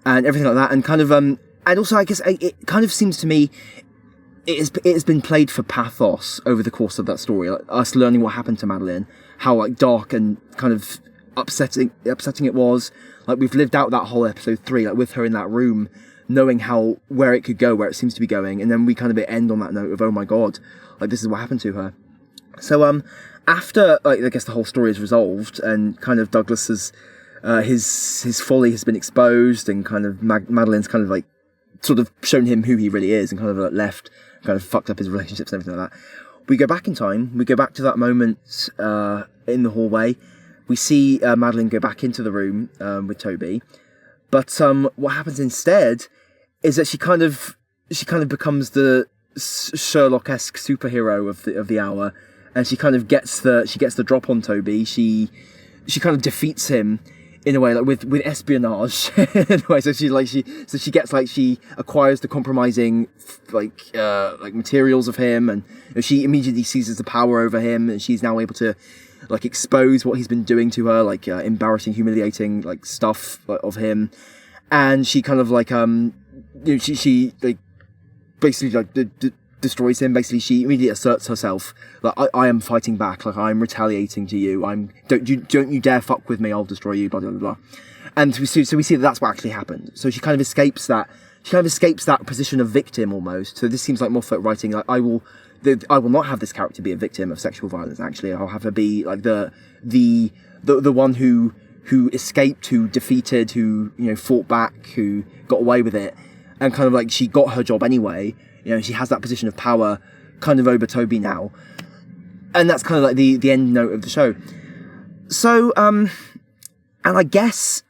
and everything like that. And kind of and also I guess it kind of seems to me it has been played for pathos over the course of that story, like us learning what happened to Madeline, how like dark and kind of upsetting it was. Like we've lived out that whole episode 3, like with her in that room, knowing where it could go, where it seems to be going, and then we kind of end on that note of, oh my god, like this is what happened to her. So after like I guess the whole story is resolved and kind of Douglas has his folly has been exposed, and kind of Madeline's kind of like sort of shown him who he really is, and kind of like left, kind of fucked up his relationships and everything like that. We go back in time. We go back to that moment in the hallway. We see Madeline go back into the room with Toby, but what happens instead is that she kind of becomes the Sherlock-esque superhero of the hour, and she kind of gets the drop on Toby. She kind of defeats him in a way, like with espionage in a way. So she acquires the compromising like materials of him, and she immediately seizes the power over him, and she's now able to like expose what he's been doing to her, like embarrassing, humiliating like stuff of him. And she kind of like she like basically like destroys him. Basically, she immediately asserts herself, like I am fighting back, like I'm retaliating to you. Don't you dare fuck with me, I'll destroy you, blah blah blah. And we see that that's what actually happened. So she kind of escapes that position of victim almost. So this seems like Moffat writing like I will not have this character be a victim of sexual violence. Actually, I'll have her be like the one who escaped, who defeated, who fought back, who got away with it, and kind of like she got her job anyway. She has that position of power kind of over Toby now. And that's kind of like the end note of the show. So, and I guess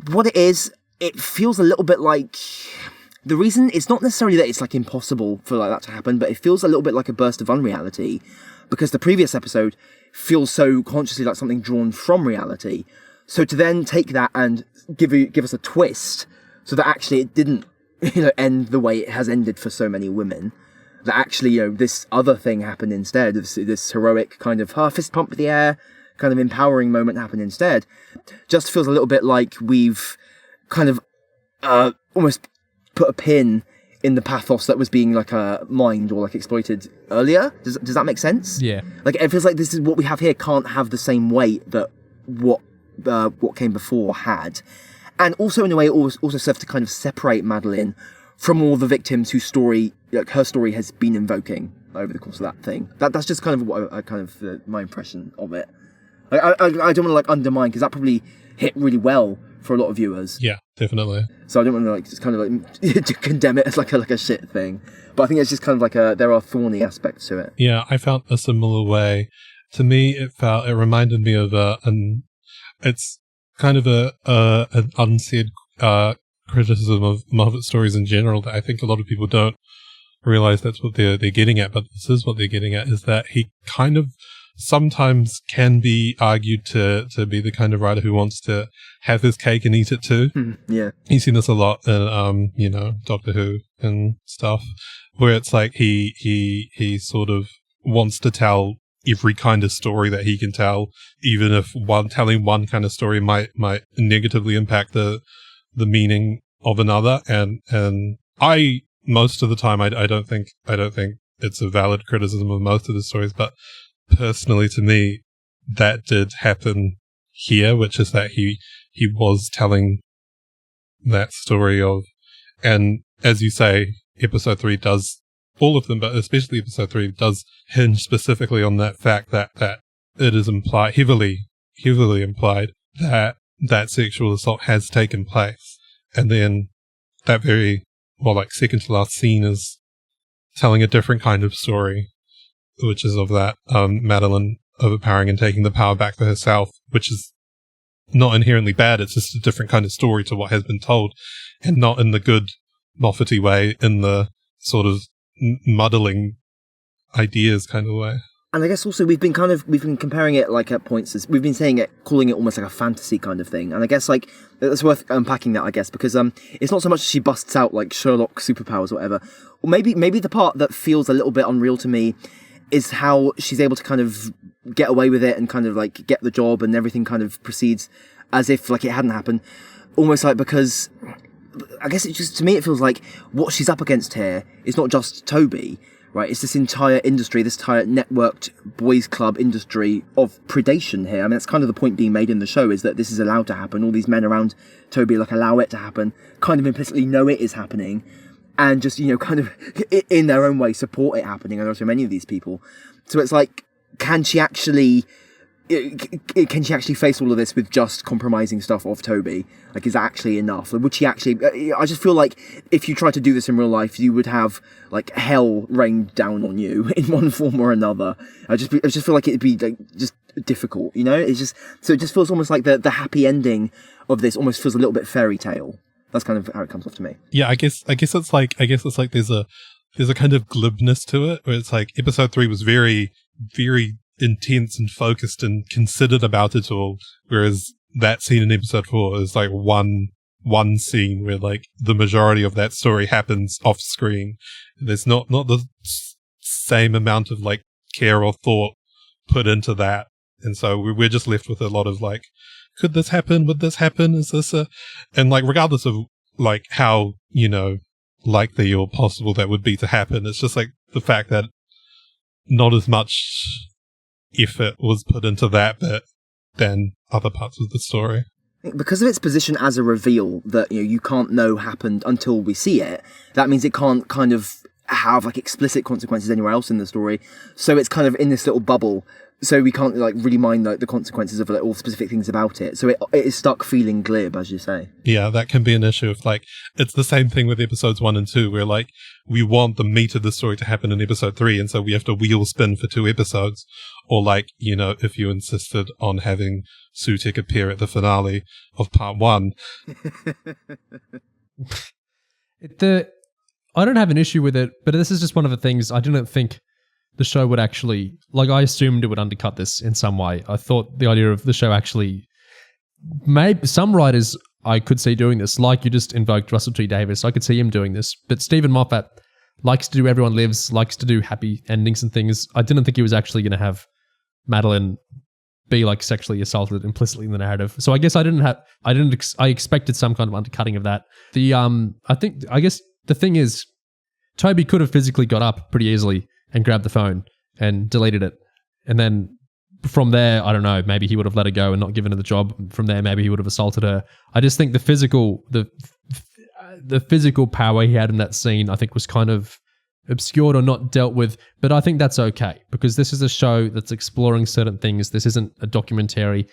what it is, it feels a little bit like, the reason, it's not necessarily that it's like impossible for like that to happen, but it feels a little bit like a burst of unreality, because the previous episode feels so consciously like something drawn from reality. So to then take that and give us a twist, so that actually it didn't end the way it has ended for so many women, that actually this other thing happened instead, this heroic kind of fist pump with the air kind of empowering moment happened instead, just feels a little bit like we've kind of almost put a pin in the pathos that was being like mined or like exploited earlier. Does that make sense? Yeah. Like it feels like this is what we have here can't have the same weight that what came before had. And also in a way it also serves to kind of separate Madeline from all the victims whose story her story has been invoking over the course of that thing. That's just kind of what my impression of it. I don't want to like undermine, because that probably hit really well for a lot of viewers. Yeah, definitely. So I don't want to like just kind of like to condemn it as like a shit thing. But I think it's just kind of like there are thorny aspects to it. Yeah, I felt a similar way. To me, it reminded me of it's kind of an unsaid criticism of Moffat stories in general that I think a lot of people don't realize that's what they're getting at, but this is what they're getting at, is that he kind of sometimes can be argued to be the kind of writer who wants to have his cake and eat it too. Yeah. You've seen this a lot in, Doctor Who and stuff, where it's like he sort of wants to tell every kind of story that he can tell, even if telling one kind of story might negatively impact the meaning of another. And I, most of the time, I don't think it's a valid criticism of most of the stories, but personally, to me, that did happen here, which is that he was telling that story of, and as you say, episode 3 does, all of them, but especially episode 3 does hinge specifically on that fact that it is implied, heavily implied, that sexual assault has taken place. And then that very, second to last scene is telling a different kind of story, which is of that Madeline overpowering and taking the power back for herself, which is not inherently bad. It's just a different kind of story to what has been told, and not in the good Moffat-y way, in the sort of muddling ideas kind of way. And I guess also we've been comparing it like at points as we've been calling it almost like a fantasy kind of thing. And I guess like it's worth unpacking that, I guess, because it's not so much she busts out like Sherlock superpowers or whatever. Or maybe the part that feels a little bit unreal to me is how she's able to kind of get away with it and kind of like get the job, and everything kind of proceeds as if like it hadn't happened. Almost like, because I guess it just, to me, it feels like what she's up against here is not just Toby, right? It's this entire industry, this entire networked boys club industry of predation here. I mean, that's kind of the point being made in the show, is that this is allowed to happen. All these men around Toby like allow it to happen, kind of implicitly know it is happening, and just, kind of in their own way support it happening. And there are so many of these people. So it's like, can she actually face all of this with just compromising stuff of Toby? Like, is that actually enough? Would she actually... I just feel like if you try to do this in real life, you would have, like, hell rained down on you in one form or another. I just feel like it'd be, like, just difficult, It's just... So it just feels almost like the happy ending of this almost feels a little bit fairy tale. That's kind of how it comes off to me. Yeah, I guess it's like there's a kind of glibness to it, where it's like episode 3 was very, very intense and focused and considered about it all, whereas that scene in episode 4 is like one scene where like the majority of that story happens off screen. There's not the same amount of like care or thought put into that, and so we're just left with a lot of like, could this happen? Would this happen? Is this and like, regardless of like how, likely or possible that would be to happen, it's just like the fact that not as much effort was put into that bit than other parts of the story. Because of its position as a reveal that, you can't know happened until we see it, that means it can't kind of have like explicit consequences anywhere else in the story. So it's kind of in this little bubble. So we can't like really mind like the consequences of like all specific things about it. So it is stuck feeling glib, as you say. Yeah, that can be an issue. Of like, it's the same thing with episodes 1 and 2, where like we want the meat of the story to happen in episode 3, and so we have to wheel spin for 2 episodes. Or like, if you insisted on having Sutik appear at the finale of part 1. I don't have an issue with it, but this is just one of the things I didn't think the show would actually, like, I assumed it would undercut this in some way. I thought the idea of the show actually, maybe some writers I could see doing this, like you just invoked Russell T Davies. I could see him doing this, but Steven Moffat likes to do Everyone Lives, likes to do happy endings and things. I didn't think he was actually going to have Madeline be like sexually assaulted implicitly in the narrative. So I guess I expected some kind of undercutting of that. I guess the thing is, Toby could have physically got up pretty easily and grabbed the phone and deleted it. And then from there, I don't know, maybe he would have let her go and not given her the job. From there, maybe he would have assaulted her. I just think the physical power he had in that scene, I think, was kind of obscured or not dealt with, but I think that's okay because this is a show that's exploring certain things. This isn't a documentary.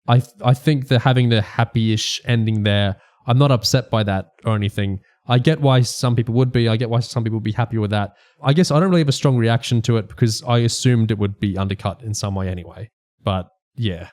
I think that having the happy-ish ending there, I'm not upset by that or anything. I get why some people would be. I get why some people would be happy with that. I guess I don't really have a strong reaction to it because I assumed it would be undercut in some way anyway. But yeah.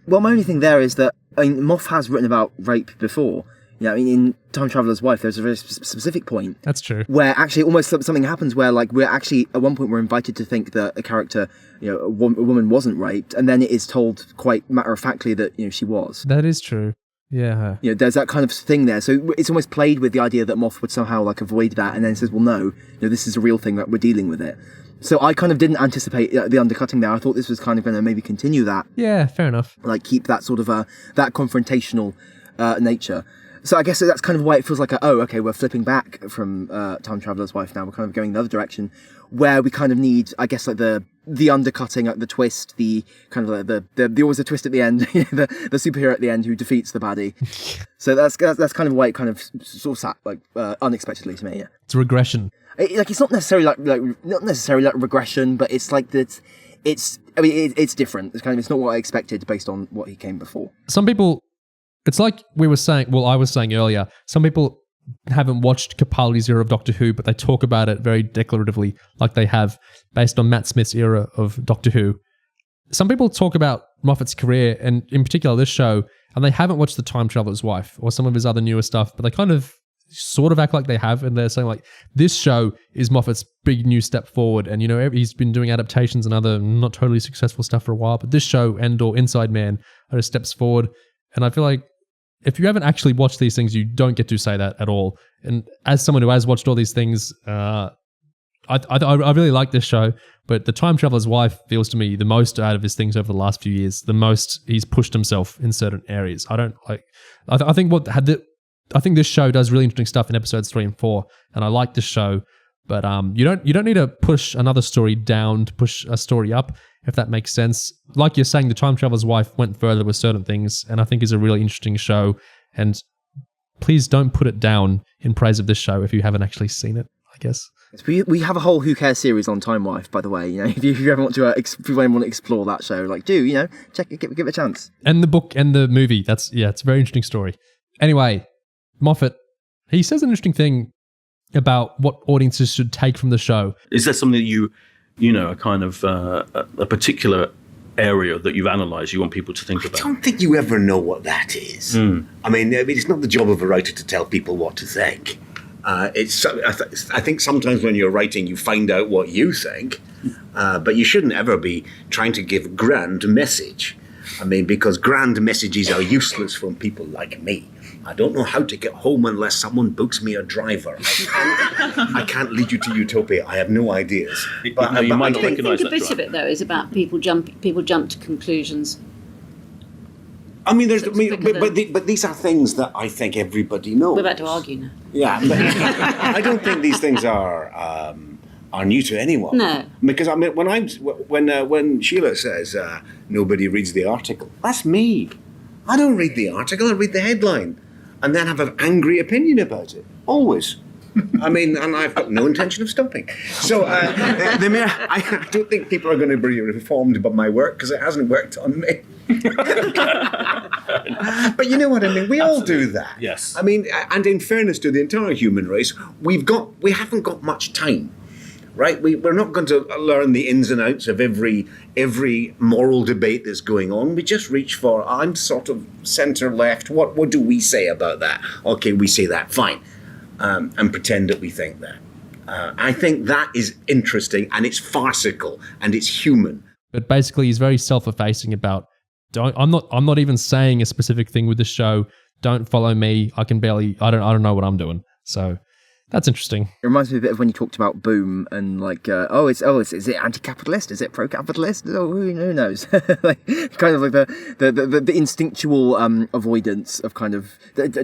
Well, my only thing there is that Moff has written about rape before. In Time Traveler's Wife, there's a very specific point. That's true. Where actually almost something happens where, like, we're actually, at one point, we're invited to think that a character, a woman wasn't raped, and then it is told quite matter-of-factly that, she was. That is true. Yeah. There's that kind of thing there. So it's almost played with the idea that Moff would somehow, like, avoid that, and then says, well, no, this is a real thing that we're dealing with it. So I kind of didn't anticipate the undercutting there. I thought this was kind of going to maybe continue that. Yeah, fair enough. Like, keep that sort of, that confrontational nature. So I guess that's kind of why it feels like, we're flipping back from Time Traveler's Wife now. We're kind of going the other direction, where we kind of need, I guess, like the undercutting, like the twist, the kind of like the always a twist at the end, the superhero at the end who defeats the baddie. So that's kind of why it kind of sort of sat like unexpectedly to me. Yeah. It's a regression. It's not necessarily like regression, but it's like that. It's different. It's not what I expected based on what he came before. Some people. It's like I was saying earlier, some people haven't watched Capaldi's era of Doctor Who, but they talk about it very declaratively, like they have, based on Matt Smith's era of Doctor Who. Some people talk about Moffat's career, and in particular this show, and they haven't watched The Time Traveler's Wife or some of his other newer stuff, but they kind of sort of act like they have, and they're saying like, this show is Moffat's big new step forward, and he's been doing adaptations and other not totally successful stuff for a while, but this show and/or Inside Man are just steps forward. And I feel like if you haven't actually watched these things, you don't get to say that at all. And as someone who has watched all these things, I really like this show, but The Time Traveler's Wife feels to me the most out of his things over the last few years. The most he's pushed himself in certain areas. I think this show does really interesting stuff in episodes 3 and 4, and I like this show. But you don't need to push another story down to push a story up, if that makes sense. Like you're saying, The Time Traveler's Wife went further with certain things, and I think is a really interesting show. And please don't put it down in praise of this show if you haven't actually seen it, I guess. We have a whole Who Cares series on Time Wife, by the way. If you ever want to, if you want to explore that show, check it, give it a chance. And the book and the movie. It's a very interesting story. Anyway, Moffat, he says an interesting thing about what audiences should take from the show. Is there something that a kind of a particular area that you've analysed you want people to think about? I don't think you ever know what that is. I mean, it's not the job of a writer to tell people what to think. I think sometimes when you're writing, you find out what you think, but you shouldn't ever be trying to give grand message. I mean, because grand messages are useless from people like me. I don't know how to get home unless someone books me a driver. I can't lead you to utopia. I have no ideas. But you might not recognise that. I think a bit of it, though, is about people jump to conclusions. I mean, but these are things that I think everybody knows. We're about to argue now. Yeah, but I don't think these things are new to anyone. No, because I mean, when Sheila says nobody reads the article, that's me. I don't read the article. I read the headline, and then have an angry opinion about it. Always. I mean, and I've got no intention of stopping. So I don't think people are going to be reformed by my work because it hasn't worked on me. But you know what I mean? We all do that. Yes. I mean, and in fairness to the entire human race, we haven't got much time. Right? We're not going to learn the ins and outs of every moral debate that's going on. We just reach for, I'm sort of centre-left. What do we say about that? Okay, we say that, fine. And pretend that we think that. I think that is interesting, and it's farcical, and it's human. But basically, he's very self-effacing about, I'm not even saying a specific thing with the show. Don't follow me. I don't know what I'm doing. So that's interesting. It reminds me a bit of when you talked about Boom and like, is it anti-capitalist? Is it pro-capitalist? Oh, who knows? Like, kind of like the instinctual avoidance of kind of,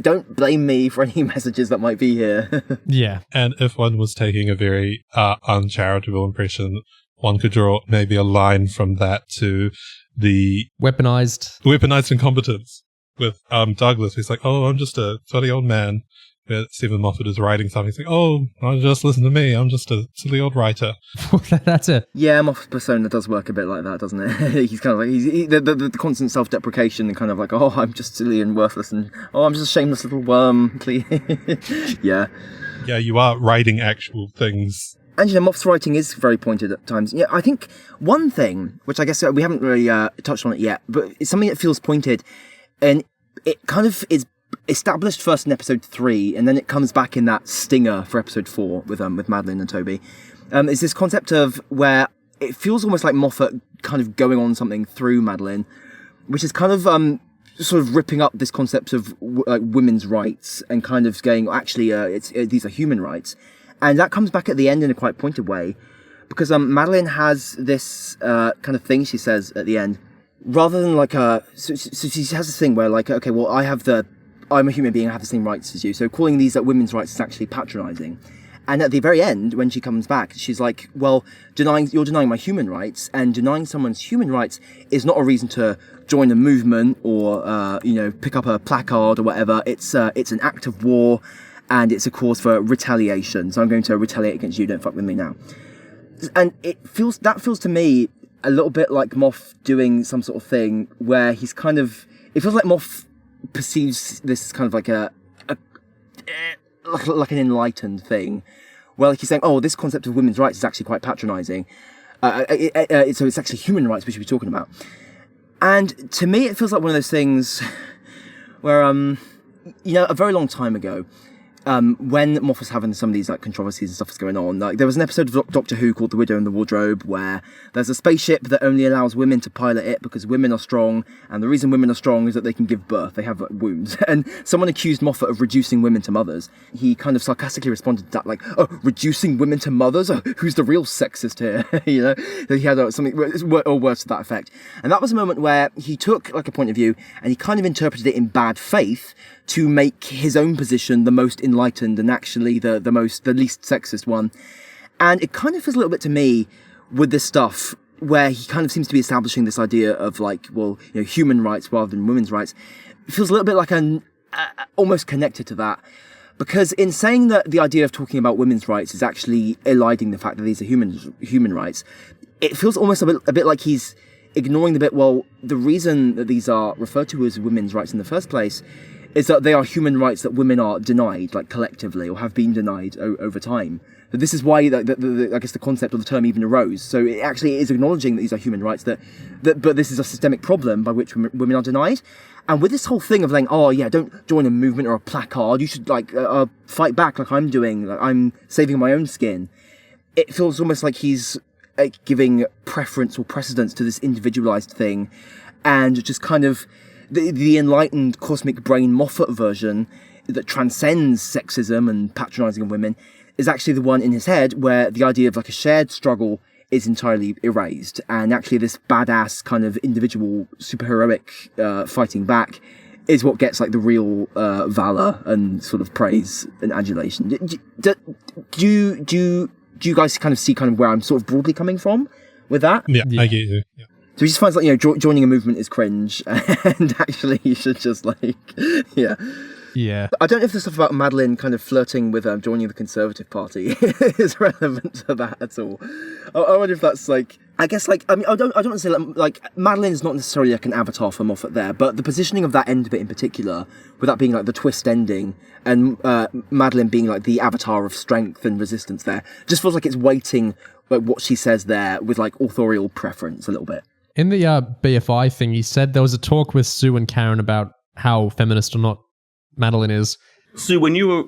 don't blame me for any messages that might be here. Yeah. And if one was taking a very uncharitable impression, one could draw maybe a line from that to the weaponised incompetence with Douglas. He's like, oh, I'm just a funny old man where Steven Moffat is writing something. He's like, "Oh, just listen to me. I'm just a silly old writer." That's it. Yeah, Moffat's persona does work a bit like that, doesn't it? He's kind of like the constant self-deprecation and kind of like, "Oh, I'm just silly and worthless," and "Oh, I'm just a shameless little worm." Yeah. Yeah, you are writing actual things. And, Moffat's writing is very pointed at times. Yeah, I think one thing, which I guess we haven't really touched on it yet, but it's something that feels pointed, and it kind of is established first in episode 3, and then it comes back in that stinger for episode 4 with Madeline and Toby. Is this concept of where it feels almost like Moffat kind of going on something through Madeline, which is kind of sort of ripping up this concept of like women's rights and kind of going, actually, these are human rights. And that comes back at the end in a quite pointed way, because Madeline has this kind of thing she says at the end, rather than like so she has this thing where like, okay, well, I'm a human being, I have the same rights as you, so calling these women's rights is actually patronising. And at the very end, when she comes back, she's like, well, you're denying my human rights, and denying someone's human rights is not a reason to join a movement or, pick up a placard or whatever. It's an act of war, and it's a cause for retaliation. So I'm going to retaliate against you, don't fuck with me now. And feels to me a little bit like Moff doing some sort of thing where he's kind of, it feels like Moff perceives this as kind of like like an enlightened thing, where like he's saying, oh, this concept of women's rights is actually quite patronising. So it's actually human rights we should be talking about. And to me, it feels like one of those things where, a very long time ago, when Moff was having some of these like controversies and stuff was going on, like there was an episode of Doctor Who called The Widow and the Wardrobe where there's a spaceship that only allows women to pilot it because women are strong, and the reason women are strong is that they can give birth, they have wombs. And someone accused Moffat of reducing women to mothers. He kind of sarcastically responded to that like, oh, reducing women to mothers? Oh, who's the real sexist here? He had something or words to that effect. And that was a moment where he took like a point of view and he kind of interpreted it in bad faith to make his own position the most enlightened and actually the least sexist one. And it kind of feels a little bit to me with this stuff where he kind of seems to be establishing this idea of like, well, human rights rather than women's rights. It feels a little bit like almost connected to that. Because in saying that the idea of talking about women's rights is actually eliding the fact that these are human rights, it feels almost a bit like he's ignoring the bit, well, the reason that these are referred to as women's rights in the first place is that they are human rights that women are denied, like collectively, or have been denied over time. So this is why, I guess, the concept of the term even arose. So it actually is acknowledging that these are human rights, but this is a systemic problem by which women are denied. And with this whole thing of like, oh yeah, don't join a movement or a placard, you should like fight back like I'm doing, like I'm saving my own skin. It feels almost like he's giving preference or precedence to this individualized thing, and just kind of the enlightened cosmic brain Moffat version that transcends sexism and patronising of women is actually the one in his head where the idea of like a shared struggle is entirely erased, and actually this badass kind of individual superheroic fighting back is what gets like the real valor and sort of praise and adulation. Do you guys kind of see kind of where I'm sort of broadly coming from with that? Yeah. I get you. Yeah. So he just finds like, joining a movement is cringe, and actually you should just like, yeah. Yeah. I don't know if the stuff about Madeline kind of flirting with joining the Conservative Party is relevant to that at all. I wonder if that's like, I guess like, I mean, I don't want to say like Madeline is not necessarily like an avatar for Moffat there, but the positioning of that end bit in particular, with that being like the twist ending, and Madeline being like the avatar of strength and resistance there, just feels like it's weighting like what she says there with like authorial preference a little bit. In the BFI thing, he said there was a talk with Sue and Karen about how feminist or not Madeline is. Sue, when you were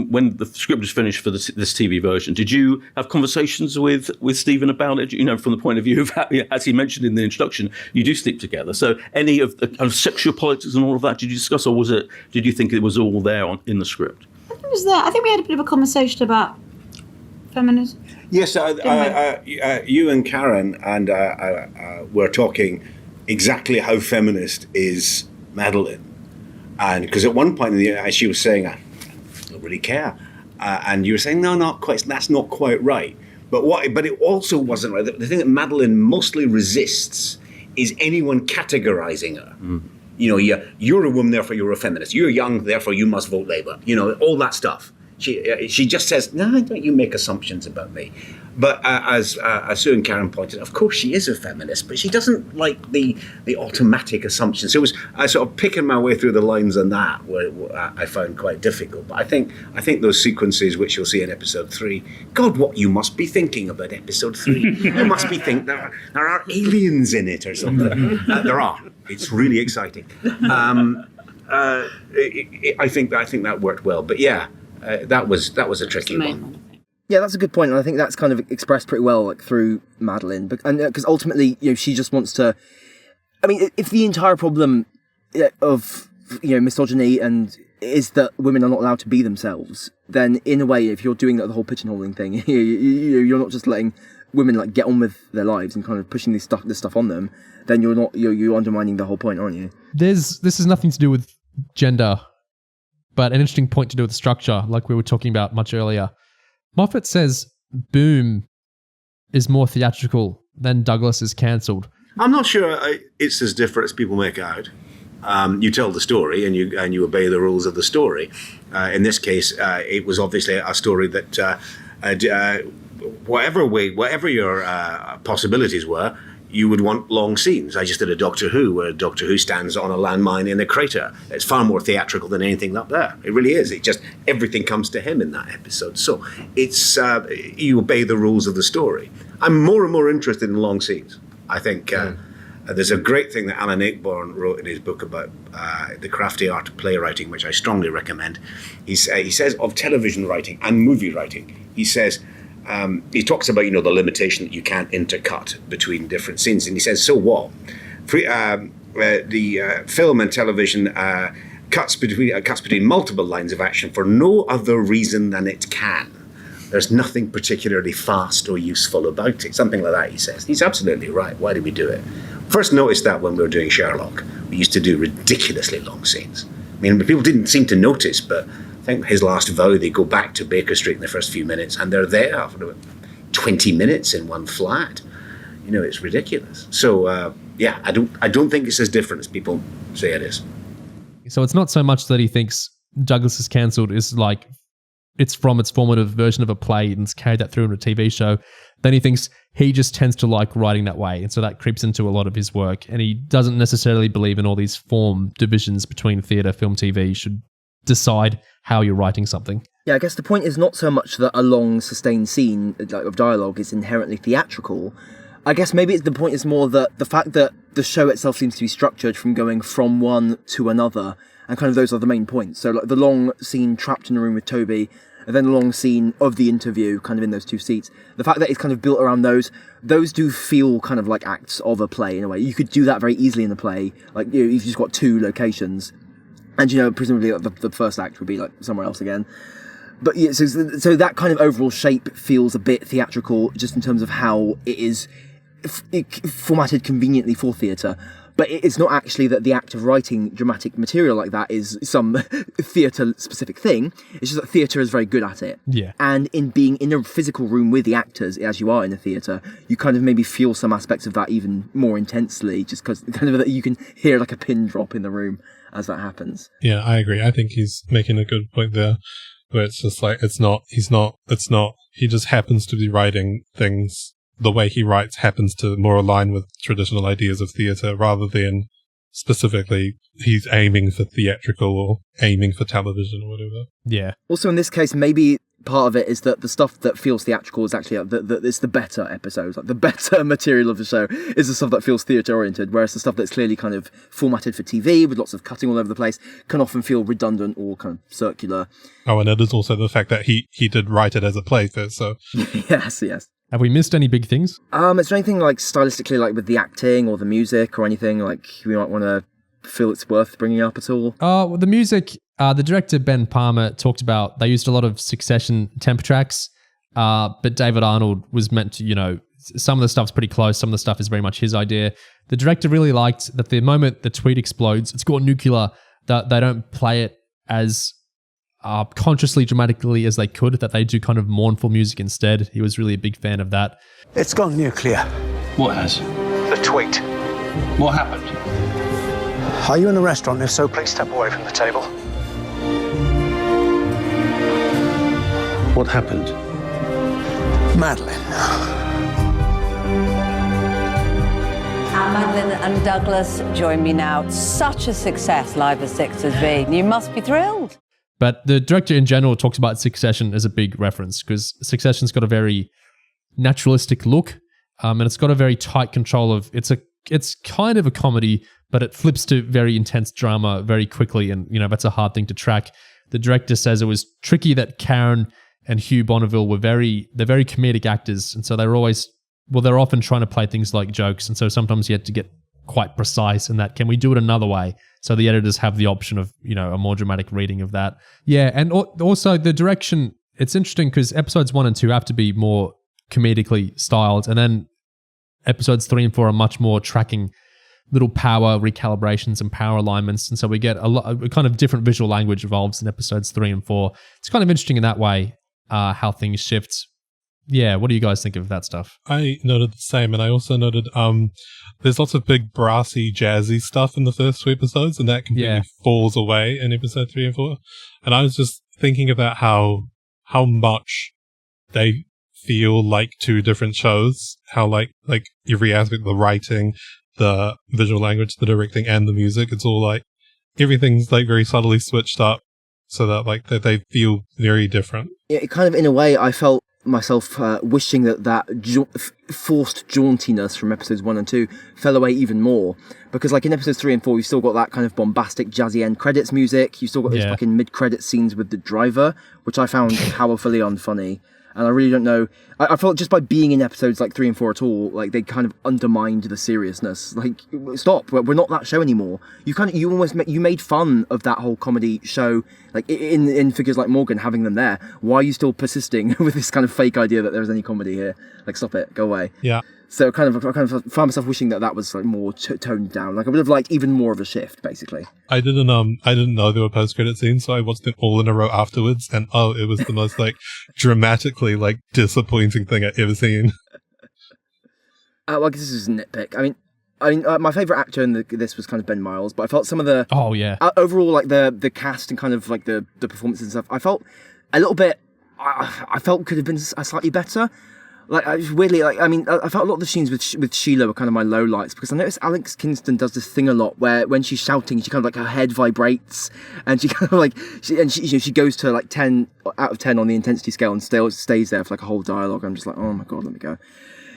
when the script was finished for this TV version, did you have conversations with Steven about it? From the point of view of how, as he mentioned in the introduction, you do sleep together. So any of the kind of sexual politics and all of that, did you discuss, or did you think it was all there in the script? I think it was there. I think we had a bit of a conversation about feminism. Yes, you and Karen and were talking exactly how feminist is Madeline. And because at one point she was saying, I don't really care. And you were saying, no, not quite, that's not quite right. But it also wasn't right. The thing that Madeline mostly resists is anyone categorizing her. you're a woman, therefore you're a feminist. You're young, therefore you must vote Labour. All that stuff. She just says, no, don't you make assumptions about me. But as Sue and Karen pointed out, of course she is a feminist, but she doesn't like the automatic assumption. So it was sort of picking my way through the lines on that where I found quite difficult. But I think those sequences, which you'll see in episode 3, God, what you must be thinking about episode 3. You must be thinking there are aliens in it or something. There are. It's really exciting. I think that worked well. But yeah, that was a tricky one. Yeah, that's a good point, and I think that's kind of expressed pretty well through Madeline, because ultimately, she just wants to. I mean, if the entire problem of misogyny and is that women are not allowed to be themselves, then in a way, if you're doing the whole pigeonholing thing, you're not just letting women get on with their lives and kind of pushing this stuff on them, then you're undermining the whole point, aren't you? This has nothing to do with gender, but an interesting point to do with structure, like we were talking about much earlier. Moffat says Boom is more theatrical than Douglas is cancelled. I'm not sure it's as different as people make out. You tell the story and you obey the rules of the story. In this case, it was obviously a story that whatever your possibilities were, you would want long scenes. I just did a Doctor Who where Doctor Who stands on a landmine in a crater. It's far more theatrical than anything up there. It really is. Everything comes to him in that episode. So it's you obey the rules of the story. I'm more and more interested in long scenes. I think there's a great thing that Alan Ayckbourn wrote in his book about the crafty art of playwriting, which I strongly recommend. He says of television writing and movie writing, he says, he talks about, the limitation that you can't intercut between different scenes. And he says, so what? The film and television cuts between multiple lines of action for no other reason than it can. There's nothing particularly fast or useful about it. Something like that, he says. He's absolutely right. Why did we do it? First noticed that when we were doing Sherlock. We used to do ridiculously long scenes. I mean, people didn't seem to notice, but I think His Last Vow, they go back to Baker Street in the first few minutes, and they're there for 20 minutes in one flat. It's ridiculous. So, I don't think it's as different as people say it is. So it's not so much that he thinks Douglas is cancelled, is it's from its formative version of a play and it's carried that through in a TV show. Then he thinks he just tends to like writing that way. And so that creeps into a lot of his work. And he doesn't necessarily believe in all these form divisions between theatre, film, TV should decide how you're writing something. Yeah, I guess the point is not so much that a long, sustained scene of dialogue is inherently theatrical. I guess maybe the point is more that the fact that the show itself seems to be structured from going from one to another, and kind of those are the main points. So the long scene trapped in a room with Toby, and then the long scene of the interview kind of in those two seats. The fact that it's kind of built around those do feel kind of like acts of a play in a way. You could do that very easily in a play. You've just got two locations. And, presumably the first act would be somewhere else again. But yeah, so that kind of overall shape feels a bit theatrical just in terms of how it is formatted conveniently for theatre. But it's not actually that the act of writing dramatic material like that is some theatre-specific thing. It's just that theatre is very good at it. Yeah. And in being in a physical room with the actors, as you are in a theatre, you kind of maybe feel some aspects of that even more intensely, just because kind of you can hear a pin drop in the room as that happens. Yeah, I agree. I think he's making a good point there, where it's just he just happens to be writing things. The way he writes happens to more align with traditional ideas of theatre rather than specifically he's aiming for theatrical or aiming for television or whatever. Yeah. Also, in this case, maybe part of it is that the stuff that feels theatrical is actually it's the better episodes. The better material of the show is the stuff that feels theatre oriented, whereas the stuff that's clearly kind of formatted for TV with lots of cutting all over the place can often feel redundant or kind of circular. Oh, and it is also the fact that he did write it as a play, so yes. Have we missed any big things? Is there anything stylistically with the acting or the music or anything we might want to feel it's worth bringing up at all? Well, the music, the director Ben Palmer talked about, they used a lot of Succession temp tracks, but David Arnold was meant to, some of the stuff's pretty close, some of the stuff is very much his idea. The director really liked that the moment the tweet explodes, it's gone nuclear, that they don't play it as consciously, dramatically as they could, that they do kind of mournful music instead. He was really a big fan of that. It's gone nuclear. What has? The tweet. What happened? Are you in a restaurant? If so, please step away from the table. What happened? Madeline. Madeline and Douglas join me now. It's such a success Live as Six has been. You must be thrilled. But the director in general talks about Succession as a big reference because Succession's got a very naturalistic look, and it's got a very tight control of. It's kind of a comedy, but it flips to very intense drama very quickly, and that's a hard thing to track. The director says it was tricky that Karen and Hugh Bonneville they're very comedic actors, and so they're often trying to play things like jokes, and so sometimes you had to get quite precise in that. Can we do it another way? So the editors have the option of, a more dramatic reading of that. Yeah, and also the direction, it's interesting because episodes 1 and 2 have to be more comedically styled, and then episodes 3 and 4 are much more tracking little power recalibrations and power alignments, and so we get a kind of different visual language evolves in episodes 3 and 4. It's kind of interesting in that way, how things shift. Yeah, what do you guys think of that stuff? I noted the same, and I also noted there's lots of big brassy, jazzy stuff in the first 2 episodes, and that completely falls away in episode 3 and 4. And I was just thinking about how much they feel like 2 different shows, how like every aspect, the writing, the visual language, the directing, and the music, it's all like everything's like very subtly switched up so that they feel very different. Yeah, it kind of, in a way, I felt myself wishing that forced jauntiness from episodes 1 and 2 fell away even more, because like in episodes 3 and 4 you've still got that kind of bombastic jazzy end credits music, you've still got those fucking mid-credit scenes with the driver, which I found powerfully unfunny. And I really don't know. I felt just by being in episodes like 3 and 4 at all, like they kind of undermined the seriousness. Like, stop! We're not that show anymore. You made fun of that whole comedy show, like in figures like Morgan, having them there. Why are you still persisting with this kind of fake idea that there's any comedy here? Like, stop it, go away. Yeah. So I kind of found myself wishing that was like more toned down. Like I would have liked even more of a shift, basically. I didn't know there were post-credit scenes, so I watched them all in a row afterwards, and it was the most like dramatically like disappointing thing I've ever seen. Well, I guess this is a nitpick. I mean, my favorite actor in this was kind of Ben Miles, but I felt some of the overall like the cast and kind of like the performances and stuff, I felt a little bit. I felt could have been slightly better. Like, weirdly, like, I mean, I felt a lot of the scenes with Sheila were kind of my low lights, because I noticed Alex Kingston does this thing a lot where when she's shouting, she kind of like her head vibrates, and she kind of like, she goes to like 10 out of 10 on the intensity scale and stays there for like a whole dialogue. I'm just like, oh my God, let me go.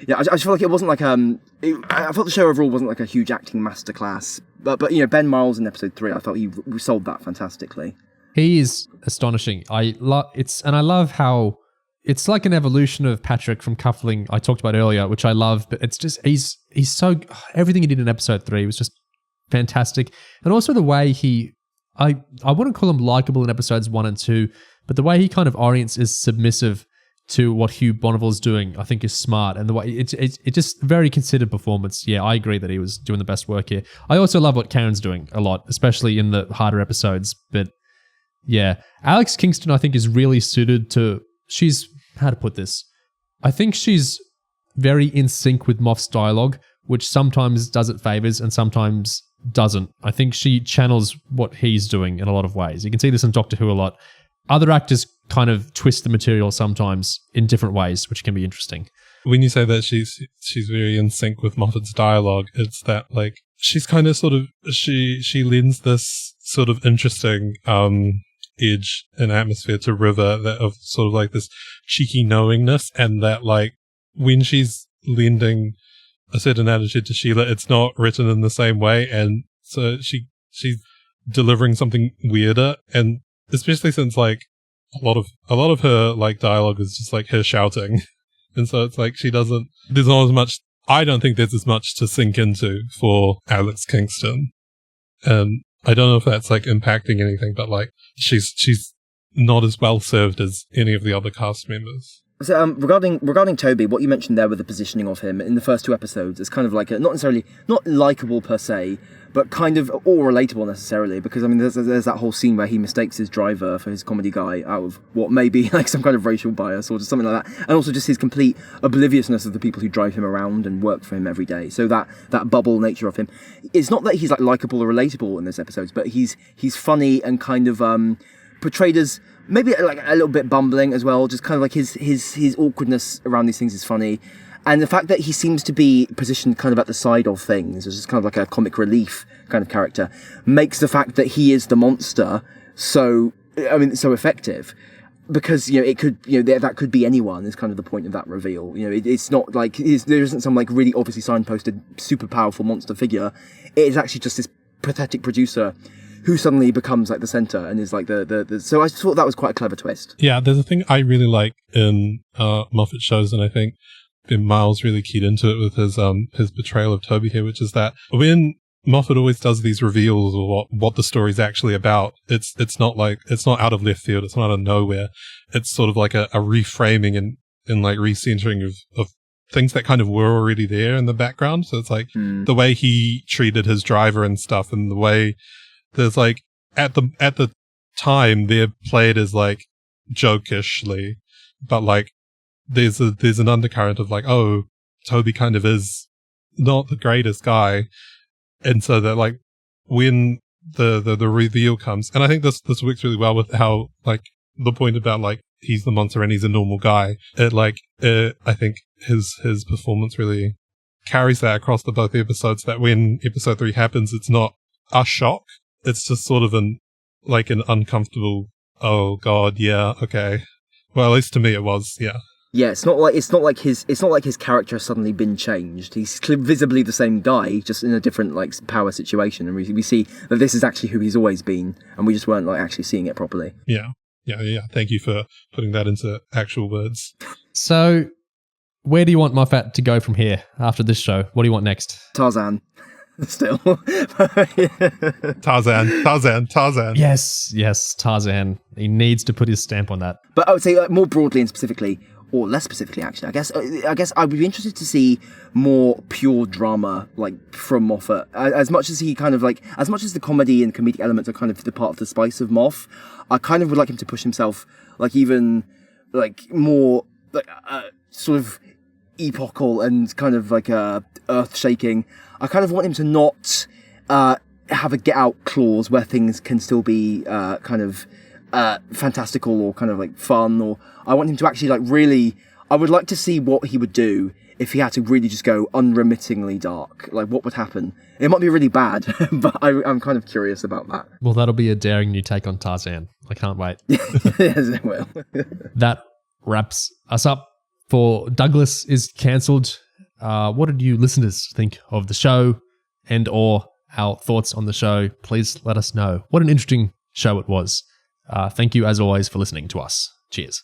Yeah, I just feel like it wasn't like, I felt the show overall wasn't like a huge acting masterclass, but Ben Miles in episode 3, I felt he sold that fantastically. He is astonishing. I love how it's like an evolution of Patrick from Coupling I talked about earlier, which I love, but it's just, he's so, everything he did in episode 3 was just fantastic. And also the way I wouldn't call him likable in episodes 1 and 2, but the way he kind of orients is submissive to what Hugh Bonneville's doing, I think is smart. And the way it's just very considered performance. Yeah, I agree that he was doing the best work here. I also love what Karen's doing a lot, especially in the harder episodes. But yeah, Alex Kingston, I think, is really suited to, how to put this? I think she's very in sync with Moff's dialogue, which sometimes does it favors and sometimes doesn't. I think she channels what he's doing in a lot of ways. You can see this in Doctor Who a lot. Other actors kind of twist the material sometimes in different ways, which can be interesting. When you say that she's very in sync with Moffat's dialogue, it's that like she's kind of sort of she lends this sort of interesting edge and atmosphere to River, that of sort of like this cheeky knowingness, and that like when she's lending a certain attitude to Sheila, it's not written in the same way, and so she's delivering something weirder, and especially since like a lot of her like dialogue is just like her shouting, and so it's like there's not as much. I don't think there's as much to sink into for Alex Kingston, and I don't know if that's like impacting anything, but like she's not as well served as any of the other cast members. So regarding Toby, what you mentioned there with the positioning of him in the first 2 episodes is kind of like not likable per se, but kind of or relatable necessarily, because I mean there's that whole scene where he mistakes his driver for his comedy guy out of what may be like some kind of racial bias or just something like that, and also just his complete obliviousness of the people who drive him around and work for him every day. So that bubble nature of him, it's not that he's like likable or relatable in those episodes, but he's funny and kind of portrayed as maybe like a little bit bumbling as well. Just kind of like his awkwardness around these things is funny. And the fact that he seems to be positioned kind of at the side of things, as just kind of like a comic relief kind of character, makes the fact that he is the monster so effective. Because, it could, that could be anyone is kind of the point of that reveal. It's not like, there isn't some like really obviously signposted super powerful monster figure. It is actually just this pathetic producer who suddenly becomes like the center and is like the so I thought that was quite a clever twist. Yeah, there's a thing I really like in Moffat shows, and I think Miles really keyed into it with his portrayal of Toby here, which is that when Moffat always does these reveals of what the story's actually about, it's not out of left field, it's not out of nowhere. It's sort of like a reframing and like recentering of things that kind of were already there in the background. So it's like the way he treated his driver and stuff, and the way there's like at the time they're played as like jokishly, but like there's an undercurrent of like, oh, Toby kind of is not the greatest guy. And so that like when the reveal comes, and I think this works really well with how like the point about like he's the monster and he's a normal guy. I think his performance really carries that across the both episodes, that when episode 3 happens, it's not a shock. It's just sort of an uncomfortable, oh God, yeah, okay. Well, at least to me it was, yeah. Yeah, it's not like his character has suddenly been changed. He's visibly the same guy, just in a different like power situation, and we see that this is actually who he's always been, and we just weren't like actually seeing it properly. Yeah. Thank you for putting that into actual words. So, where do you want Moffat to go from here after this show? What do you want next? Tarzan. Still. Tarzan. Yes, Tarzan. He needs to put his stamp on that. But I would say more broadly and specifically, or less specifically actually, I guess I would be interested to see more pure drama like from Moffat. As much as he kind of like, as much as the comedy and comedic elements are kind of the part of the spice of Moff, I kind of would like him to push himself like even like more like sort of epochal and kind of like earth shaking. I kind of want him to not have a get out clause where things can still be kind of fantastical or kind of like fun, or I want him to actually like really, I would like to see what he would do if he had to really just go unremittingly dark. Like what would happen? It might be really bad, but I'm kind of curious about that. Well, that'll be a daring new take on Tarzan. I can't wait. Yes, it will. That wraps us up for Douglas is Cancelled. What did you listeners think of the show and or our thoughts on the show? Please let us know. What an interesting show it was. Thank you as always for listening to us. Cheers.